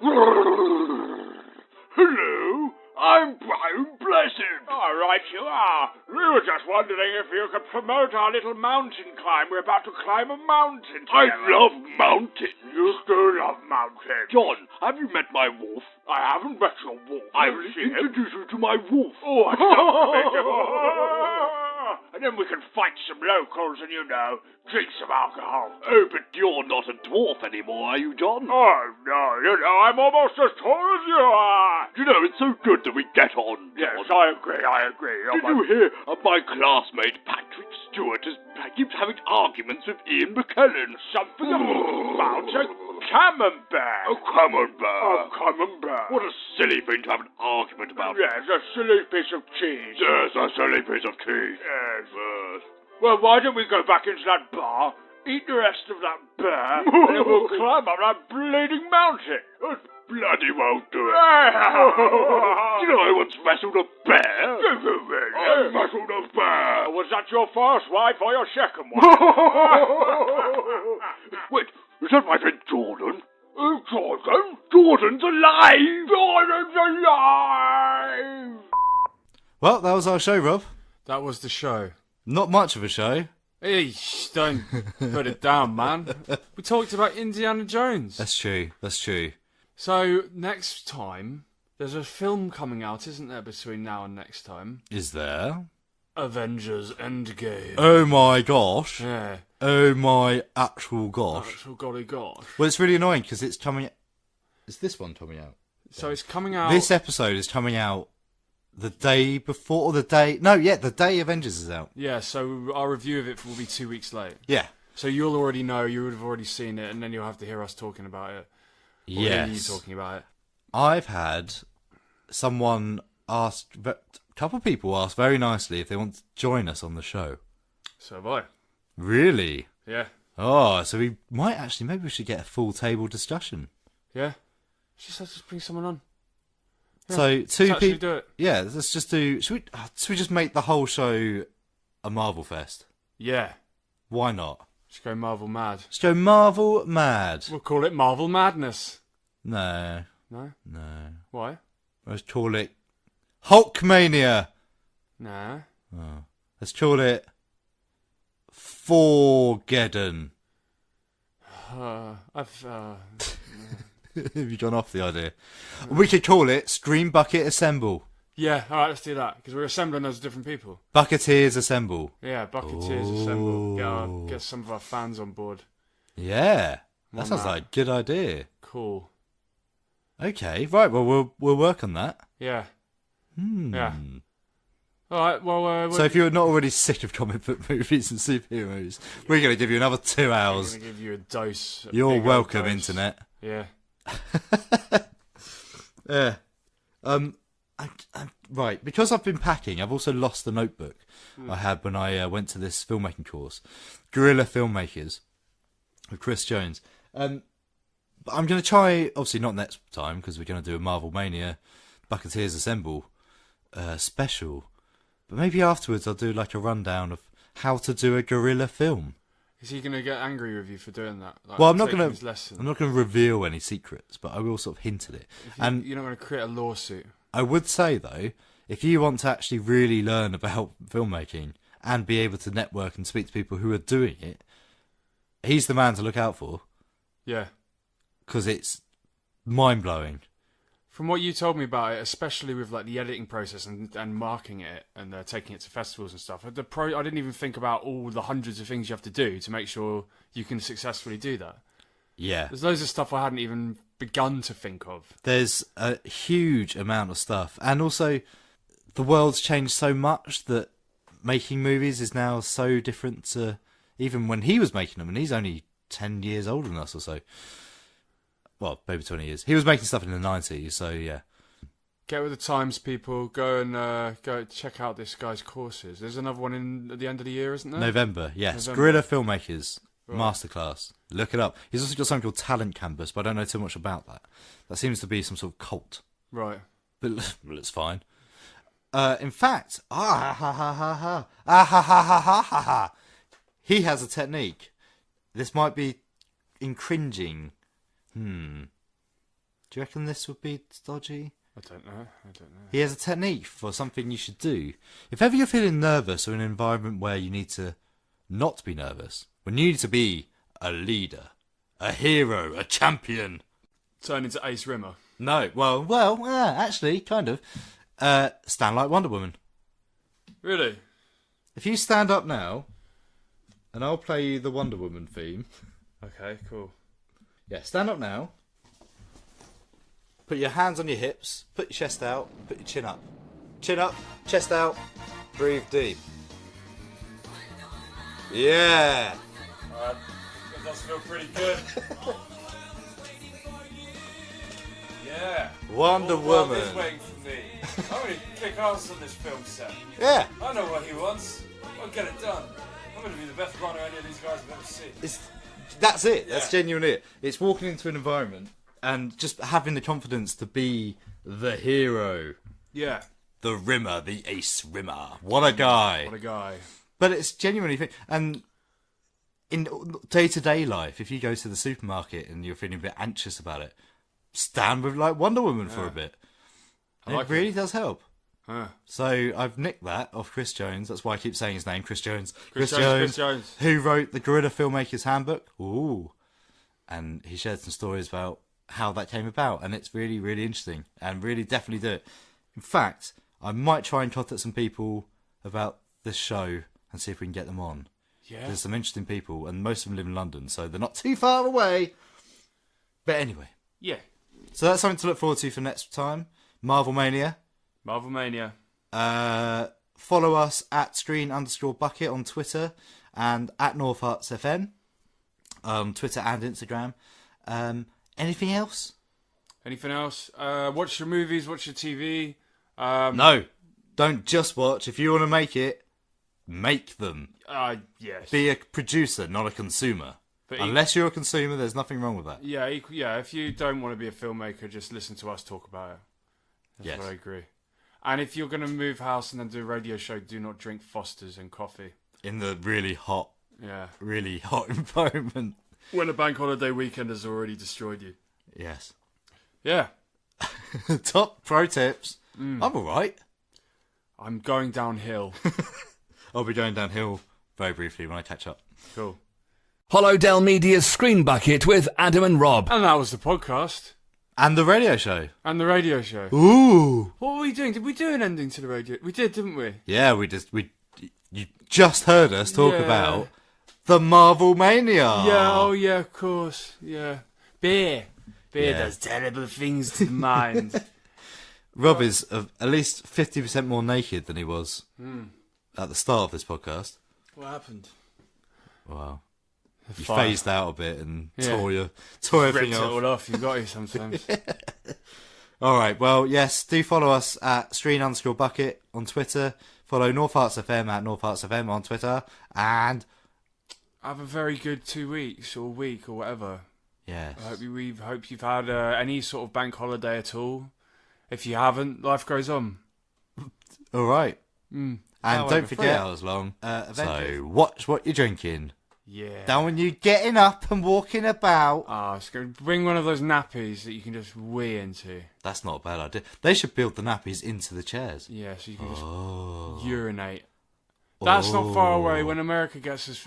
[SPEAKER 5] Hello, I'm Brian Blessed. All right, you are. We were just wondering if you could promote our little mountain climb. We're about to climb a mountain together. I love mountains. You do love mountains. John, have you met my wolf? I haven't met your wolf. I will introduce you to my wolf. Oh, I don't And then we can fight some locals and, drink some alcohol. Oh, but you're not a dwarf anymore, are you, John? Oh, no, I'm almost as tall as you are. It's so good that we get on, John. Yes, I agree. Did you hear my classmate Patrick Stewart keeps having arguments with Ian McKellen? Something about a camembert. A camembert. What a silly thing to have an argument about. Yes, a silly piece of cheese. Yes, a silly piece of cheese. Yes. Well, why don't we go back into that bar, eat the rest of that bear, and then we'll climb up that bleeding mountain. Bloody won't do it. I once wrestled a bear. Did you really? I wrestled a bear. Was that your first wife or your second wife? Wait, is that my friend Jordan? Oh, Jordan? Jordan's alive! Jordan's alive!
[SPEAKER 1] Well, that was our show, Rob.
[SPEAKER 2] That was the show.
[SPEAKER 1] Not much of a show.
[SPEAKER 2] Hey, don't put it down, man. We talked about Indiana Jones.
[SPEAKER 1] That's true.
[SPEAKER 2] So, next time, there's a film coming out, isn't there, between now and next time?
[SPEAKER 1] Is there?
[SPEAKER 2] Avengers Endgame.
[SPEAKER 1] Oh my gosh.
[SPEAKER 2] Yeah.
[SPEAKER 1] Oh my actual gosh.
[SPEAKER 2] Actual golly gosh.
[SPEAKER 1] Well, it's really annoying because it's coming... Is this one coming out?
[SPEAKER 2] So it's coming out...
[SPEAKER 1] This episode is coming out the day before, or the day... No, yeah, the day Avengers is out.
[SPEAKER 2] Yeah, so our review of it will be 2 weeks late.
[SPEAKER 1] Yeah.
[SPEAKER 2] So you'll already know, you would have already seen it, and then you'll have to hear us talking about it.
[SPEAKER 1] Yes.
[SPEAKER 2] You talking about it.
[SPEAKER 1] I've had someone ask... A couple of people asked very nicely if they want to join us on the show.
[SPEAKER 2] So have I.
[SPEAKER 1] Really?
[SPEAKER 2] Yeah.
[SPEAKER 1] Oh, so we might actually... Maybe we should get a full table discussion.
[SPEAKER 2] Yeah. Just bring someone on. Yeah,
[SPEAKER 1] so two people.
[SPEAKER 2] Do it.
[SPEAKER 1] Yeah, let's just do. Should we just make the whole show a Marvel fest?
[SPEAKER 2] Yeah.
[SPEAKER 1] Why not?
[SPEAKER 2] Let's go Marvel mad.
[SPEAKER 1] Let's go Marvel mad.
[SPEAKER 2] We'll call it Marvel Madness.
[SPEAKER 1] No.
[SPEAKER 2] No.
[SPEAKER 1] Why?
[SPEAKER 2] Why?
[SPEAKER 1] Let's call it Hulkmania.
[SPEAKER 2] No.
[SPEAKER 1] Oh. Let's call it Forgeddon. Have you gone off the idea? We could call it Stream Bucket Assemble.
[SPEAKER 2] Yeah, alright, let's do that. Because we're assembling as different people.
[SPEAKER 1] Bucketeers Assemble.
[SPEAKER 2] Yeah, Bucketeers Assemble. Get some of our fans on board.
[SPEAKER 1] Yeah, that sounds like a good idea.
[SPEAKER 2] Cool.
[SPEAKER 1] Okay, right, well, we'll work on that.
[SPEAKER 2] Yeah.
[SPEAKER 1] Yeah.
[SPEAKER 2] All right, well...
[SPEAKER 1] So if you're not already sick of comic book movies and superheroes, we're going to give you another 2 hours.
[SPEAKER 2] We're going to give you a dose.
[SPEAKER 1] You're welcome, Internet.
[SPEAKER 2] Yeah.
[SPEAKER 1] Yeah. Right, because I've been packing, I've also lost the notebook I had when I went to this filmmaking course. Guerrilla Filmmakers with Chris Jones. But I'm going to try, obviously not next time, because we're going to do a Marvel Mania Bucketeers Assemble special. But maybe afterwards I'll do like a rundown of how to do a guerrilla film.
[SPEAKER 2] Is he going to get angry with you for doing that? Like,
[SPEAKER 1] Well, I'm not going
[SPEAKER 2] to
[SPEAKER 1] to reveal any secrets, but I will sort of hint at it.
[SPEAKER 2] And you're not going to create a lawsuit.
[SPEAKER 1] I would say though, if you want to actually really learn about filmmaking and be able to network and speak to people who are doing it, he's the man to look out for.
[SPEAKER 2] Yeah.
[SPEAKER 1] Because it's mind-blowing.
[SPEAKER 2] From what you told me about it, especially with like the editing process and marking it and taking it to festivals and stuff, I didn't even think about all the hundreds of things you have to do to make sure you can successfully do that.
[SPEAKER 1] Yeah.
[SPEAKER 2] There's loads of stuff I hadn't even begun to think of.
[SPEAKER 1] There's a huge amount of stuff. And also, the world's changed so much that making movies is now so different to even when he was making them. And he's only 10 years older than us or so. Well, maybe 20 years. He was making stuff in the 90s, so yeah.
[SPEAKER 2] Get with the times, people. Go and go check out this guy's courses. There's another one at the end of the year, isn't there?
[SPEAKER 1] November, yes.
[SPEAKER 2] November.
[SPEAKER 1] Guerrilla Filmmakers
[SPEAKER 2] Right.
[SPEAKER 1] Masterclass. Look it up. He's also got something called Talent Canvas, but I don't know too much about that. That seems to be some sort of cult.
[SPEAKER 2] Right.
[SPEAKER 1] But well, it's fine. In fact, he has a technique. This might be cringing. Do you reckon this would be dodgy?
[SPEAKER 2] I don't know.
[SPEAKER 1] He has a technique for something you should do. If ever you're feeling nervous or in an environment where you need to not be nervous, when you need to be a leader, a hero, a champion.
[SPEAKER 2] Turn into Ace Rimmer.
[SPEAKER 1] No, actually, kind of. Stand like Wonder Woman.
[SPEAKER 2] Really?
[SPEAKER 1] If you stand up now, and I'll play you the Wonder Woman theme.
[SPEAKER 2] Okay, cool.
[SPEAKER 1] Yeah, stand up now. Put your hands on your hips. Put your chest out. Put your chin up. Chin up, chest out. Breathe deep. Yeah.
[SPEAKER 2] Alright, it does feel pretty good. Yeah.
[SPEAKER 1] Wonder Woman.
[SPEAKER 2] He's waiting for me. I'm going to kick ass on this film set.
[SPEAKER 1] Yeah.
[SPEAKER 2] I know what he wants. I'll get it done. I'm going to be the best runner any of these guys have ever seen.
[SPEAKER 1] That's it. That's genuinely it. It's walking into an environment and just having the confidence to be the hero.
[SPEAKER 2] Yeah.
[SPEAKER 1] The Rimmer, the Ace Rimmer. What a guy.
[SPEAKER 2] What a guy.
[SPEAKER 1] But it's genuinely... And in day-to-day life, if you go to the supermarket and you're feeling a bit anxious about it, stand with like Wonder Woman for a bit. It really does help.
[SPEAKER 2] Huh.
[SPEAKER 1] So I've nicked that off Chris Jones. That's why I keep saying his name, Chris Jones.
[SPEAKER 2] Chris Jones.
[SPEAKER 1] Who wrote the Guerrilla Filmmakers Handbook. Ooh. And he shared some stories about how that came about. And it's really, really interesting. And really definitely do it. In fact, I might try and contact some people about this show and see if we can get them on.
[SPEAKER 2] Yeah.
[SPEAKER 1] There's some interesting people, and most of them live in London, so they're not too far away. But anyway.
[SPEAKER 2] Yeah.
[SPEAKER 1] So that's something to look forward to for next time. Marvel Mania.
[SPEAKER 2] Marvel Mania.
[SPEAKER 1] Follow us at screen_bucket on Twitter and at North Herts FM. Twitter and Instagram. Anything else?
[SPEAKER 2] Anything else? Watch your movies, watch your TV.
[SPEAKER 1] No. Don't just watch. If you want to make it, make them.
[SPEAKER 2] Yes.
[SPEAKER 1] Be a producer, not a consumer. But unless you're a consumer, there's nothing wrong with that.
[SPEAKER 2] Yeah, if you don't want to be a filmmaker, just listen to us talk about it. That's what I agree. And if you're going to move house and then do a radio show, do not drink Fosters and coffee.
[SPEAKER 1] In the really hot environment.
[SPEAKER 2] When a bank holiday weekend has already destroyed you.
[SPEAKER 1] Yes.
[SPEAKER 2] Yeah.
[SPEAKER 1] Top pro tips. I'm alright.
[SPEAKER 2] I'm going downhill.
[SPEAKER 1] I'll be going downhill very briefly when I catch up.
[SPEAKER 2] Cool.
[SPEAKER 19] Hollow Dell Media's Screen Bucket with Adam and Rob.
[SPEAKER 2] And that was the podcast.
[SPEAKER 1] And the radio show.
[SPEAKER 2] Ooh. What were we doing? Did we do an ending to the radio? We did, didn't we?
[SPEAKER 1] Yeah, you just heard us talk about the Marvel Mania.
[SPEAKER 2] Yeah, of course. Yeah. Beer does terrible things to the mind.
[SPEAKER 1] Rob is at least 50% more naked than he was at the start of this podcast.
[SPEAKER 2] What happened?
[SPEAKER 1] Wow. You
[SPEAKER 2] Fire.
[SPEAKER 1] phased out a bit and
[SPEAKER 2] Yeah.
[SPEAKER 1] tore everything
[SPEAKER 2] Ripped
[SPEAKER 1] off.
[SPEAKER 2] it all off. You've got to sometimes.
[SPEAKER 1] All right. Well, yes. Do follow us at @Strean_Bucket on Twitter. Follow North Herts FM at North Herts FM on Twitter. And
[SPEAKER 2] Have a very good 2 weeks or week or whatever.
[SPEAKER 1] yes.
[SPEAKER 2] I hope you've had any sort of bank holiday at all. If you haven't, life goes on.
[SPEAKER 1] All right.
[SPEAKER 2] Mm.
[SPEAKER 1] And
[SPEAKER 2] However,
[SPEAKER 1] don't
[SPEAKER 2] 3
[SPEAKER 1] forget.
[SPEAKER 2] hours
[SPEAKER 1] long. So watch what you're drinking.
[SPEAKER 2] Yeah.
[SPEAKER 1] Don't want you getting up and walking about.
[SPEAKER 2] It's going to bring one of those nappies that you can just wee into.
[SPEAKER 1] That's not a bad idea. They should build the nappies into the chairs.
[SPEAKER 2] Yeah, so you can just urinate. That's not far away. When America gets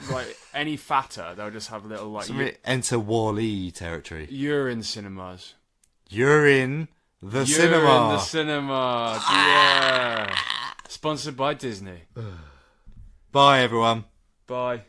[SPEAKER 2] any fatter, they'll just have little
[SPEAKER 1] enter Wall-E territory.
[SPEAKER 2] urine cinemas.
[SPEAKER 1] Urine the cinema.
[SPEAKER 2] Urine the cinema. Yeah. Sponsored by Disney.
[SPEAKER 1] Bye, everyone.
[SPEAKER 2] Bye.